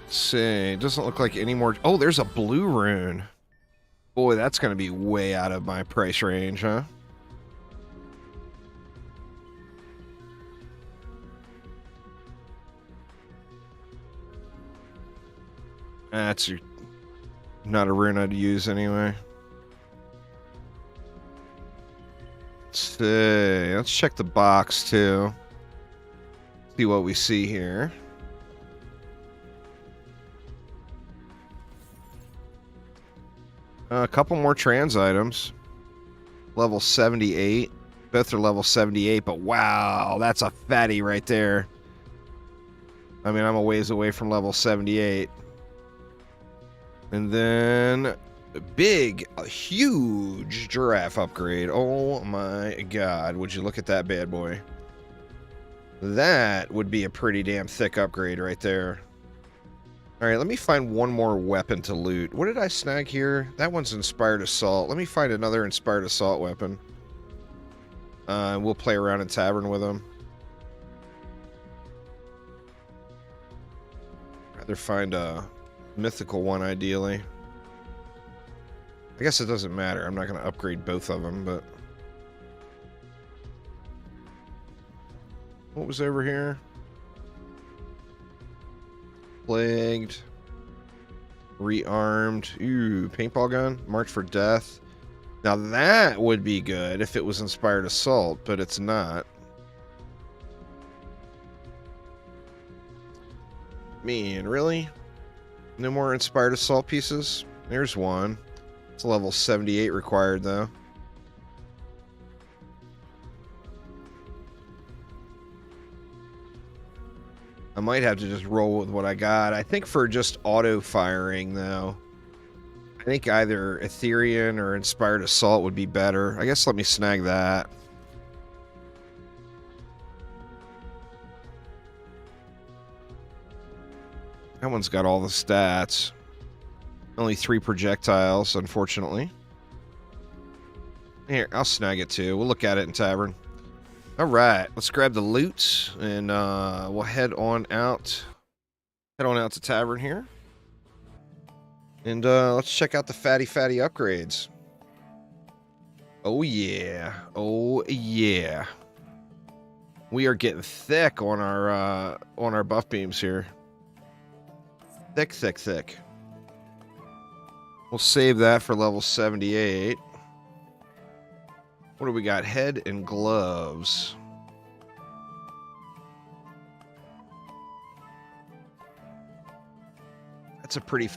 Let's see. It doesn't look like any more. Oh, there's a blue rune. Boy, that's going to be way out of my price range, huh? That's not a rune I'd use anyway. Let's see. Let's check the box too. See what we see here. A couple more trans items. Level 78. Both are level 78, but wow, that's a fatty right there. I mean, I'm a ways away from level 78. And then a huge giraffe upgrade. Oh my god, would you look at that bad boy? That would be a pretty damn thick upgrade right there. Alright, let me find one more weapon to loot. What did I snag here? That one's Inspired Assault. Let me find another Inspired Assault weapon. We'll play around in Tavern with them. Rather find a Mythical one, ideally. I guess it doesn't matter. I'm not going to upgrade both of them, but... What was over here? Plagued. Rearmed. Ooh, paintball gun. March for Death. Now that would be good if it was Inspired Assault, but it's not. Man, really? No more Inspired Assault pieces? There's one. It's a level 78 required, though. I might have to just roll with what I got. I think for just auto-firing, though, I think either Etherean or Inspired Assault would be better. I guess let me snag that. That one's got all the stats. Only 3 projectiles, unfortunately. Here, I'll snag it too. We'll look at it in Tavern. Alright, let's grab the loot, and we'll head on out. Head on out to Tavern here. And let's check out the fatty upgrades. Oh yeah. Oh yeah. We are getting thick on our buff beams here. Thick, thick, thick. We'll save that for level 78. What do we got? Head and gloves. That's a pretty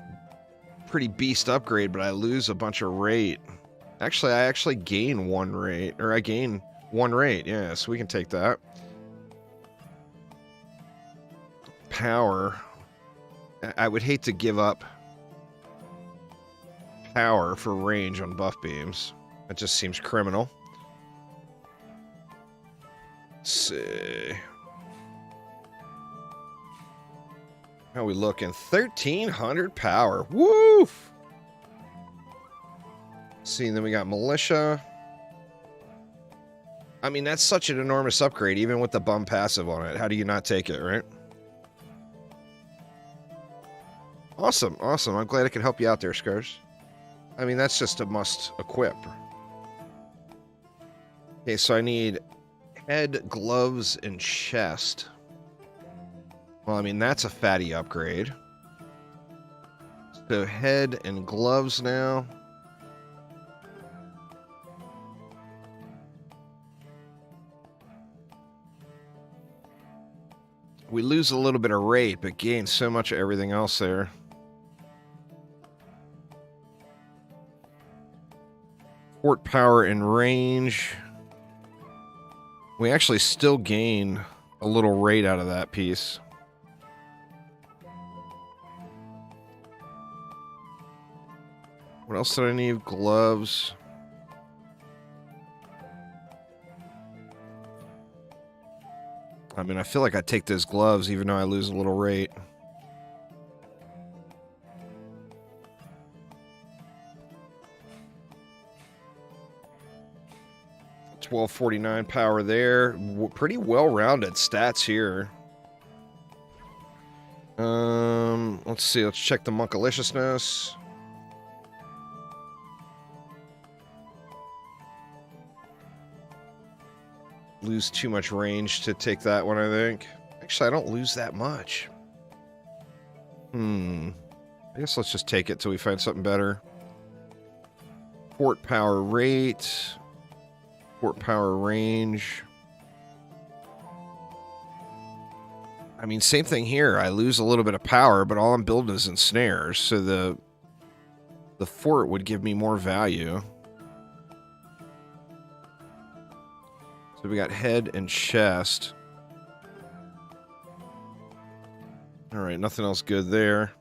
beast upgrade, but I lose a bunch of rate. Actually, I actually gain 1 rate. Or I gain 1 rate, yeah, so we can take that. Power. I would hate to give up power for range on buff beams. That just seems criminal. Let's see. How we looking? 1,300 power. Woof! See, then we got Militia. I mean, that's such an enormous upgrade, even with the bum passive on it. How do you not take it, right? Awesome, awesome. I'm glad I could help you out there, Scars. I mean, that's just a must equip. Okay, so I need head, gloves, and chest. Well, I mean, that's a fatty upgrade. So head and gloves now. We lose a little bit of rate, but gain so much of everything else there. Fort power and range. We actually still gain a little rate out of that piece. What else did I need? Gloves. I mean, I feel like I take those gloves even though I lose a little rate. 1249 power there. Pretty well-rounded stats here. Let's see. Let's check the Monkaliciousness. Lose too much range to take that one, I think. Actually, I don't lose that much. I guess let's just take it till we find something better. Fort power rate. Fort power range. I mean, same thing here. I lose a little bit of power, but all I'm building is ensnares, so the fort would give me more value. So we got head and chest. All right, nothing else good there.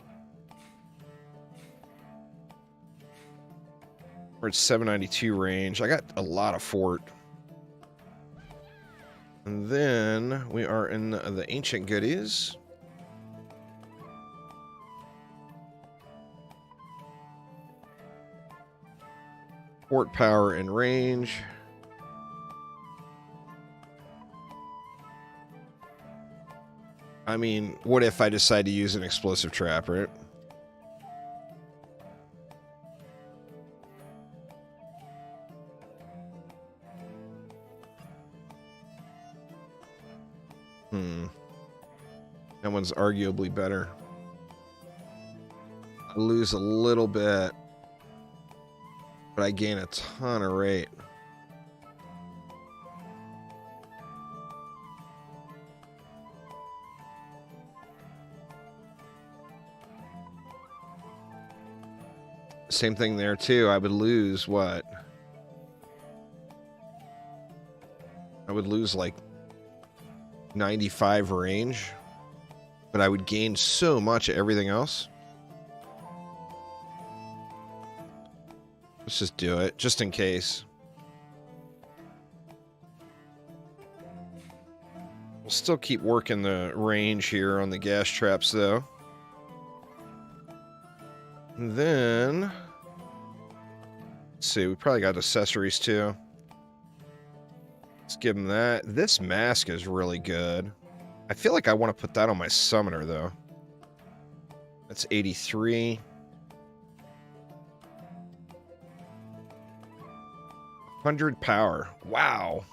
We're at 792 range. I got a lot of fort. And then we are in the ancient goodies. Fort power and range. I mean, what if I decide to use an explosive trap, right? That one's arguably better. I lose a little bit, but I gain a ton of rate. Same thing there, too. I would lose what? I would lose like 95 range, but I would gain so much of everything else. Let's just do it, just in case. We'll still keep working the range here on the gas traps, though. And then, let's see, we probably got accessories, too. Let's give him that. This mask is really good. I feel like I want to put that on my summoner, though. That's 83. 100 power. Wow.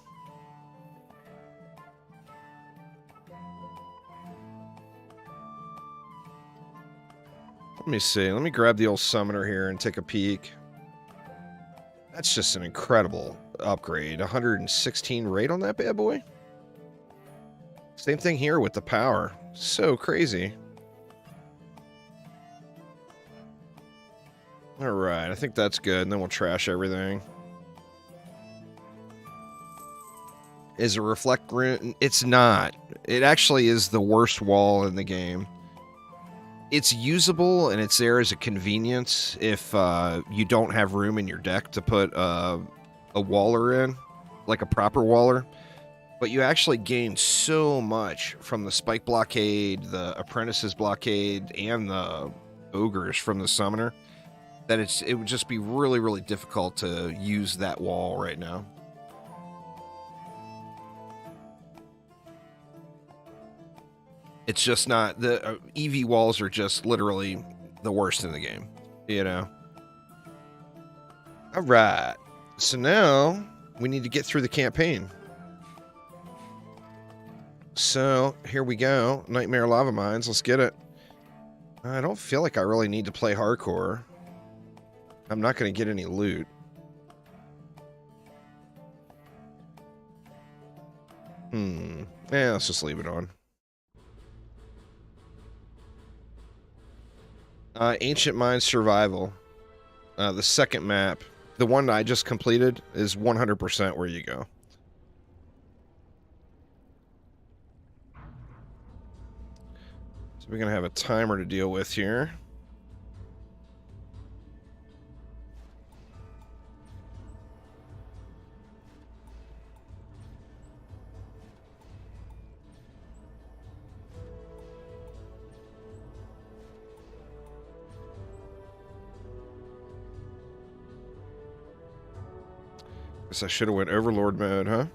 Let me see. Let me grab the old summoner here and take a peek. That's just an incredible upgrade. 116 rate on that bad boy. Same thing here with the power. So crazy. Alright, I think that's good, and then we'll trash everything. Is it reflect rune? It's not. It actually is the worst wall in the game. It's usable, and it's there as a convenience if you don't have room in your deck to put a waller in, like a proper waller. But you actually gain so much from the Spike Blockade, the Apprentice's Blockade, and the Ogres from the Summoner that it would just be really, really difficult to use that wall right now. It's just not... The EV walls are just literally the worst in the game, you know? Alright. So now we need to get through the campaign. So, here we go. Nightmare Lava Mines. Let's get it. I don't feel like I really need to play hardcore. I'm not going to get any loot. Yeah, let's just leave it on. Ancient Mines Survival. The second map. The one I just completed is 100% where you go. So we're going to have a timer to deal with here. Guess I should have went Overlord mode, huh?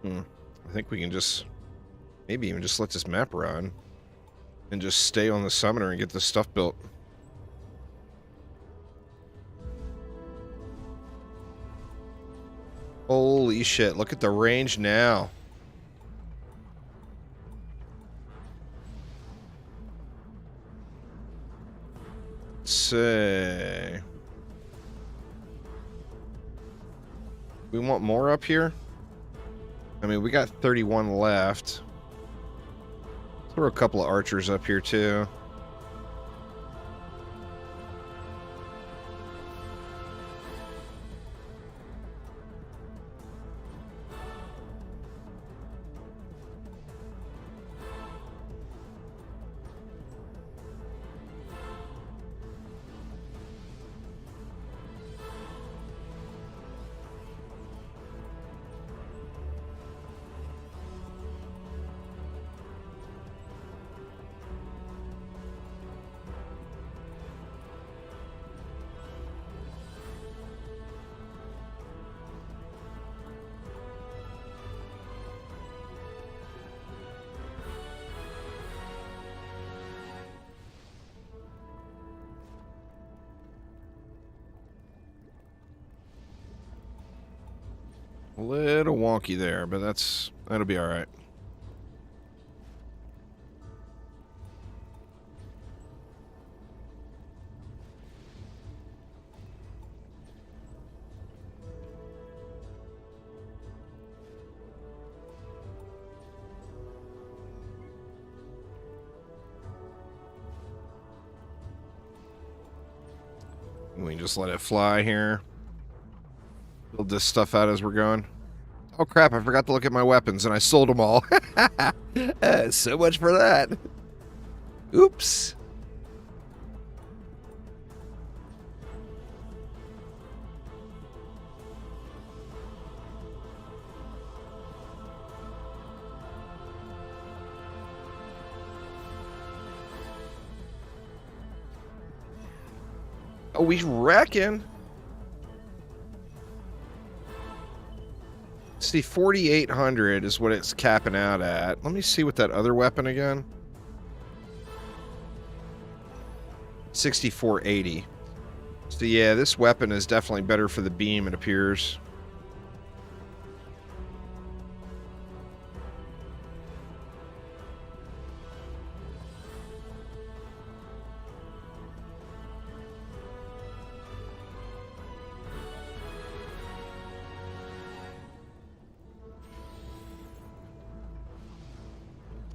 I think we can just maybe even just let this map run and just stay on the summoner and get this stuff built. Holy shit, look at the range now. Let's see. We want more up here? I mean, we got 31 left. Throw a couple of archers up here, too. A little wonky there, but that'll be all right. We can just let it fly here. Build this stuff out as we're going. Oh crap, I forgot to look at my weapons and I sold them all. So much for that. Oops. Oh, we reckon. See, 4,800 is what it's capping out at. Let me see what that other weapon again. 6,480. So yeah, this weapon is definitely better for the beam, it appears.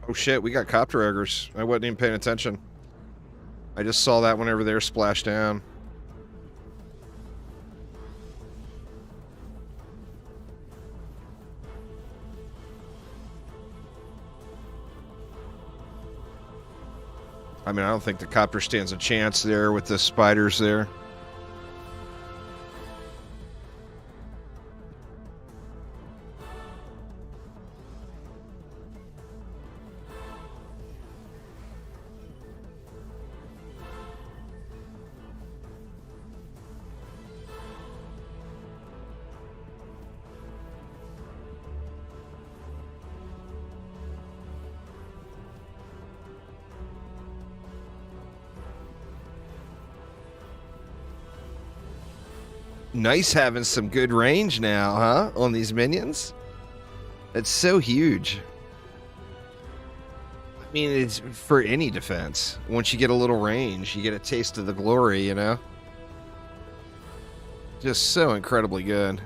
Oh shit, we got Copter ogres. I wasn't even paying attention. I just saw that whenever they were splashed down. I mean, I don't think the Copter stands a chance there with the spiders there. Nice having some good range now, huh? On these minions. It's so huge. I mean, it's for any defense. Once you get a little range, you get a taste of the glory, you know? Just so incredibly good.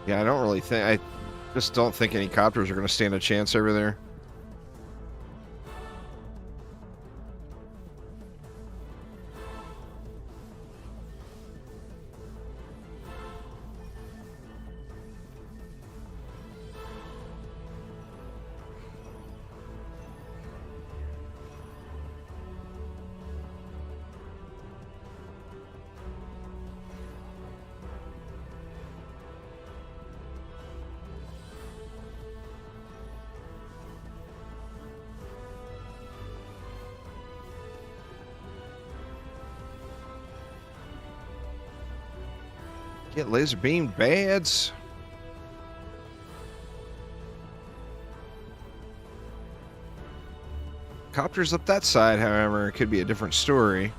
Yeah, I don't really think... I just don't think any copters are going to stand a chance over there. Get laser beam bads. Copters up that side, however, could be a different story.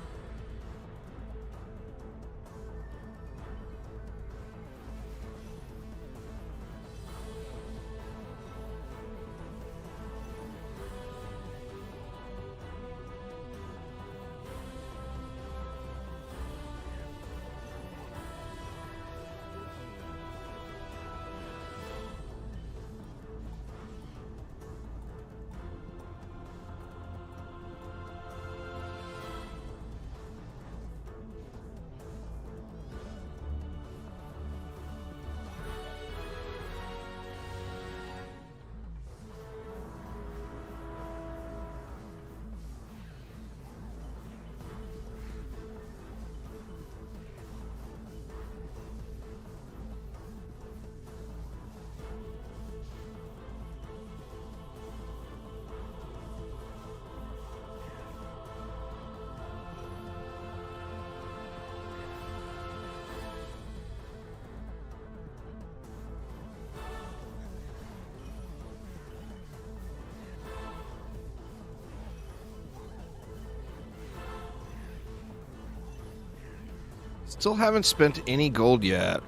Still haven't spent any gold yet.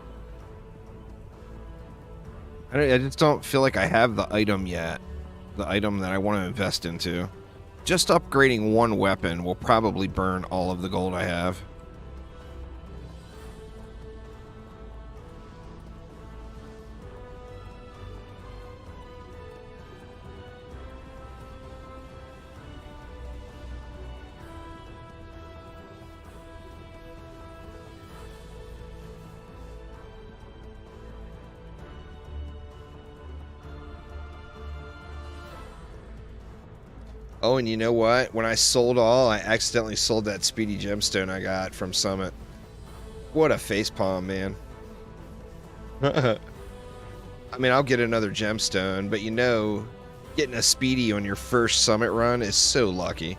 I just don't feel like I have the item yet. The item that I want to invest into. Just upgrading one weapon will probably burn all of the gold I have. Oh, and you know what? When I sold all, I accidentally sold that speedy gemstone I got from Summit. What a facepalm, man. I mean, I'll get another gemstone, but you know, getting a speedy on your first Summit run is so lucky.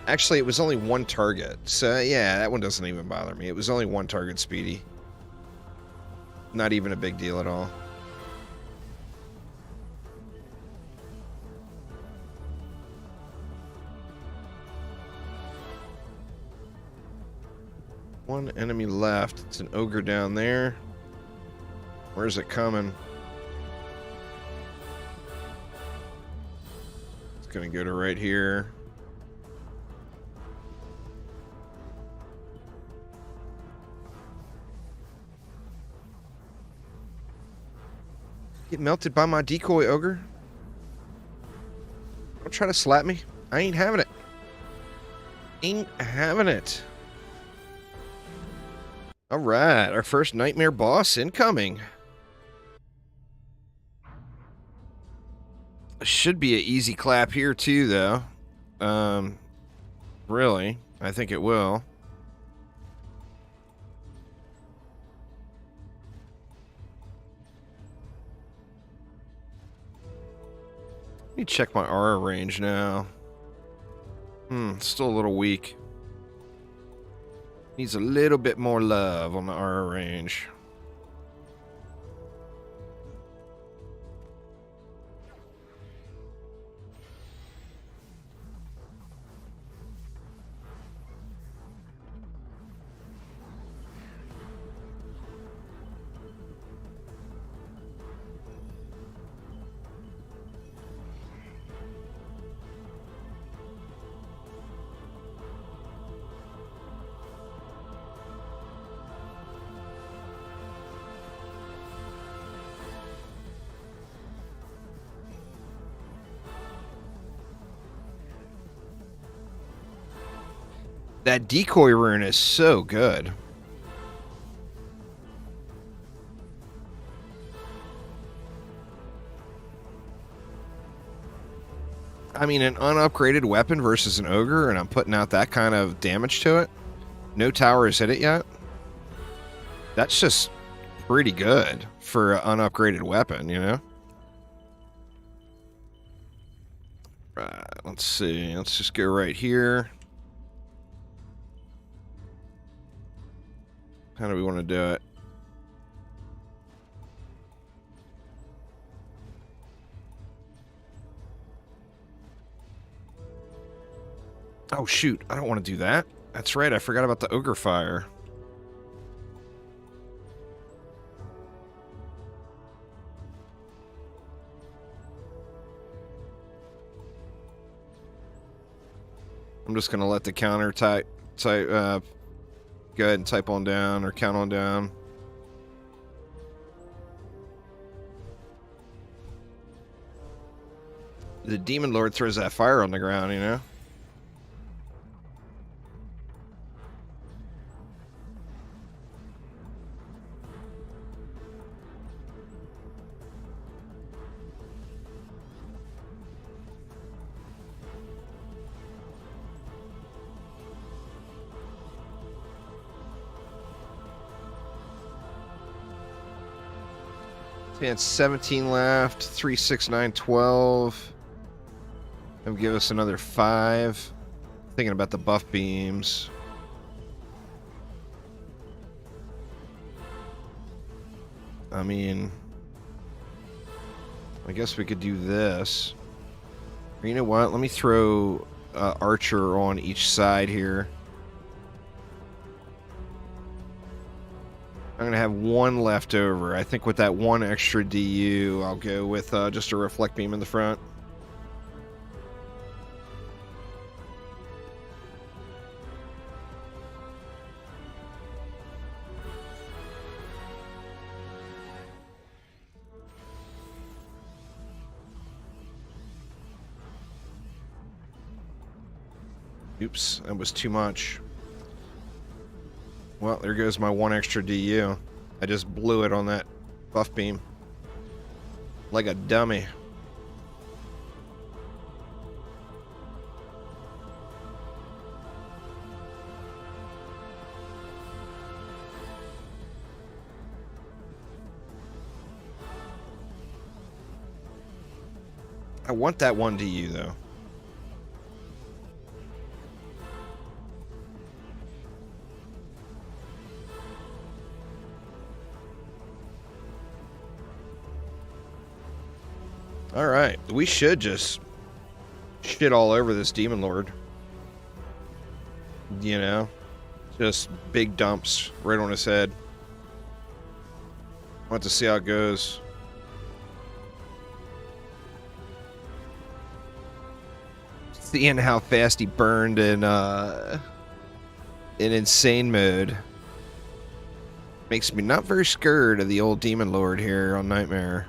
Actually, it was only one target, so yeah, that one doesn't even bother me. It was only one target speedy. Not even a big deal at all. One enemy left. It's an ogre down there. Where's it coming? It's gonna go to right here. Get melted by my decoy, ogre. Don't try to slap me. I ain't having it. Ain't having it. Alright, our first nightmare boss incoming. Should be an easy clap here too, though. Really, I think it will. Let me check my aura range now. Still a little weak. Needs a little bit more love on the aura range. That decoy rune is so good. I mean, an unupgraded weapon versus an ogre, and I'm putting out that kind of damage to it. No tower has hit it yet. That's just pretty good for an unupgraded weapon, you know? Right, let's see. Let's just go right here. How do we want to do it? Oh, shoot. I don't want to do that. That's right. I forgot about the ogre fire. I'm just going to let the counter go ahead and type on down or count on down. The Demon Lord throws that fire on the ground, you know? Yeah, it's 17 left. 3, 6, 9, 12. That'll give us another 5. Thinking about the buff beams. I mean, I guess we could do this. Or you know what? Let me throw Archer on each side here. I'm going to have 1 left over. I think with that 1 extra DU, I'll go with just a reflect beam in the front. Oops, that was too much. Well, there goes my 1 extra DU. I just blew it on that buff beam. Like a dummy. I want that 1 DU though. Alright, we should just shit all over this Demon Lord. You know? Just big dumps right on his head. Want to see how it goes. Seeing how fast he burned in insane mode makes me not very scared of the old Demon Lord here on Nightmare.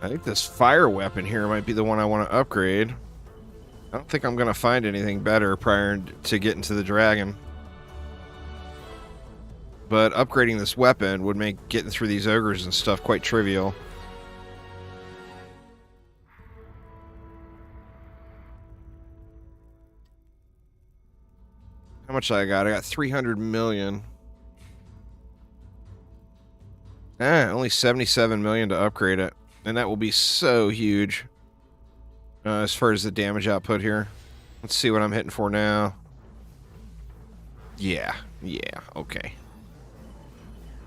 I think this fire weapon here might be the one I want to upgrade. I don't think I'm going to find anything better prior to getting to the dragon. But upgrading this weapon would make getting through these ogres and stuff quite trivial. How much I got? I got 300 million. Only 77 million to upgrade it. And that will be so huge as far as the damage output here. Let's see what I'm hitting for now. Yeah, okay.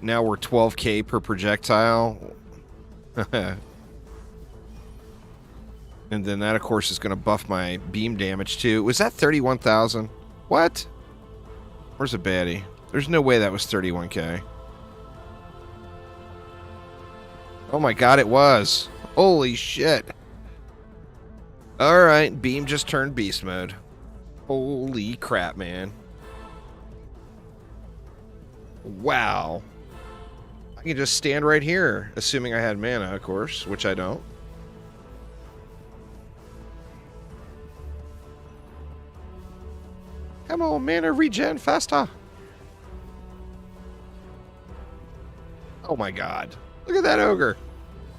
Now we're 12k per projectile. And then that, of course, is going to buff my beam damage too. Was that 31,000? What? Where's a baddie? There's no way that was 31k. Oh my god, it was. Holy shit. Alright, Beam just turned beast mode. Holy crap, man. Wow. I can just stand right here, assuming I had mana, of course, which I don't. Come on, mana regen faster. Oh my god. Look at that ogre.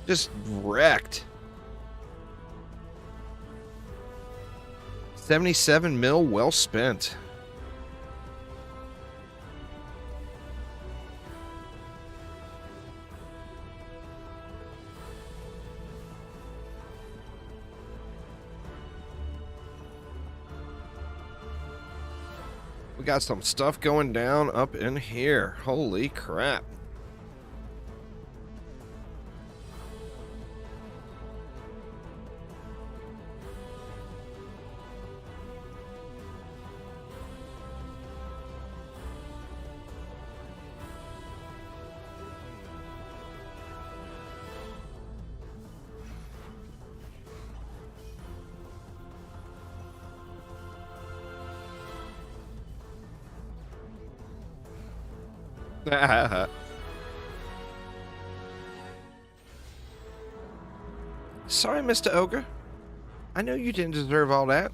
Just wrecked. 77 mil well spent. We got some stuff going down up in here. Holy crap. Sorry, Mr. Ogre. I know you didn't deserve all that.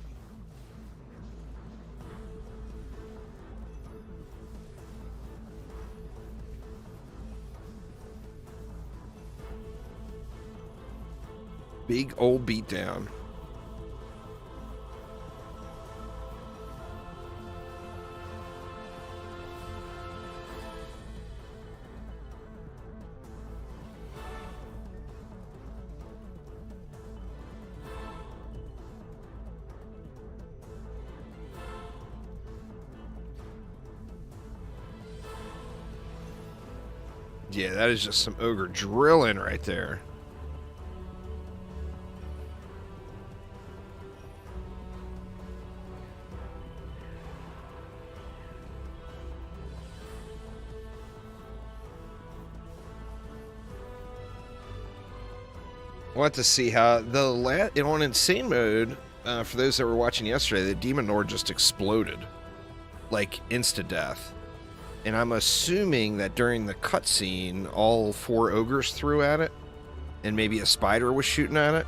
Big old beatdown. Yeah, that is just some ogre drilling right there. I want to see how on insane mode, for those that were watching yesterday, the Demon Lord just exploded. Like, insta-death. And I'm assuming that during the cutscene, all 4 ogres threw at it, and maybe a spider was shooting at it.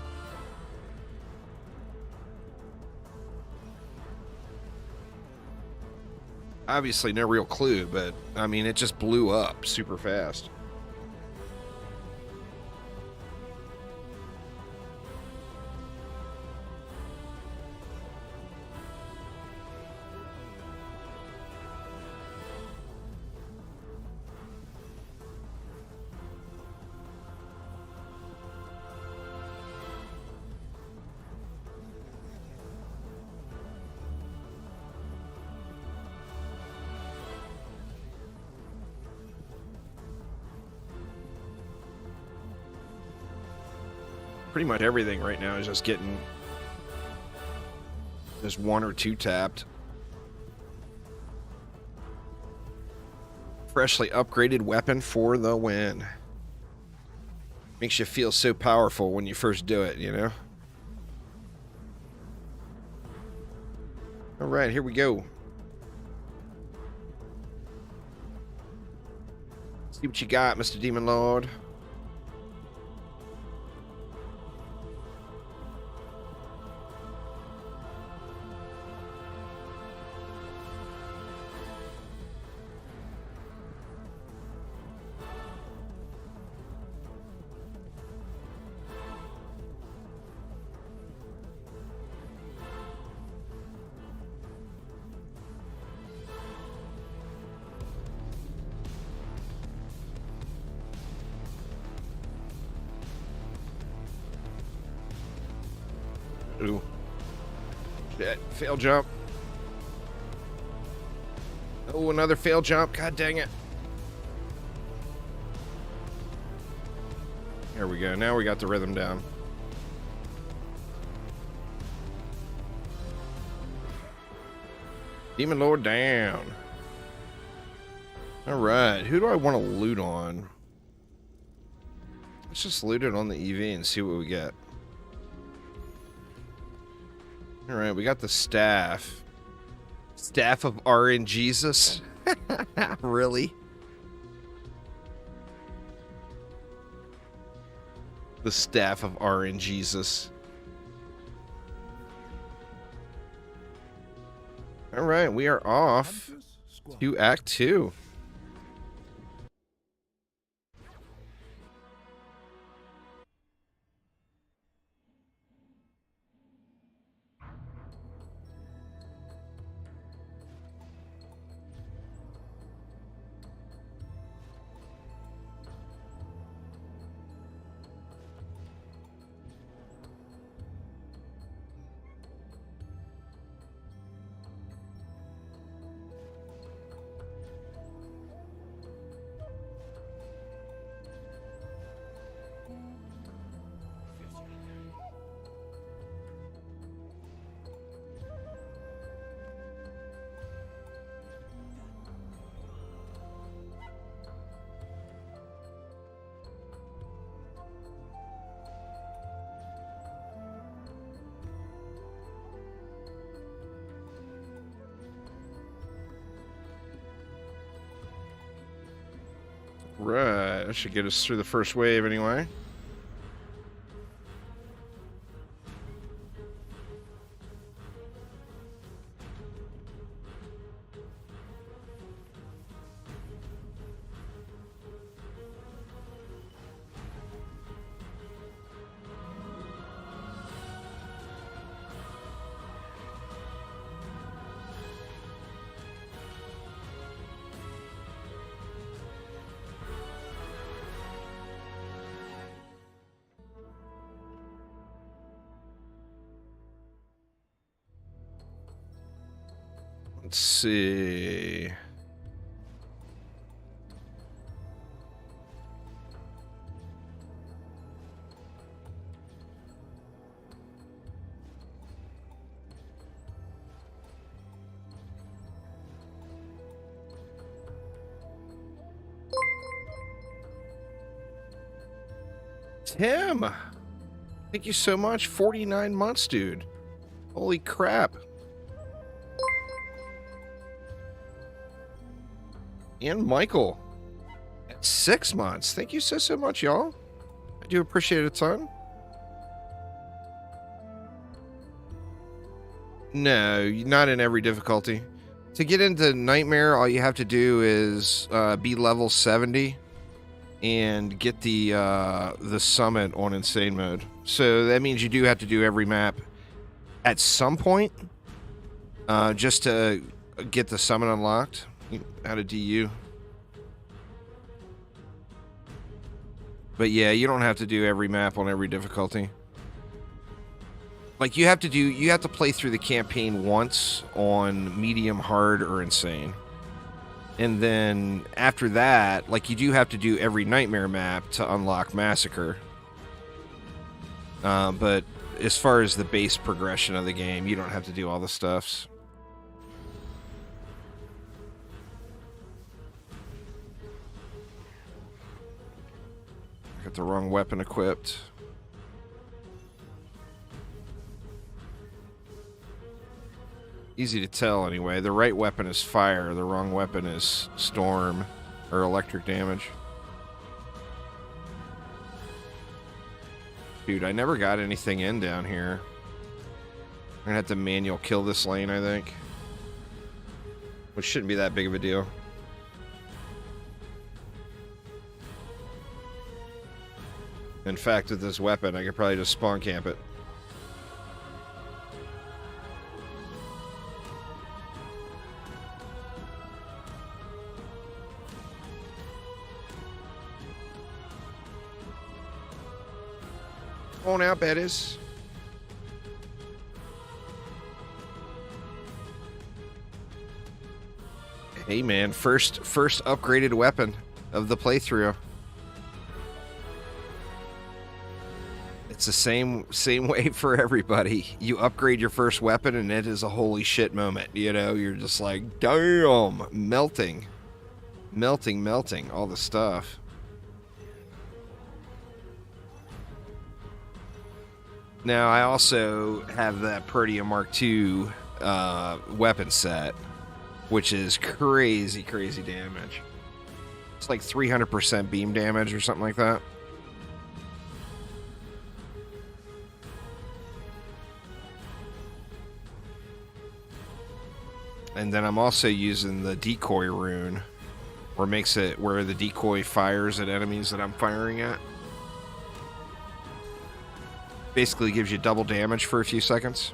Obviously, no real clue, but, I mean, it just blew up super fast. Pretty much everything right now is just getting just 1 or 2 tapped. Freshly upgraded weapon for the win. Makes you feel so powerful when you first do it, you know? Alright, here we go. See what you got, Mr. Demon Lord. Ooh. Shit. Fail jump. Oh, another fail jump. God dang it. There we go. Now we got the rhythm down. Demon Lord down. Alright, who do I want to loot on? Let's just loot it on the EV and see what we get. Alright, we got the staff. Staff of RNGesus? Really? The staff of RNGesus. Alright, we are off to Act 2. Right, that should get us through the first wave anyway. Let's see. Tim, thank you so much. 49 months, dude. Holy crap. And Michael at 6 months. Thank you so much, y'all. I do appreciate it a ton. No, not in every difficulty. To get into Nightmare, all you have to do is be level 70 and get the summit on Insane Mode. So that means you do have to do every map at some point just to get the summit unlocked. Out of DU. But yeah, you don't have to do every map on every difficulty. Like you have to play through the campaign once on medium, hard, or insane. And then after that, like you do have to do every Nightmare map to unlock Massacre. But as far as the base progression of the game, you don't have to do all the stuffs. Got the wrong weapon equipped. Easy to tell anyway. The right weapon is fire, the wrong weapon is storm or electric damage. Dude, I never got anything in down here. I'm gonna have to manual kill this lane, I think. Which shouldn't be that big of a deal. In fact, with this weapon, I could probably just spawn camp it. Come on out, Bettis. Hey, man, first upgraded weapon of the playthrough. It's the same way for everybody. You upgrade your first weapon and it is a holy shit moment. You know, you're just like, damn, melting. Melting, all the stuff. Now, I also have that Protean Mark II weapon set, which is crazy damage. It's like 300% beam damage or something like that. And then I'm also using the decoy rune, where it makes it where the decoy fires at enemies that I'm firing at. Basically gives you double damage for a few seconds.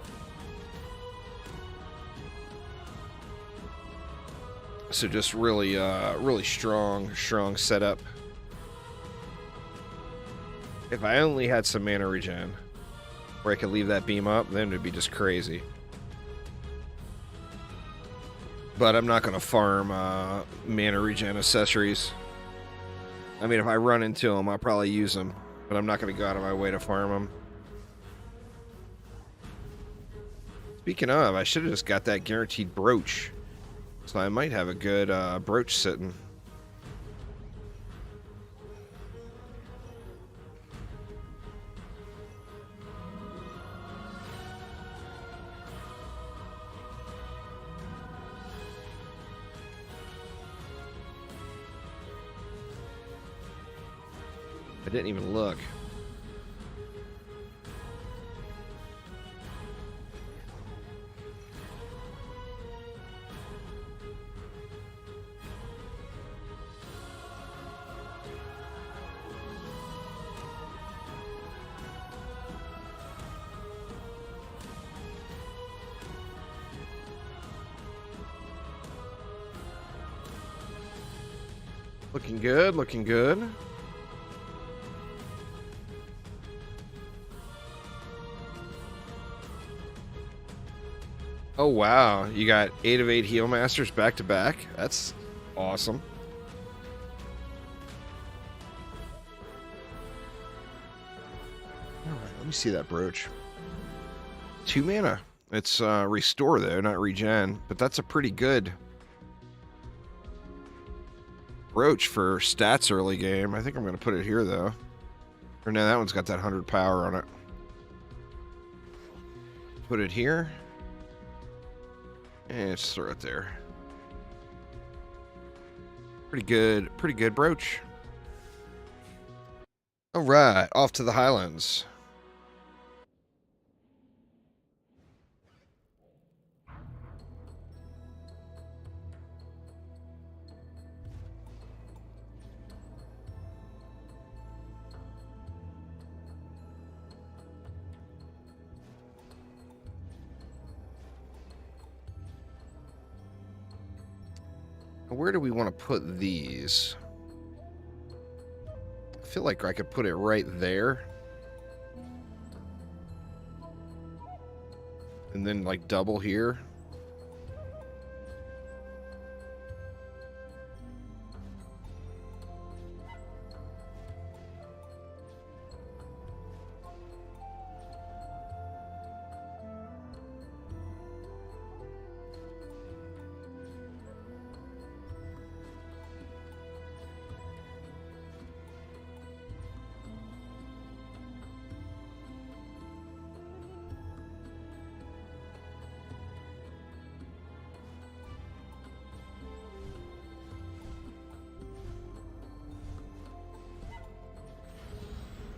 So just really strong setup. If I only had some mana regen, where I could leave that beam up, then it'd be just crazy. But I'm not going to farm mana regen accessories. I mean, if I run into them, I'll probably use them. But I'm not going to go out of my way to farm them. Speaking of, I should have just got that guaranteed brooch. So I might have a good brooch sitting. I didn't even look. Looking good, looking good. Oh wow, you got 8 of 8 heal masters back to back. That's awesome. All right, let me see that brooch. 2 mana. It's restore though, not regen, but that's a pretty good brooch for stats early game. I think I'm going to put it here though. Or no, that one's got that 100 power on it. Put it here. And just throw it there. Pretty good brooch. All right, off to the Highlands. Where do we want to put these? I feel like I could put it right there. And then like double here.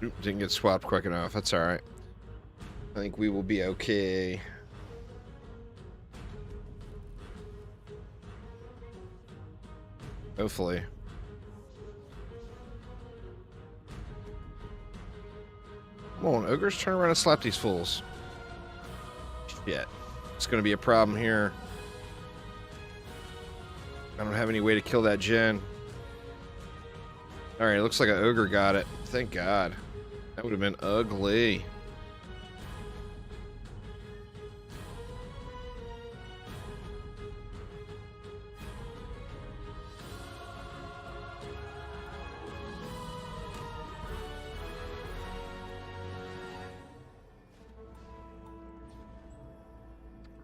Oop, didn't get swapped quick enough. That's all right. I think we will be okay. Hopefully. Come on, ogres, turn around and slap these fools. Shit. It's going to be a problem here. I don't have any way to kill that gen. Alright, looks like an ogre got it. Thank God. That would have been ugly.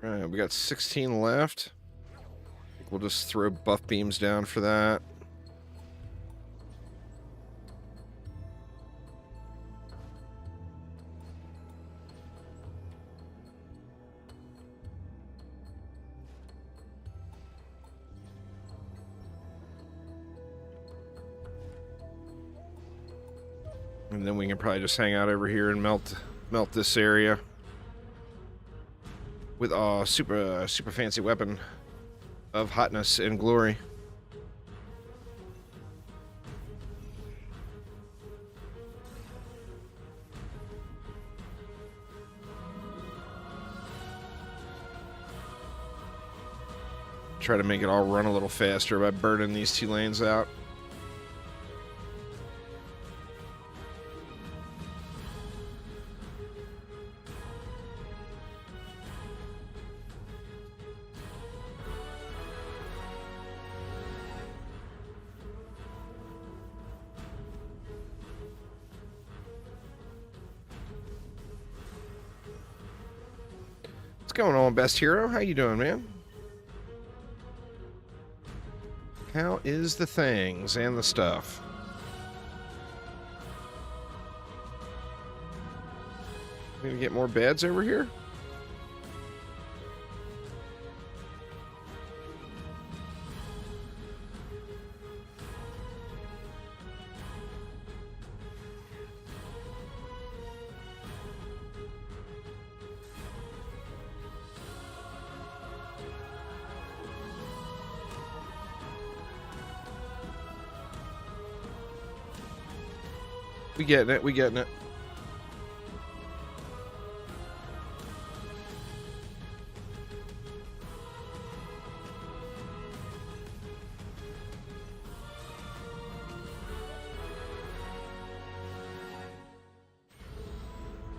Alright, we got 16 left. We'll just throw buff beams down for that. And then we can probably just hang out over here and melt this area with a super fancy weapon of hotness and glory. Try to make it all run a little faster by burning these 2 lanes out. What's going on, best hero? How you doing, man? How is the things and the stuff? Gonna get more beds over here? We getting it, we getting it.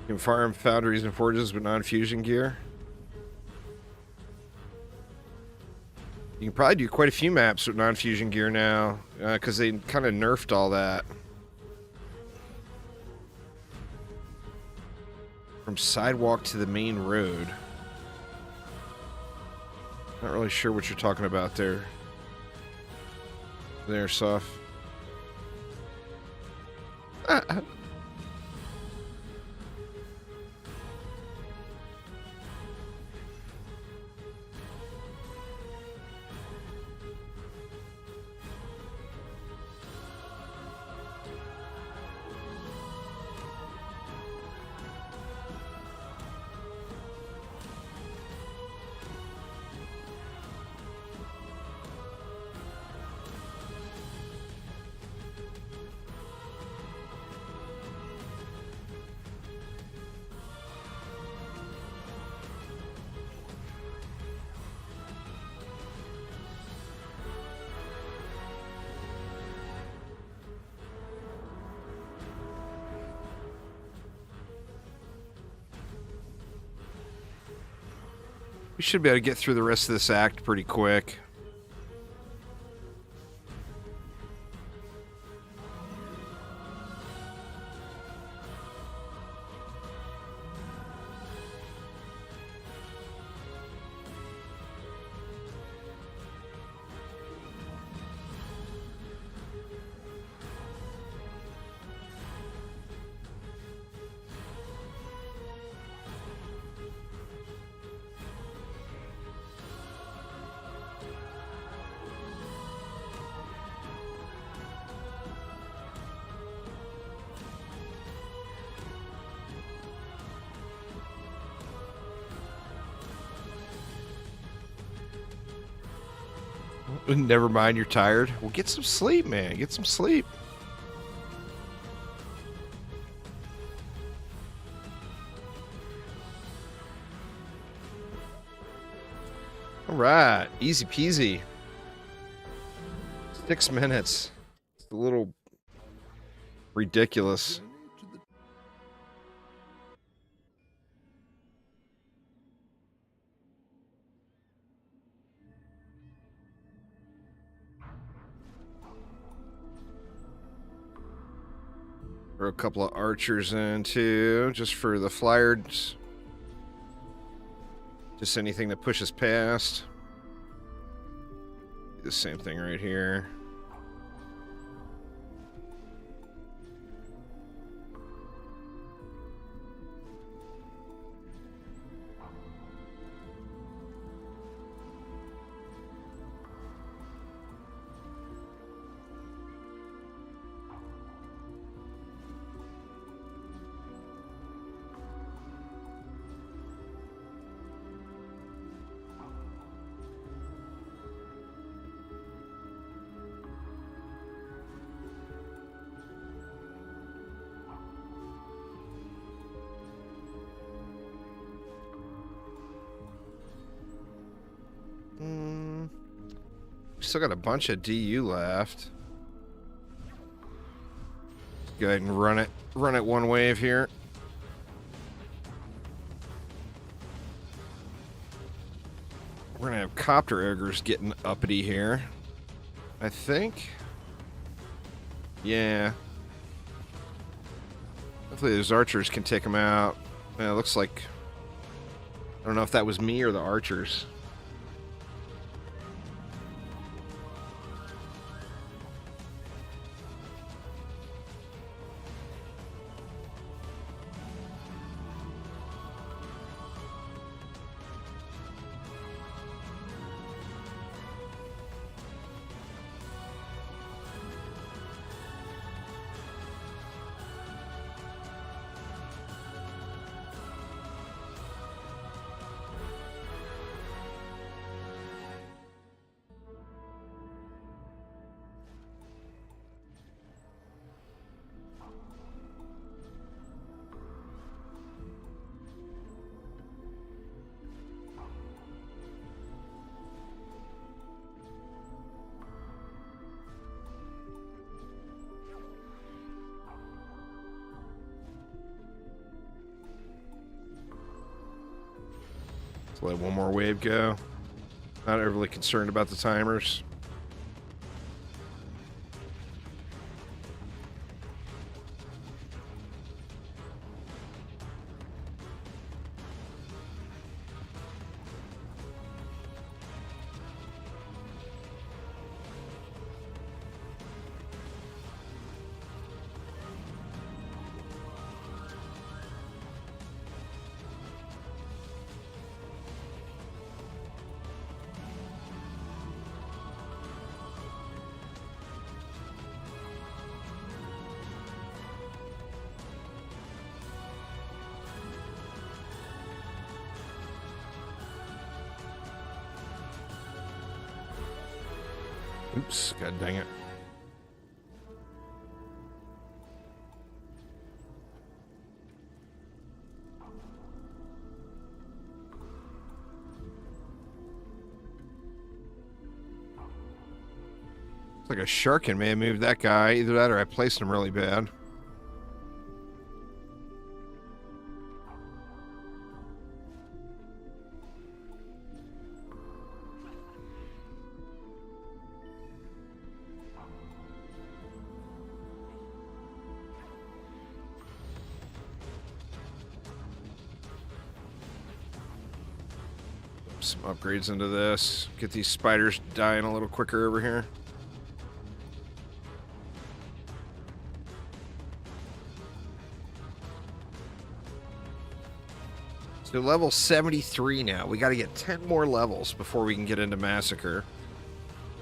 You can farm foundries and forges with non-fusion gear. You can probably do quite a few maps with non-fusion gear now, because they kind of nerfed all that. From sidewalk to the main road. Not really sure what you're talking about there. There, Soph. We should be able to get through the rest of this act pretty quick. Never mind, you're tired. Well, get some sleep, man. Get some sleep. All right, easy peasy. 6 minutes. It's a little ridiculous. Throw a couple of archers in too, just for the flyers. Just anything that pushes past. Do the same thing right here. still got a bunch of DU left. Let's go ahead and run it. Run it one wave here. We're gonna have Copter ogres getting uppity here, I think. Yeah. Hopefully those archers can take them out. It looks like... I don't know if that was me or the archers. Let one more wave go. Not overly concerned about the timers. Oops, god dang it. It's like a Sharkin may have moved that guy. Either that or I placed him really bad. Some upgrades into this. Get these spiders dying a little quicker over here. So level 73 now. We got to get 10 more levels before we can get into Massacre.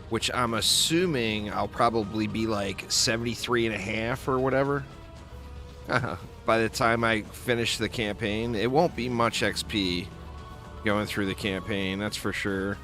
Which I'm assuming I'll probably be like 73 and a half or whatever. By the time I finish the campaign. It won't be much XP going through the campaign, that's for sure.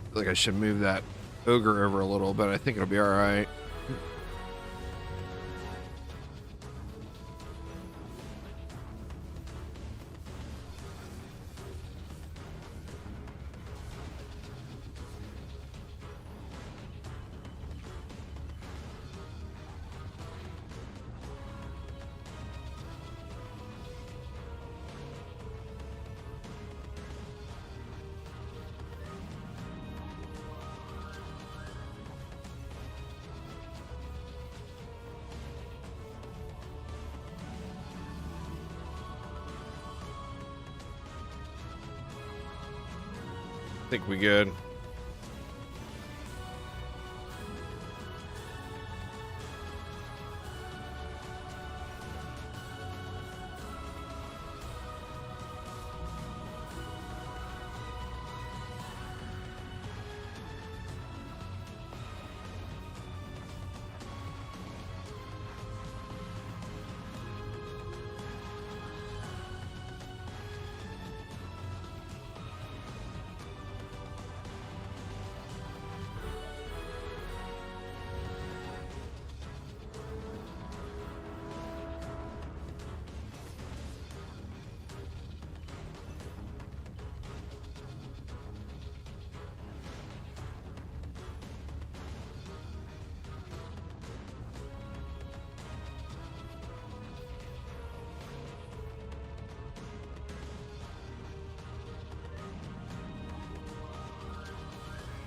I feel like I should move that ogre over a little bit. I think it'll be all right. I think we good.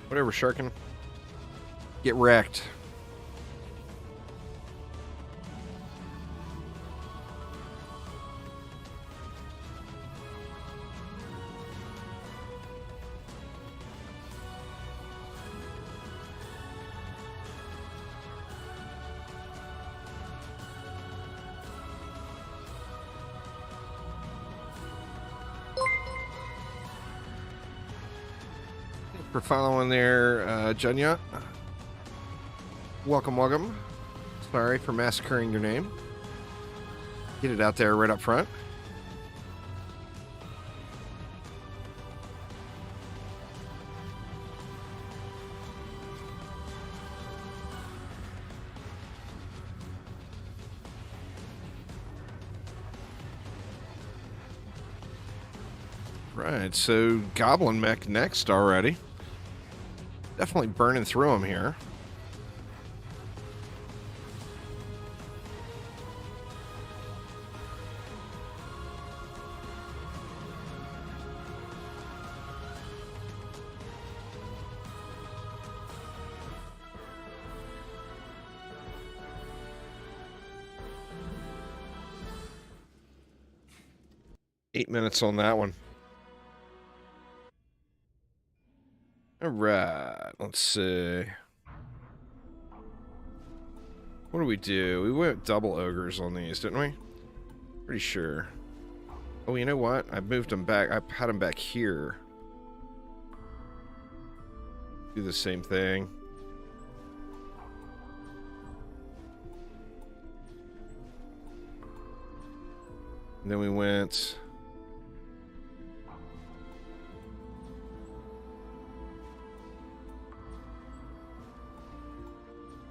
Whatever, Sharkin. Get wrecked. For following there, Junya. Welcome, welcome. Sorry for massacring your name. Get it out there right up front. Right, so Goblin Mech next already. Definitely burning through them here. Minutes on that one. All right, let's see. What do we do? We went double ogres on these, didn't we? Pretty sure. Oh, you know what? I moved them back. I had them back here. Do the same thing. And then we went...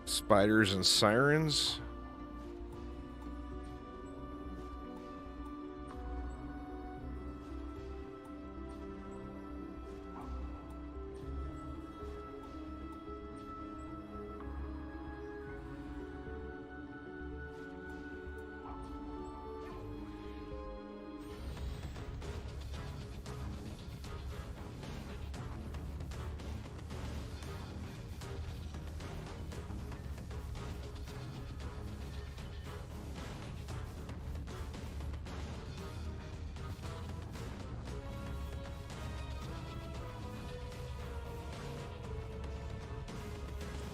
Spiders and sirens.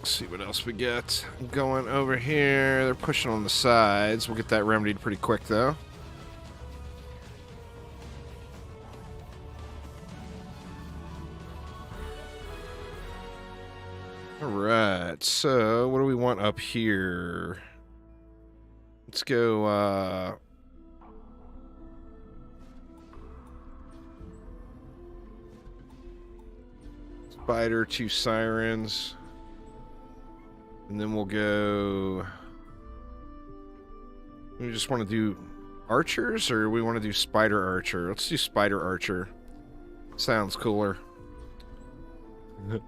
Let's see what else we get going over here. They're pushing on the sides. We'll get that remedied pretty quick, though. All right. So, what do we want up here? Let's go, Spider, 2 sirens. And then we'll go... We just want to do archers, or we want to do spider archer? Let's do spider archer. Sounds cooler. And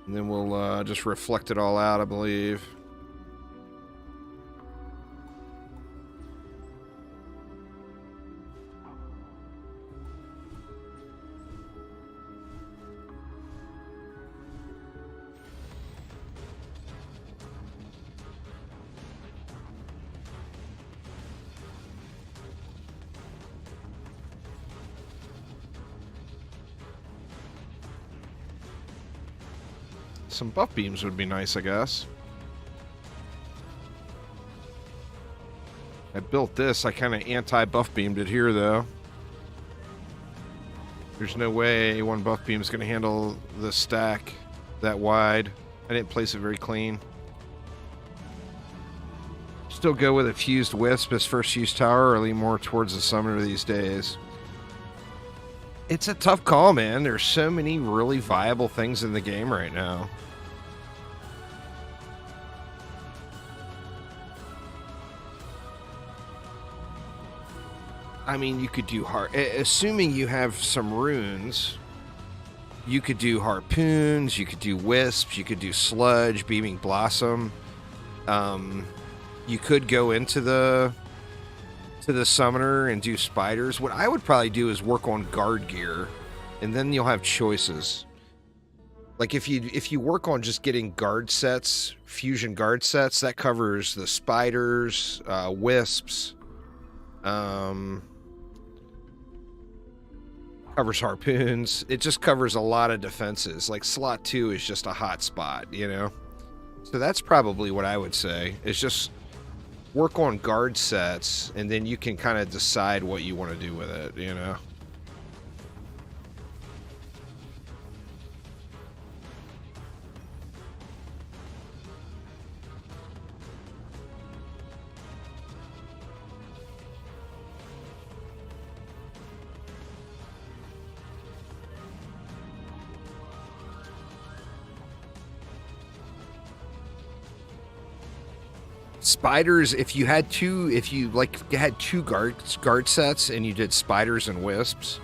then we'll just reflect it all out, I believe. Some buff beams would be nice, I guess. I built this. I kind of anti-buff beamed it here, though. There's no way one buff beam is going to handle the stack that wide. I didn't place it very clean. Still go with a fused wisp as first fused tower, or lean more towards the summoner these days. It's a tough call, man. There's so many really viable things in the game right now. I mean, you could do assuming you have some runes, you could do harpoons, you could do wisps, you could do sludge, beaming blossom. You could go into the summoner and do spiders. What I would probably do is work on guard gear, and then you'll have choices. Like if you work on just getting guard sets, fusion guard sets, that covers the spiders, wisps, covers harpoons. It just covers a lot of defenses. Like slot 2 is just a hot spot, you know? So that's probably what I would say, is just work on guard sets, and then you can kind of decide what you want to do with it, you know? Spiders, if you had two guard sets and you did spiders and wisps,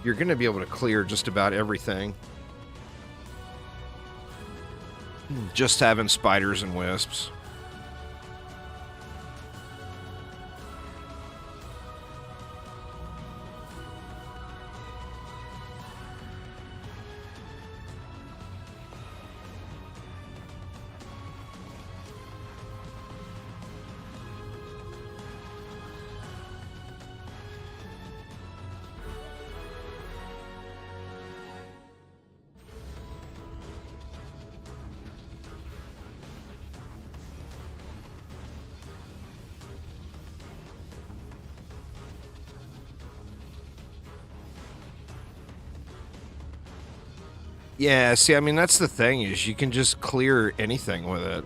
you're going to be able to clear just about everything. Just having spiders and wisps. Yeah, see, I mean, that's the thing, is you can just clear anything with it.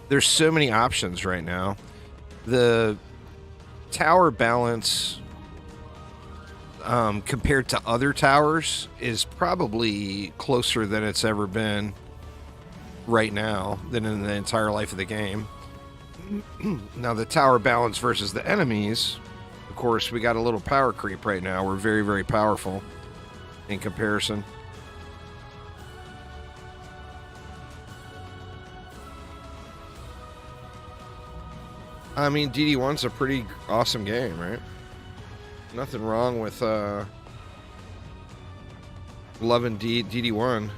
There's so many options right now. The tower balance, compared to other towers, is probably closer than it's ever been right now than in the entire life of the game. Now, the tower balance versus the enemies, of course, we got a little power creep right now. We're very, very powerful in comparison. I mean, DD1's a pretty awesome game, right? Nothing wrong with loving DD1.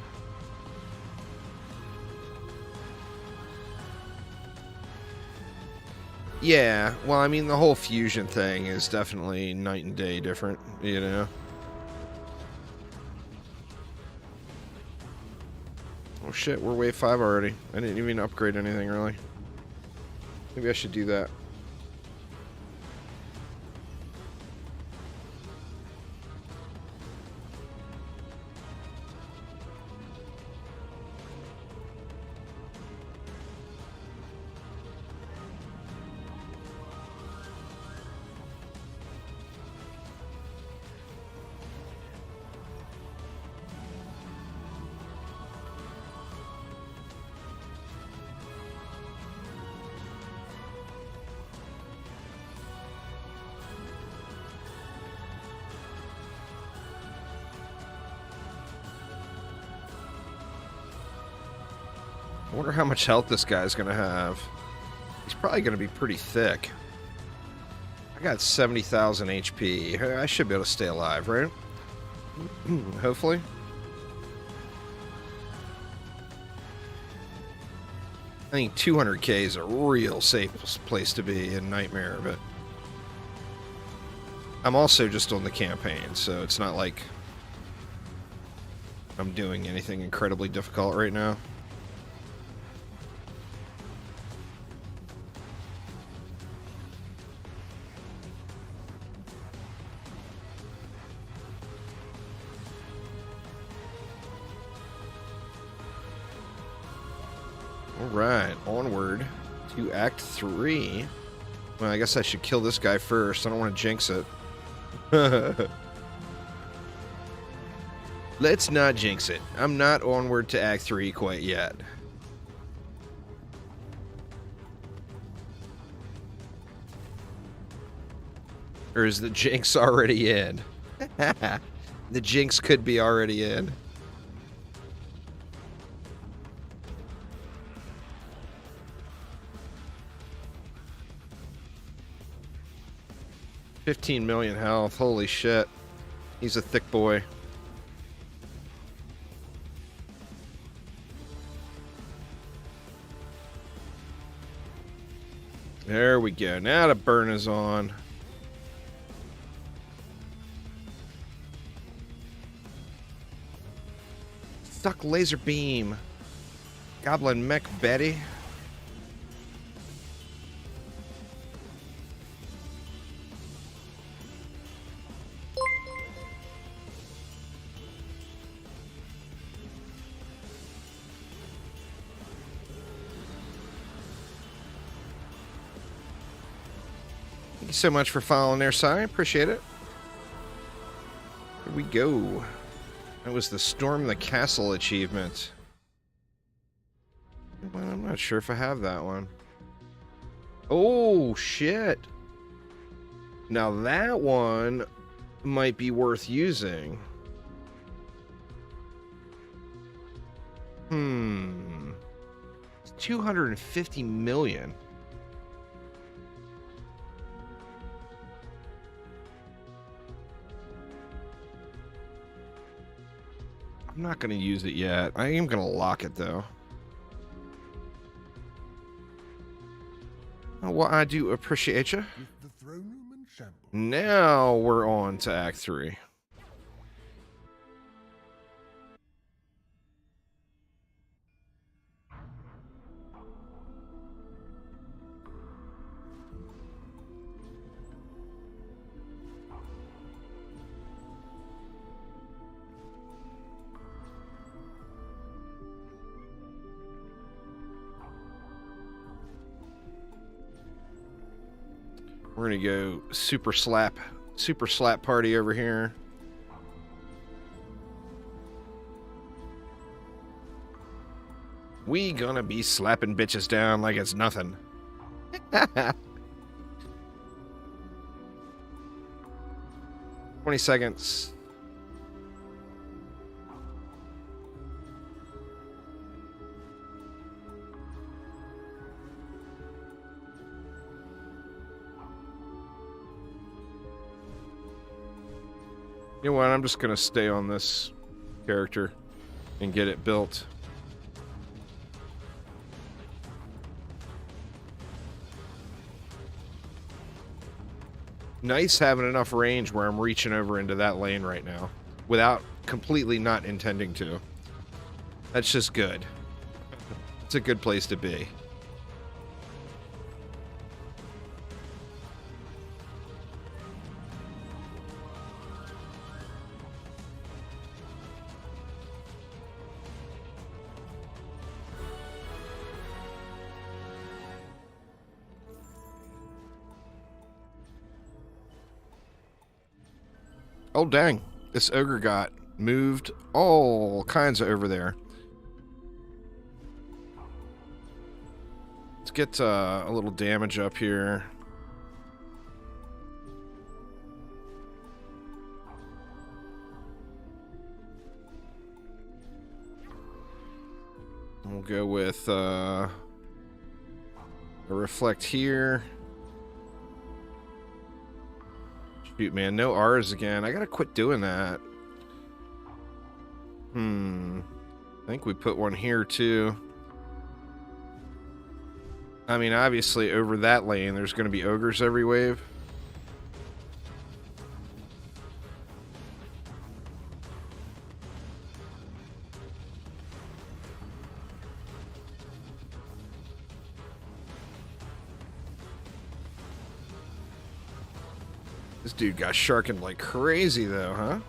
Yeah, well, I mean, the whole fusion thing is definitely night and day different, you know? Oh shit, we're wave 5 already. I didn't even upgrade anything, really. Maybe I should do that. I wonder how much health this guy's going to have. He's probably going to be pretty thick. I got 70,000 HP. I should be able to stay alive, right? Hopefully. I think 200k is a real safe place to be in Nightmare, but I'm also just on the campaign, so it's not like I'm doing anything incredibly difficult right now. Alright, onward to Act 3. Well, I guess I should kill this guy first. I don't want to jinx it. Let's not jinx it. I'm not onward to Act 3 quite yet. Or is the jinx already in? The jinx could be already in. 15 million health. Holy shit. He's a thick boy. There we go. Now the burn is on. Suck laser beam. Goblin mech Betty. Thank you so much for following there, Si. Appreciate it. Here we go. That was the Storm the Castle achievement. Well, I'm not sure if I have that one. Oh, shit. Now that one might be worth using. It's 250 million. I'm not going to use it yet. I am going to lock it, though. Oh, well, I do appreciate you. Now we're on to Act 3. We're gonna go super slap party over here. We gonna be slapping bitches down like it's nothing. 20 seconds. You know what, I'm just gonna stay on this character and get it built. Nice having enough range where I'm reaching over into that lane right now without completely not intending to. That's just good. It's a good place to be. Oh, dang. This ogre got moved all kinds of over there. Let's get a little damage up here. We'll go with a reflect here. Shoot, man, no R's again. I gotta quit doing that. I think we put one here, too. I mean, obviously, over that lane, there's gonna be ogres every wave. This dude got sharkened like crazy, though, huh?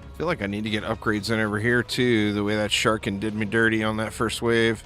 I feel like I need to get upgrades in over here too, the way that Sharkin did me dirty on that first wave.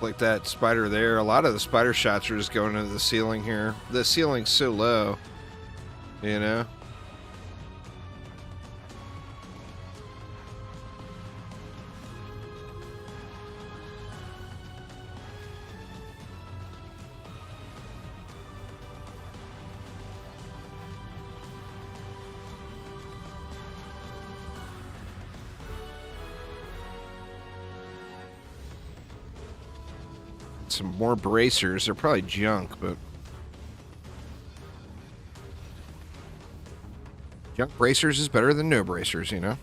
Like that spider there. A lot of the spider shots are just going into the ceiling here. The ceiling's so low, you know? Some more bracers. They're probably junk, but junk bracers is better than no bracers, you know?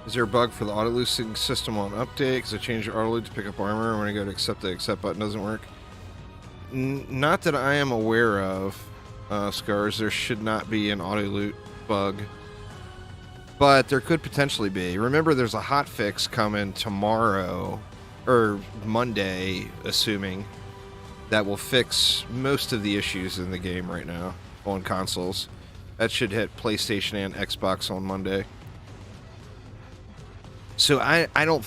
Is there a bug for the auto-loosing system on update? Because I changed the auto-loot to pick up armor, and when I go to accept, the accept button doesn't work. Not that I am aware of, Scars. There should not be an auto-loot bug. But there could potentially be. Remember, there's a hotfix coming tomorrow, or Monday, assuming, that will fix most of the issues in the game right now on consoles. That should hit PlayStation and Xbox on Monday. So I don't,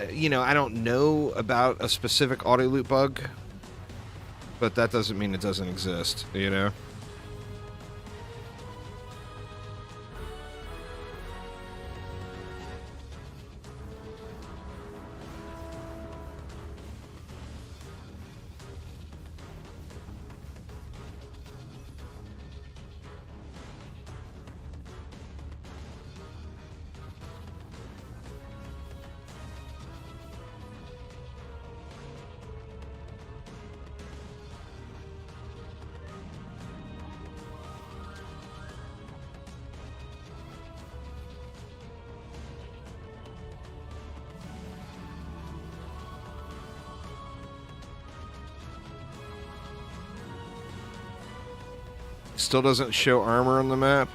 you know, I don't know about a specific auto loot bug, but that doesn't mean it doesn't exist, you know? Still doesn't show armor on the map.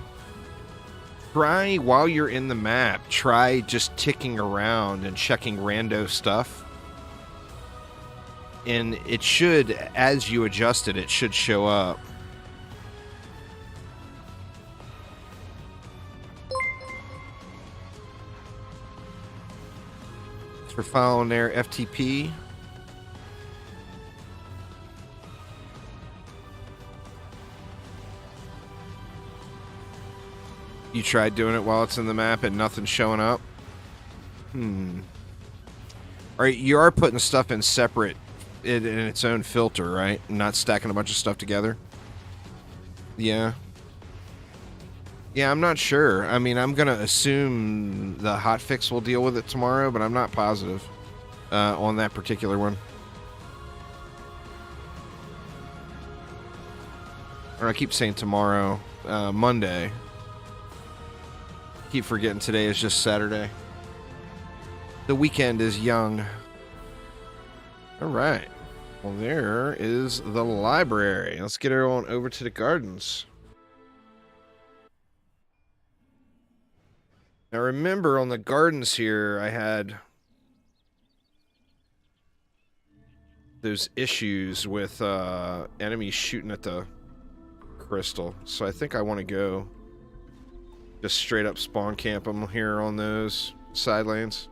Try, while you're in the map, try just ticking around and checking rando stuff. And it should, as you adjust it, it should show up. Thanks for following there, FTP. You tried doing it while it's in the map and nothing's showing up? Alright, you are putting stuff in separate, in its own filter, right? Not stacking a bunch of stuff together? Yeah. Yeah, I'm not sure. I mean, I'm gonna assume the hotfix will deal with it tomorrow, but I'm not positive on that particular one. Or I keep saying tomorrow, Monday. Keep forgetting today is just Saturday. The weekend is young. All right. Well, there is the library. Let's get everyone over to the gardens. Now remember, on the gardens here, I had those issues with enemies shooting at the crystal. So I think I want to go just straight up spawn camp them here on those side lanes.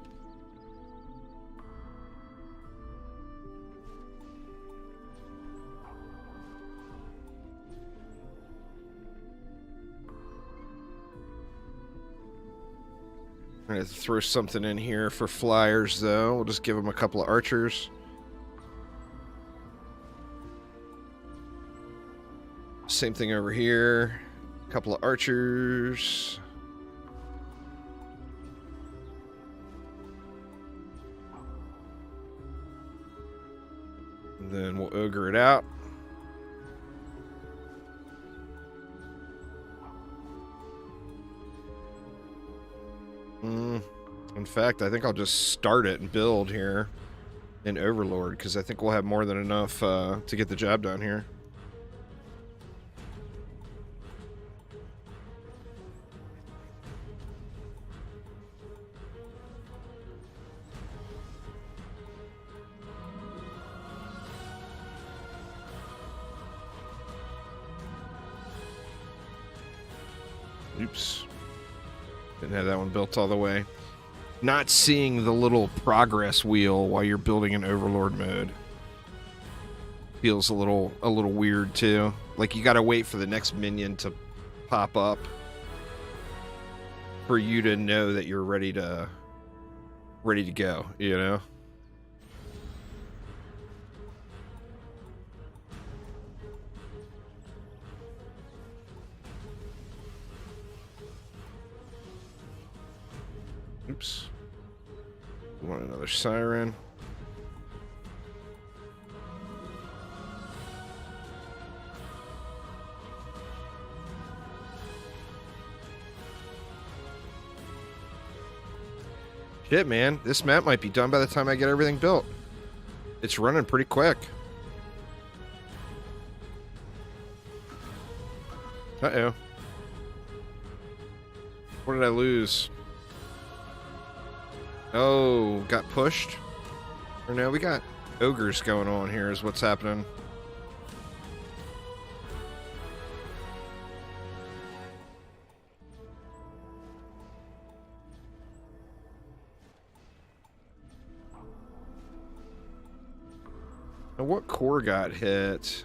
I'm going to throw something in here for flyers, though. We'll just give them a couple of archers. Same thing over here. A couple of archers. And then we'll ogre it out. In fact, I think I'll just start it and build here in Overlord, because I think we'll have more than enough to get the job done here. Oops. Didn't have that one built all the way. Not seeing the little progress wheel while you're building in Overlord mode feels a little weird too. Like you gotta wait for the next minion to pop up for you to know that you're ready to go, you know? Oops. Want another siren. Shit, man. This map might be done by the time I get everything built. It's running pretty quick. Uh-oh. What did I lose? Oh, got pushed? Or no, we got ogres going on here is what's happening. Now what core got hit?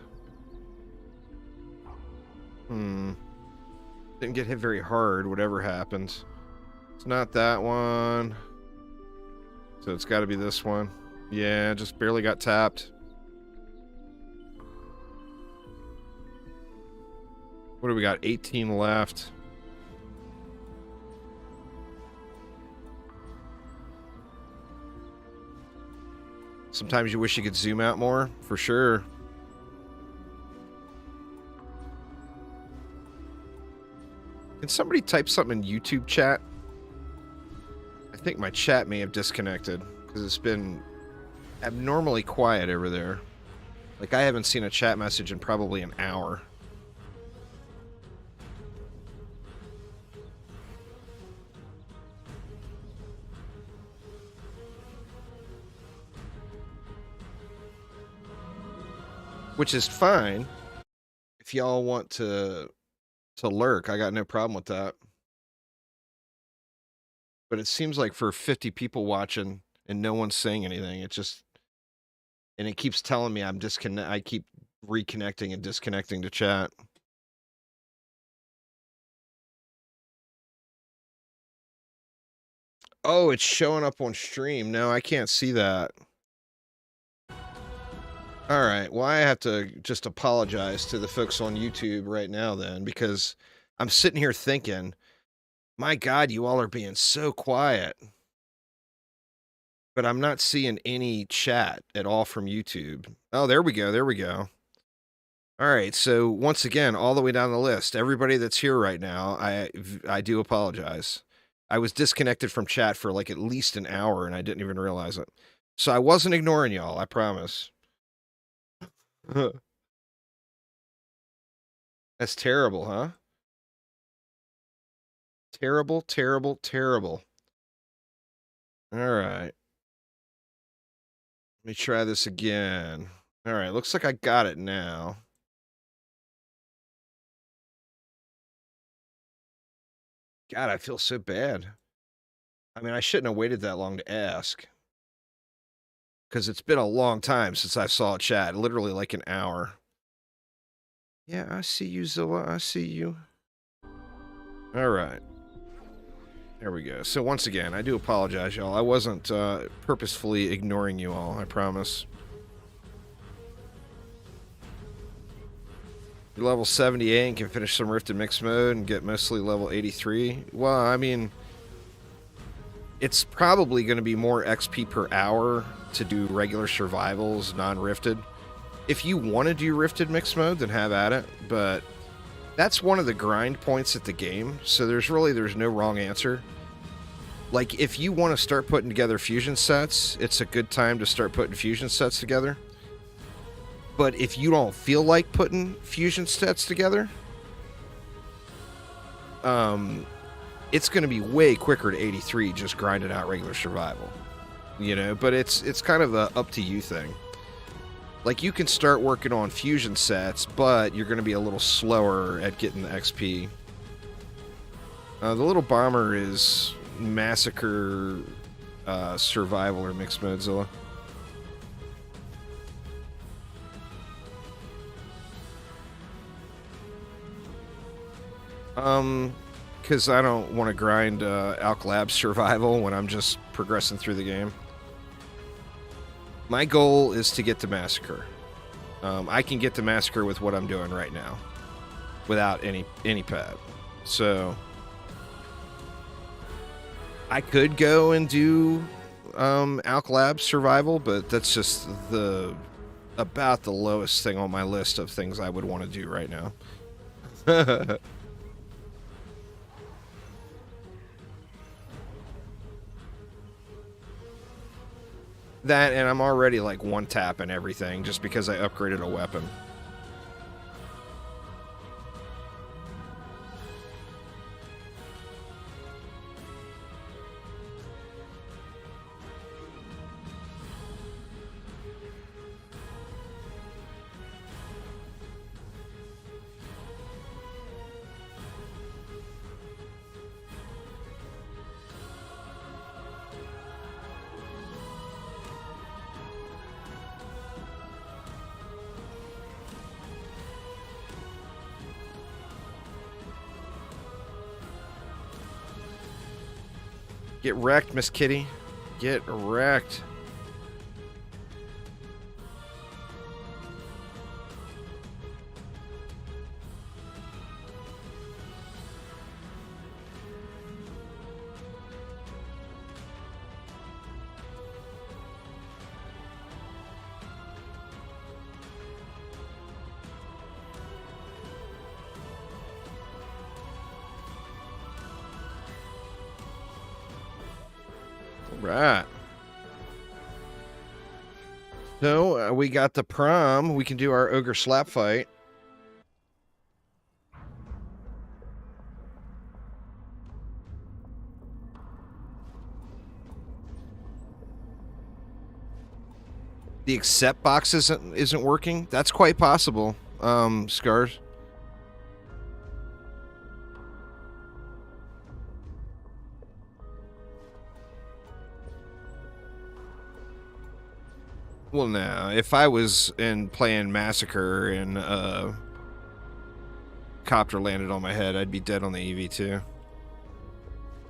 Didn't get hit very hard, whatever happened. It's not that one. So it's got to be this one. Yeah, just barely got tapped. What do we got? 18 left. Sometimes you wish you could zoom out more, for sure. Can somebody type something in YouTube chat? I think my chat may have disconnected because it's been abnormally quiet over there. Like, I haven't seen a chat message in probably an hour. Which is fine. If y'all want to lurk, I got no problem with that. But it seems like for 50 people watching and no one's saying anything, it just, and it keeps telling me I keep reconnecting and disconnecting to chat. Oh, it's showing up on stream. No, I can't see that. All right, well, I have to just apologize to the folks on YouTube right now then, because I'm sitting here thinking, my God, you all are being so quiet. But I'm not seeing any chat at all from YouTube. Oh, there we go, there we go. All right, so once again, all the way down the list, everybody that's here right now, I do apologize. I was disconnected from chat for like at least an hour, and I didn't even realize it. So I wasn't ignoring y'all, I promise. That's terrible, huh? Terrible, terrible, terrible. All right. Let me try this again. All right, looks like I got it now. God, I feel so bad. I mean, I shouldn't have waited that long to ask. Because it's been a long time since I saw a chat. Literally like an hour. Yeah, I see you, Zilla. I see you. All right. There we go. So once again, I do apologize, y'all. I wasn't purposefully ignoring you all, I promise. You're level 78 and can finish some Rift in mixed mode and get mostly level 83. Well, I mean, it's probably going to be more XP per hour to do regular survivals, non-rifted. If you want to do rifted mixed mode, then have at it, but that's one of the grind points at the game, so there's no wrong answer. Like, if you want to start putting together fusion sets, it's a good time to start putting fusion sets together. But if you don't feel like putting fusion sets together, it's going to be way quicker to 83 just grinding out regular survival. You know, but it's kind of a up to you thing. Like, you can start working on fusion sets, but you're going to be a little slower at getting the XP. The little bomber is Massacre, survival, or mixed modezilla. Because I don't want to grind Alk Labs survival when I'm just progressing through the game. My goal is to get to Massacre. I can get to Massacre with what I'm doing right now, without any pad. So I could go and do Alk Labs survival, but that's just about the lowest thing on my list of things I would want to do right now. That, and I'm already like one tap and everything just because I upgraded a weapon. Get wrecked, Miss Kitty. Get wrecked. Right. So we got the prom. We can do our ogre slap fight. The accept box isn't working. That's quite possible. Scars. Well, no. If I was playing Massacre and Copter landed on my head, I'd be dead on the EV too.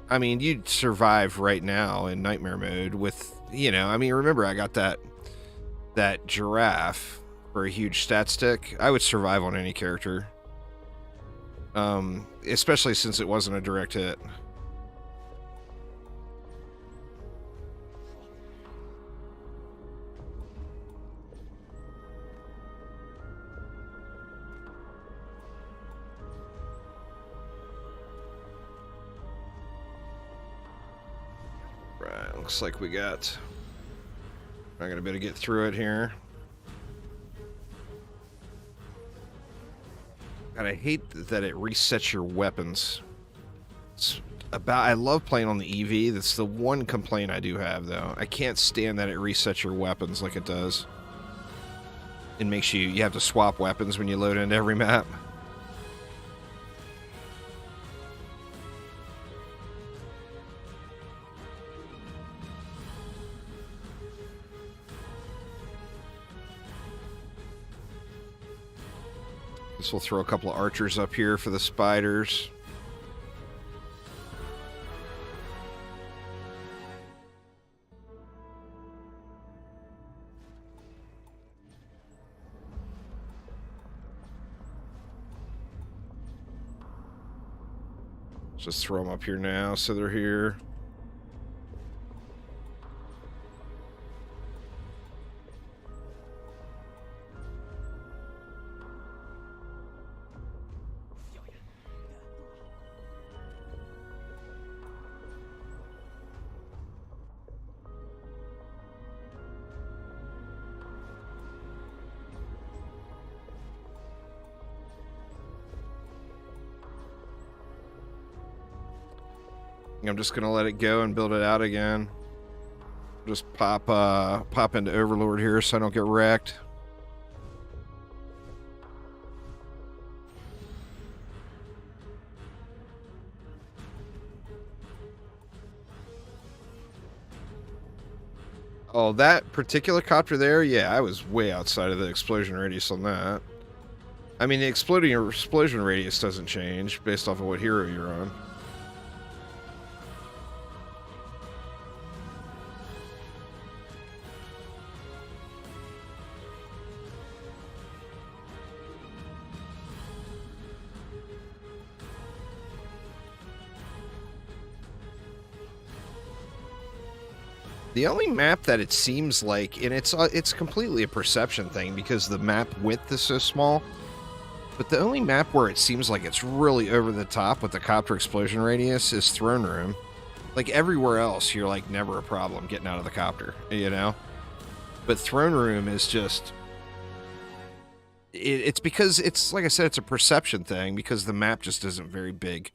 I mean, you'd survive right now in Nightmare mode with, you know, I mean, remember I got that giraffe for a huge stat stick. I would survive on any character. Especially since it wasn't a direct hit. Right, looks like we got... I'm gonna be able to get through it here. God, I hate that it resets your weapons. I love playing on the EV. That's the one complaint I do have, though. I can't stand that it resets your weapons like it does. It makes you have to swap weapons when you load into every map. Guess we'll throw a couple of archers up here for the spiders. Just throw them up here now, so they're here. I'm just gonna let it go and build it out again. Just pop into Overlord here so I don't get wrecked. Oh, that particular copter there? Yeah, I was way outside of the explosion radius on that. I mean, the explosion radius doesn't change based off of what hero you're on. The only map that it seems like, and it's completely a perception thing because the map width is so small, but the only map where it seems like it's really over the top with the copter explosion radius is Throne Room. Like everywhere else, you're like never a problem getting out of the copter, you know? But Throne Room is just... It's because, it's like I said, it's a perception thing because the map just isn't very big.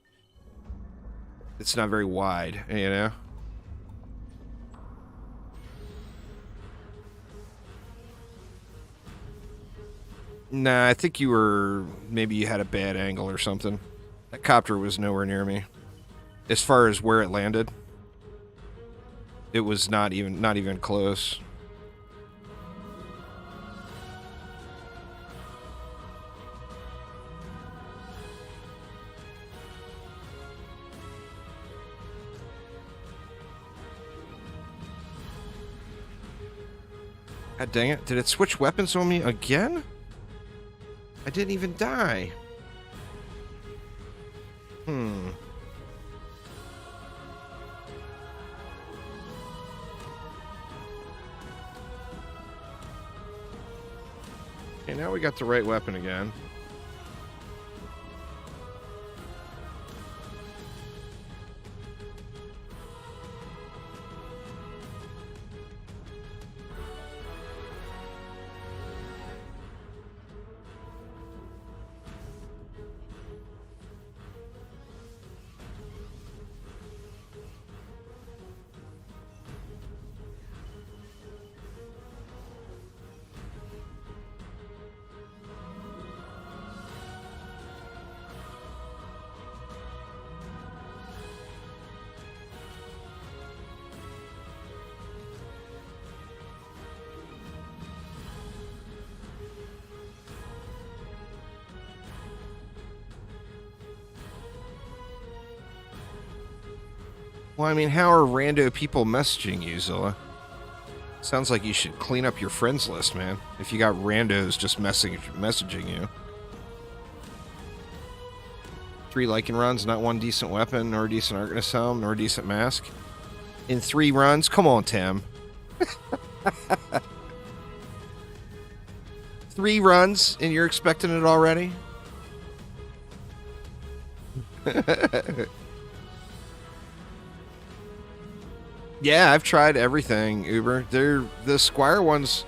It's not very wide, you know? Nah, I think maybe you had a bad angle or something. That copter was nowhere near me. As far as where it landed, it was not even close. God dang it. Did it switch weapons on me again? I didn't even die. Okay, now we got the right weapon again. Well, I mean, how are rando people messaging you, Zilla? Sounds like you should clean up your friends list, man. If you got randos just messaging you. 3 Lycan runs, not one decent weapon, nor a decent Arcanist helm, nor a decent mask. In 3 runs? Come on, Tim. 3 runs, and you're expecting it already? Yeah, I've tried everything, Uber. The Squire ones...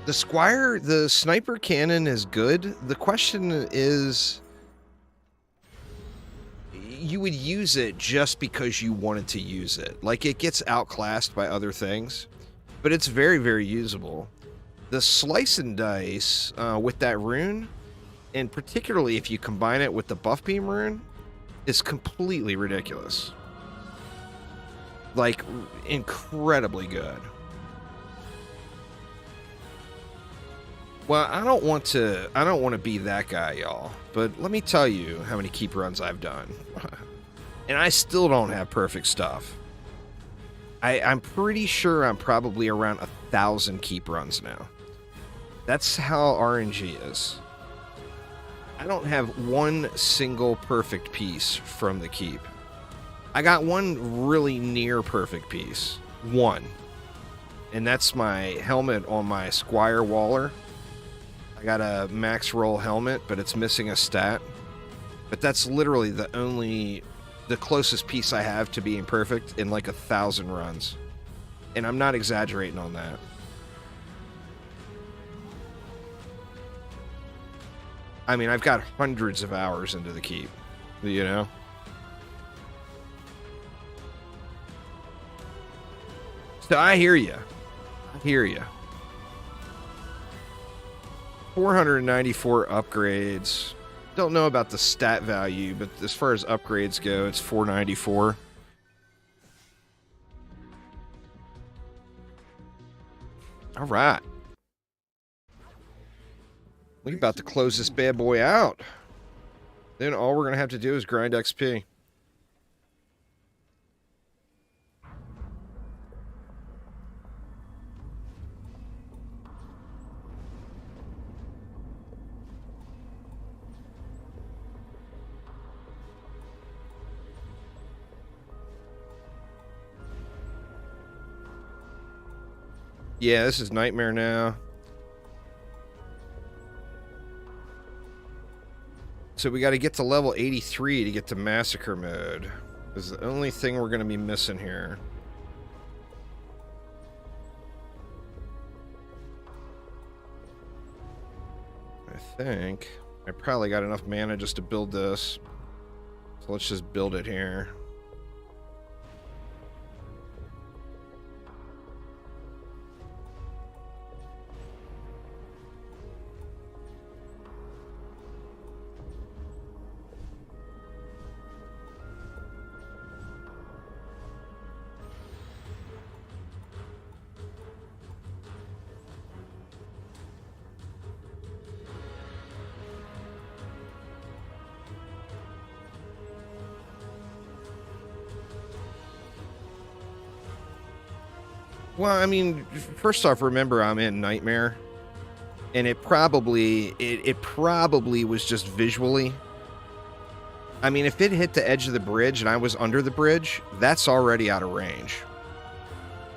The sniper cannon is good. The question is... You would use it just because you wanted to use it. Like, it gets outclassed by other things, but it's very, very usable. The Slice and Dice with that rune, and particularly if you combine it with the Buff Beam rune, is completely ridiculous. Like, incredibly good. Well, I don't want to be that guy, y'all. But let me tell you how many keep runs I've done. And I still don't have perfect stuff. I'm pretty sure I'm probably around 1,000 keep runs now. That's how RNG is. I don't have one single perfect piece from the keep. I got one really near perfect piece. One. And that's my helmet on my Squire Waller. I got a max roll helmet, but it's missing a stat. But that's literally the closest piece I have to being perfect in like 1,000 runs. And I'm not exaggerating on that. I mean, I've got hundreds of hours into the keep, you know? So I hear you. I hear you. 494 upgrades. Don't know about the stat value, but as far as upgrades go, it's 494. All right. We're about to close this bad boy out. Then all we're going to have to do is grind XP. Yeah, this is Nightmare now. So we got to get to level 83 to get to Massacre mode. This is the only thing we're going to be missing here. I think I probably got enough mana just to build this. So let's just build it here. Well, I mean, first off, remember I'm in Nightmare, and it probably was just visually. I mean, if it hit the edge of the bridge and I was under the bridge, that's already out of range.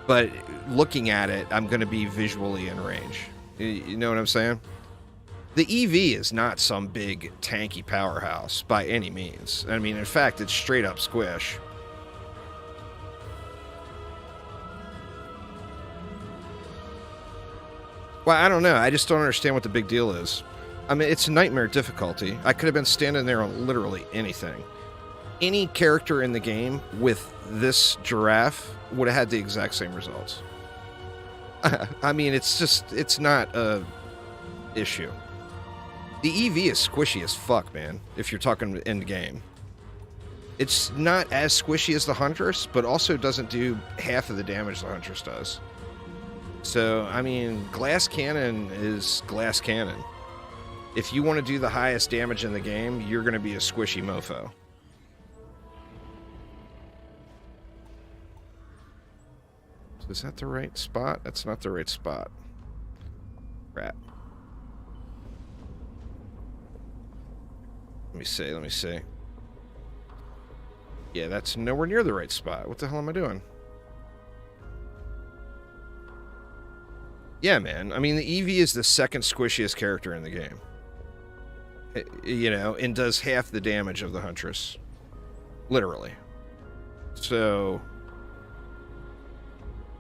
But looking at it, I'm going to be visually in range. You know what I'm saying? The EV is not some big tanky powerhouse by any means. I mean, in fact, it's straight up squish. Well, I don't know. I just don't understand what the big deal is. I mean, it's Nightmare difficulty. I could have been standing there on literally anything. Any character in the game with this giraffe would have had the exact same results. I mean, it's not a issue. The EV is squishy as fuck, man, if you're talking end game. It's not as squishy as the Huntress, but also doesn't do half of the damage the Huntress does. So, I mean, Glass Cannon is Glass Cannon. If you want to do the highest damage in the game, you're going to be a squishy mofo. So is that the right spot? That's not the right spot. Crap. Let me see. Yeah, that's nowhere near the right spot. What the hell am I doing? Yeah, man. I mean, the EV is the second squishiest character in the game. You know, and does half the damage of the Huntress. Literally. So...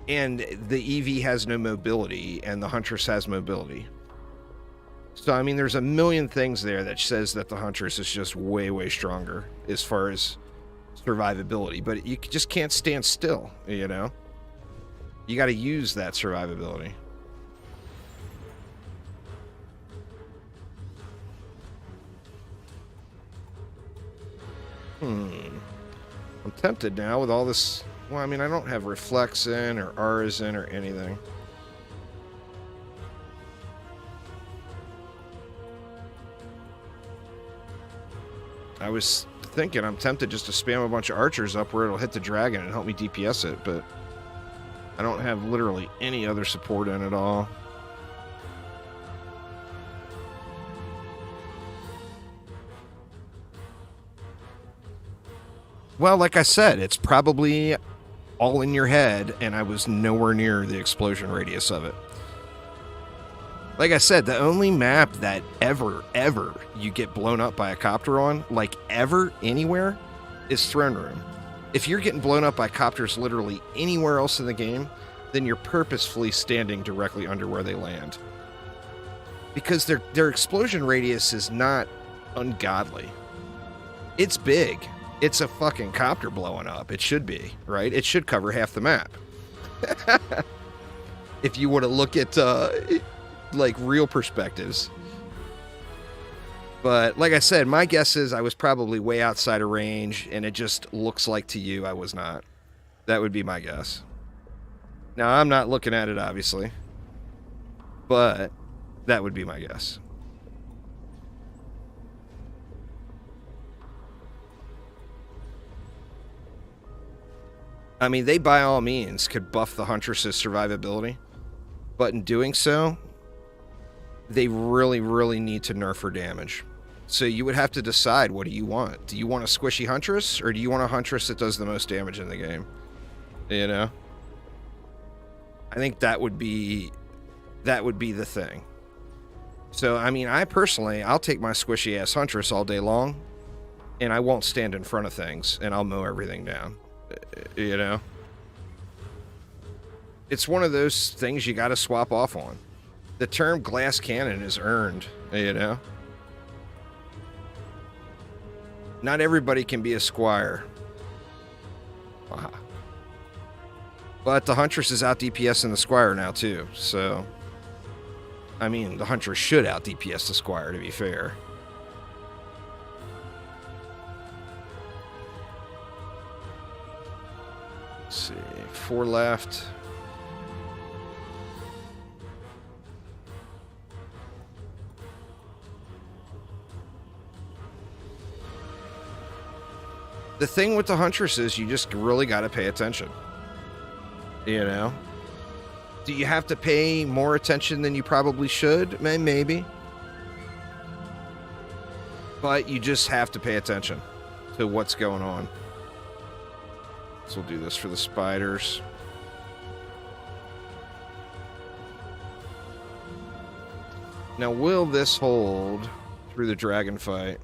And the EV has no mobility, and the Huntress has mobility. So, I mean, there's a million things there that says that the Huntress is just way, way stronger as far as survivability. But you just can't stand still, you know? You got to use that survivability. I'm tempted now with all this... Well, I mean, I don't have Reflex in, or R's in, or anything. I was thinking, I'm tempted just to spam a bunch of archers up where it'll hit the dragon and help me DPS it, but... I don't have literally any other support in at all. Well, like I said, it's probably all in your head, and I was nowhere near the explosion radius of it. Like I said, the only map that ever you get blown up by a copter on, like ever, anywhere, is Throne Room. If you're getting blown up by copters literally anywhere else in the game, then you're purposefully standing directly under where they land. Because their explosion radius is not ungodly. It's big. It's a fucking copter blowing up. It should be, right? It should cover half the map. If you want to look at, like, real perspectives. But, like I said, my guess is I was probably way outside of range, and it just looks like to you I was not. That would be my guess. Now, I'm not looking at it, obviously. But that would be my guess. I mean, they by all means could buff the Huntress's survivability. But in doing so, they really, really need to nerf her damage. So you would have to decide, what do you want? Do you want a squishy Huntress, or do you want a Huntress that does the most damage in the game? You know? I think that would be the thing. So, I mean, I'll take my squishy-ass Huntress all day long, and I won't stand in front of things, and I'll mow everything down. You know? It's one of those things you gotta swap off on. The term glass cannon is earned, you know? Not everybody can be a squire. Wow. But the Huntress is out DPS in the squire now, too, so... I mean, the Huntress should out DPS the squire, to be fair. Let's see, 4 left. The thing with the Huntress is you just really got to pay attention. You know? Do you have to pay more attention than you probably should? Maybe. But you just have to pay attention to what's going on. So we'll do this for the spiders. Now, will this hold through the dragon fight?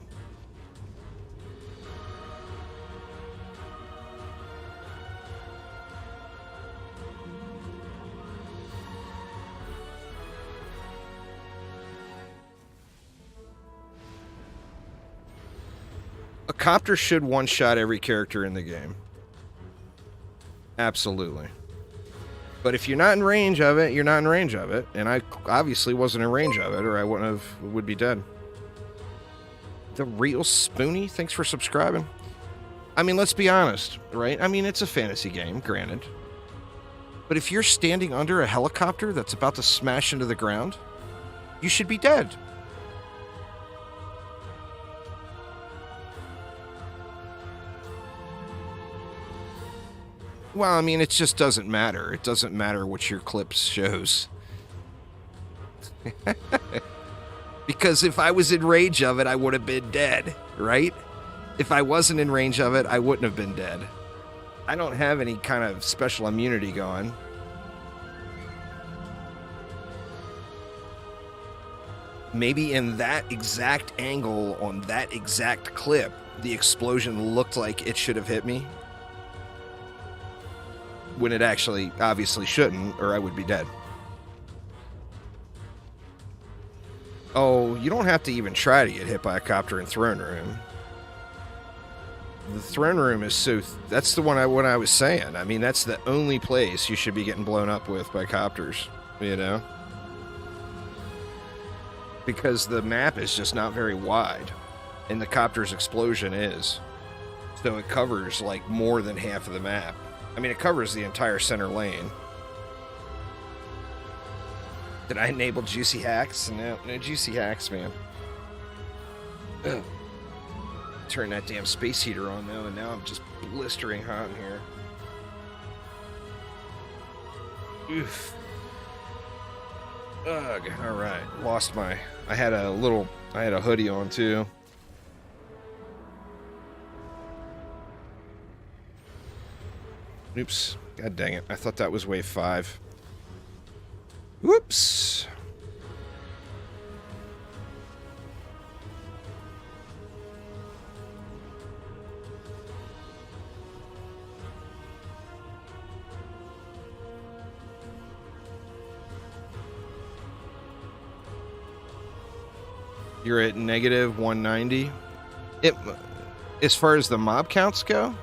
A Copter should one-shot every character in the game. Absolutely. But if you're not in range of it, you're not in range of it. And I obviously wasn't in range of it, or I would be dead. The Real Spoonie, thanks for subscribing. I mean, let's be honest, right? I mean, it's a fantasy game, granted. But if you're standing under a helicopter that's about to smash into the ground, you should be dead. Well, I mean, it just doesn't matter. It doesn't matter what your clips shows. Because if I was in range of it, I would have been dead, right? If I wasn't in range of it, I wouldn't have been dead. I don't have any kind of special immunity going. Maybe in that exact angle on that exact clip, the explosion looked like it should have hit me. When it actually obviously shouldn't, or I would be dead. Oh, you don't have to even try to get hit by a Copter in Throne Room. The Throne Room is so... That's the one what I was saying. I mean, that's the only place you should be getting blown up with by Copters, you know? Because the map is just not very wide, and the Copter's explosion is. So it covers, like, more than half of the map. I mean, it covers the entire center lane. Did I enable juicy hacks? No juicy hacks, man. Ugh. Turn that damn space heater on, though, and now I'm just blistering hot in here. Oof. Ugh. All right. Lost my... I had a hoodie on, too. Oops. God dang it. I thought that was wave 5. Whoops. You're at negative 190. As far as the mob counts go,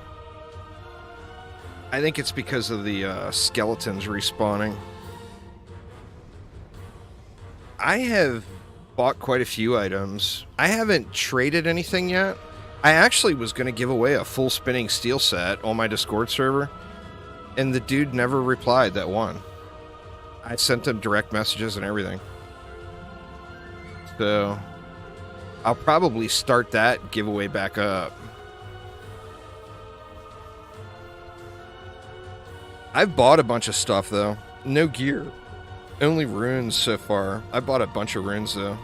I think it's because of the skeletons respawning. I have bought quite a few items. I haven't traded anything yet. I actually was going to give away a full spinning steel set on my Discord server, and the dude never replied that one. I sent him direct messages and everything. So I'll probably start that giveaway back up. I've bought a bunch of stuff, though. No gear. Only runes so far. I bought a bunch of runes, though.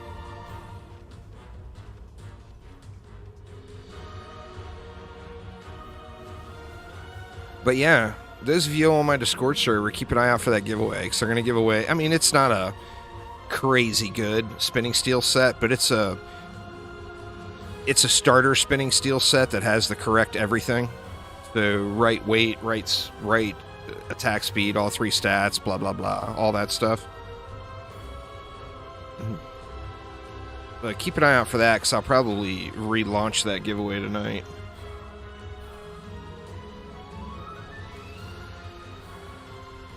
But yeah, those of you on my Discord server, keep an eye out for that giveaway, because they're going to give away... I mean, it's not a crazy good spinning steel set, but it's a starter spinning steel set that has the correct everything. So right weight, right attack speed, all 3 stats, blah, blah, blah, all that stuff. But keep an eye out for that, because I'll probably relaunch that giveaway tonight.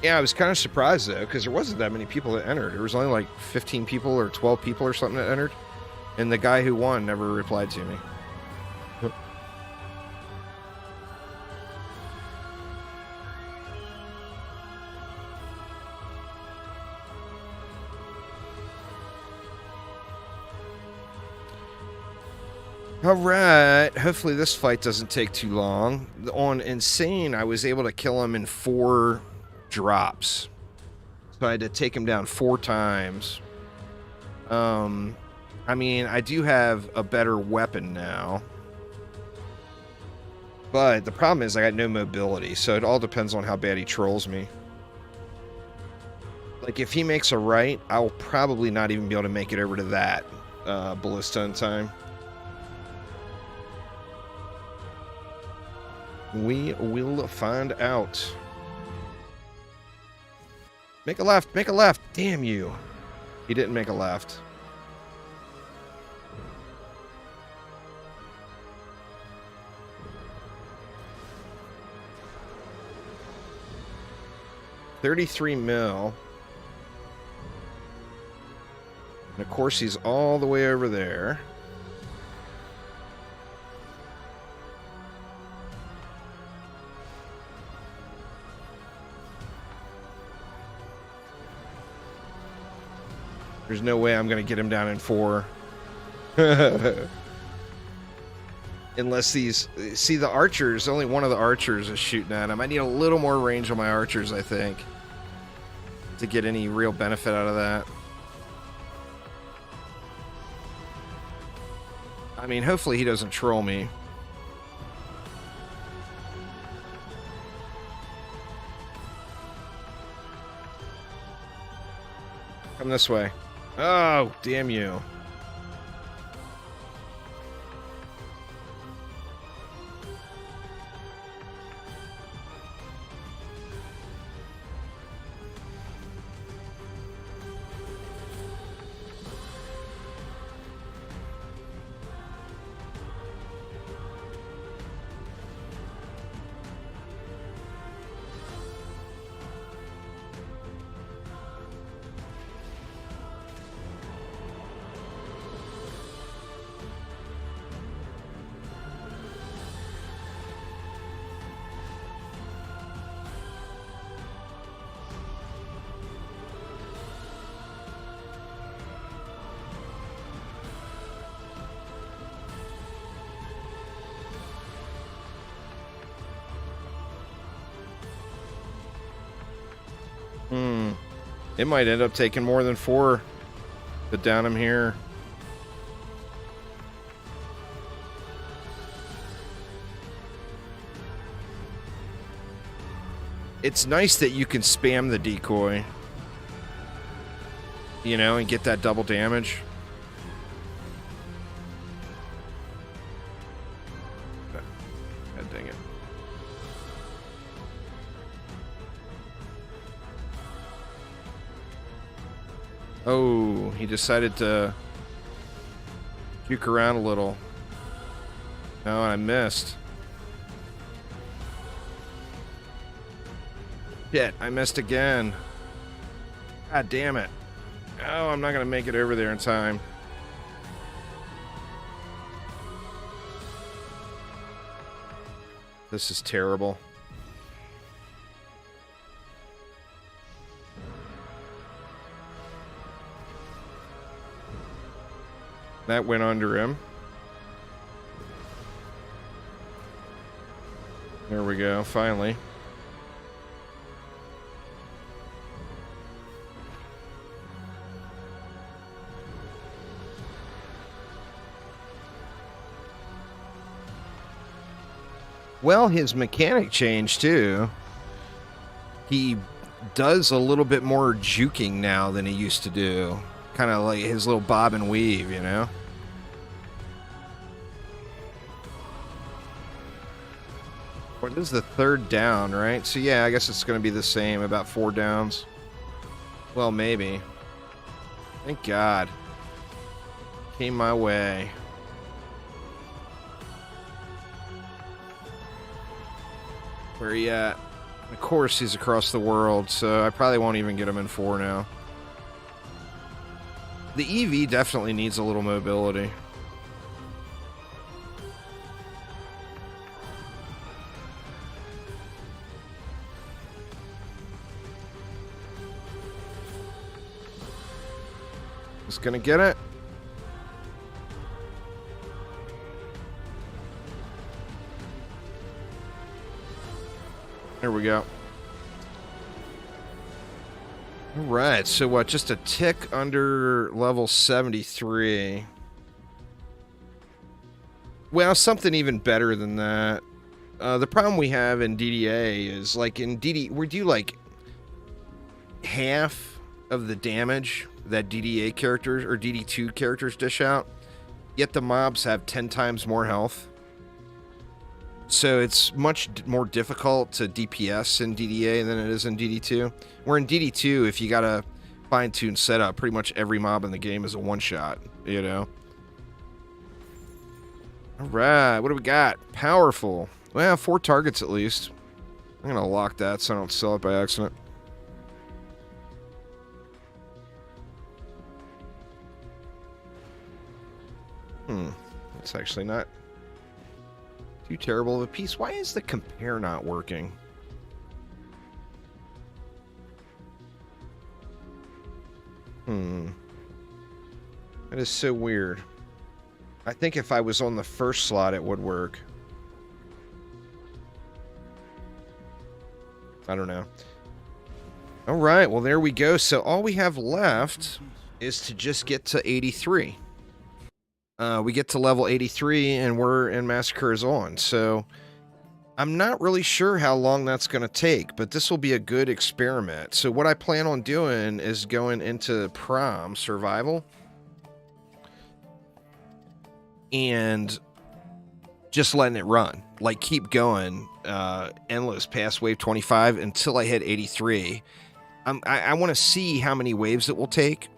Yeah, I was kind of surprised, though, because there wasn't that many people that entered. There was only like 15 people or 12 people or something that entered. And the guy who won never replied to me. Alright, hopefully this fight doesn't take too long. On Insane, I was able to kill him in 4 drops. So I had to take him down 4 times. I mean, I do have a better weapon now. But the problem is I got no mobility, so it all depends on how bad he trolls me. Like, if he makes a right, I'll probably not even be able to make it over to that ballista in time. We will find out. Make a left, make a left. Damn you. He didn't make a left. $33 mil. And of course he's all the way over there. There's no way I'm going to get him down in 4. Unless these... See, the archers, only one of the archers is shooting at him. I need a little more range on my archers, I think, to get any real benefit out of that. I mean, hopefully he doesn't troll me. Come this way. Oh, damn you. It might end up taking more than 4 to down him here. It's nice that you can spam the decoy, you know, and get that double damage. God dang it. Oh, he decided to juke around a little. No, I missed. Shit, I missed again. God damn it. Oh, I'm not going to make it over there in time. This is terrible. That went under him. There we go, finally. Well, his mechanic changed too. He does a little bit more juking now than he used to do. Kind of like his little bob and weave, you know? What is the third down, right? So yeah, I guess it's going to be the same, about 4 downs. Well, maybe. Thank God. Came my way. Where he at? Of course he's across the world, so I probably won't even get him in 4 now. The EV definitely needs a little mobility. Just gonna get it. There we go. All right, so what? Just a tick under level 73. Well, something even better than that. The problem we have in DDA is, like, in DD, we do, like, half of the damage that DDA characters, or DD2 characters dish out, yet the mobs have 10 times more health. So it's much more difficult to DPS in DDA than it is in DD2. Where in DD2, if you got a fine-tuned setup, pretty much every mob in the game is a one-shot, you know? Alright, what do we got? Powerful. Well, 4 targets at least. I'm going to lock that so I don't sell it by accident. That's actually not too terrible of a piece. Why is the compare not working? That is so weird. I think if I was on the first slot, it would work. I don't know. All right, well, there we go. So all we have left is to just get to 83. We get to level 83 and we're in Massacre is on. So I'm not really sure how long that's going to take, but this will be a good experiment. So what I plan on doing is going into Prom Survival and just letting it run. Like, keep going endless past wave 25 until I hit 83. I want to see how many waves it will take.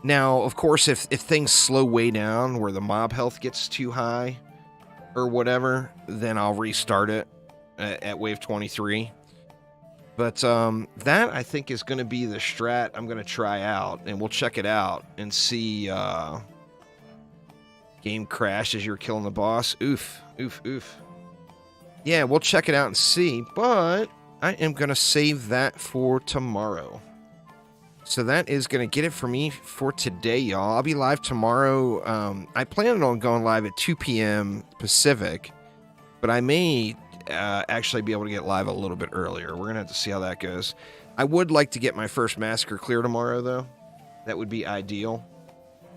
Now, of course, if things slow way down where the mob health gets too high or whatever, then I'll restart it at wave 23. But that, I think, is going to be the strat I'm going to try out, and we'll check it out and see. Game crash as you're killing the boss. Oof, oof, oof. Yeah, we'll check it out and see, but I am going to save that for tomorrow. So that is going to get it for me for today, y'all. I'll be live tomorrow. I planned on going live at 2 p.m. Pacific, but I may actually be able to get live a little bit earlier. We're going to have to see how that goes. I would like to get my first Massacre clear tomorrow, though. That would be ideal.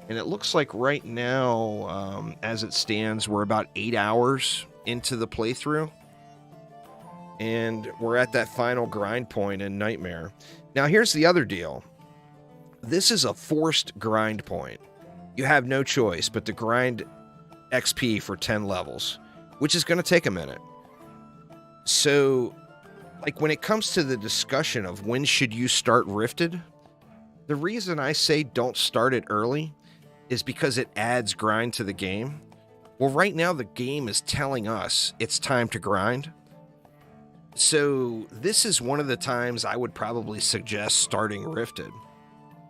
And it looks like right now, as it stands, we're about 8 hours into the playthrough. And we're at that final grind point in Nightmare. Now, here's the other deal. This is a forced grind point. You have no choice but to grind XP for 10 levels, which is going to take a minute. So, like, when it comes to the discussion of when should you start Rifted, the reason I say don't start it early is because it adds grind to the game. Well, right now the game is telling us it's time to grind. So this is one of the times I would probably suggest starting Rifted,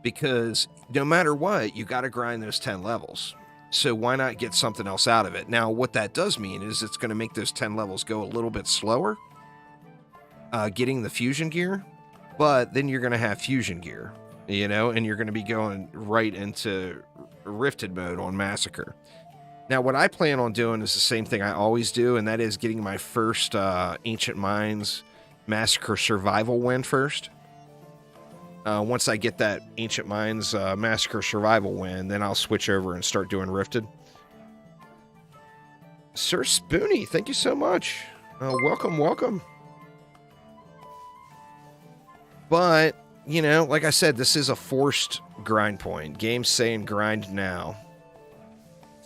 because no matter what, you got to grind those 10 levels. So why not get something else out of it? Now, what that does mean is it's going to make those 10 levels go a little bit slower, getting the fusion gear, but then you're going to have fusion gear, and you're going to be going right into Rifted mode on Massacre. Now, what I plan on doing is the same thing I always do, and that is getting my first Ancient Mines Massacre survival win first. Once I get that Ancient Mines Massacre survival win, then I'll switch over and start doing Rifted. Sir Spoonie, thank you so much. Welcome, welcome. But, like I said, this is a forced grind point. Game's saying grind now.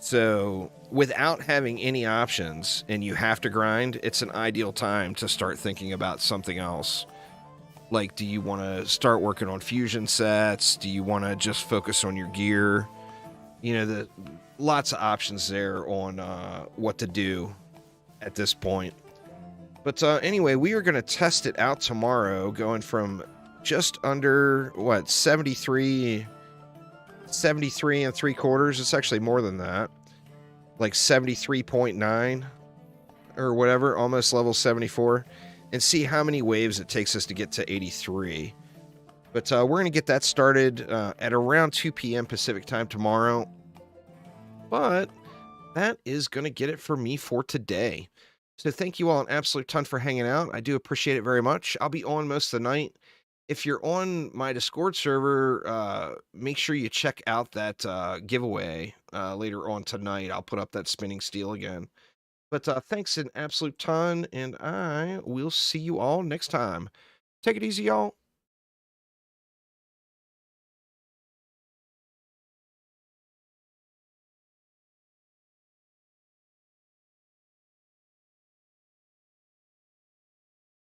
So without having any options and you have to grind, it's an ideal time to start thinking about something else. Like, do you want to start working on fusion sets? Do you want to just focus on your gear? Lots of options there on what to do at this point. But anyway, we are going to test it out tomorrow, going from just under, 73 and 3/4. It's actually more than that. Like 73.9 or whatever, almost level 74, and see how many waves it takes us to get to 83. But we're going to get that started at around 2 p.m. Pacific time tomorrow. But that is going to get it for me for today. So thank you all an absolute ton for hanging out. I do appreciate it very much. I'll be on most of the night. If you're on my Discord server, make sure you check out that giveaway later on tonight. I'll put up that spinning steel again. But thanks an absolute ton, and I will see you all next time. Take it easy, y'all.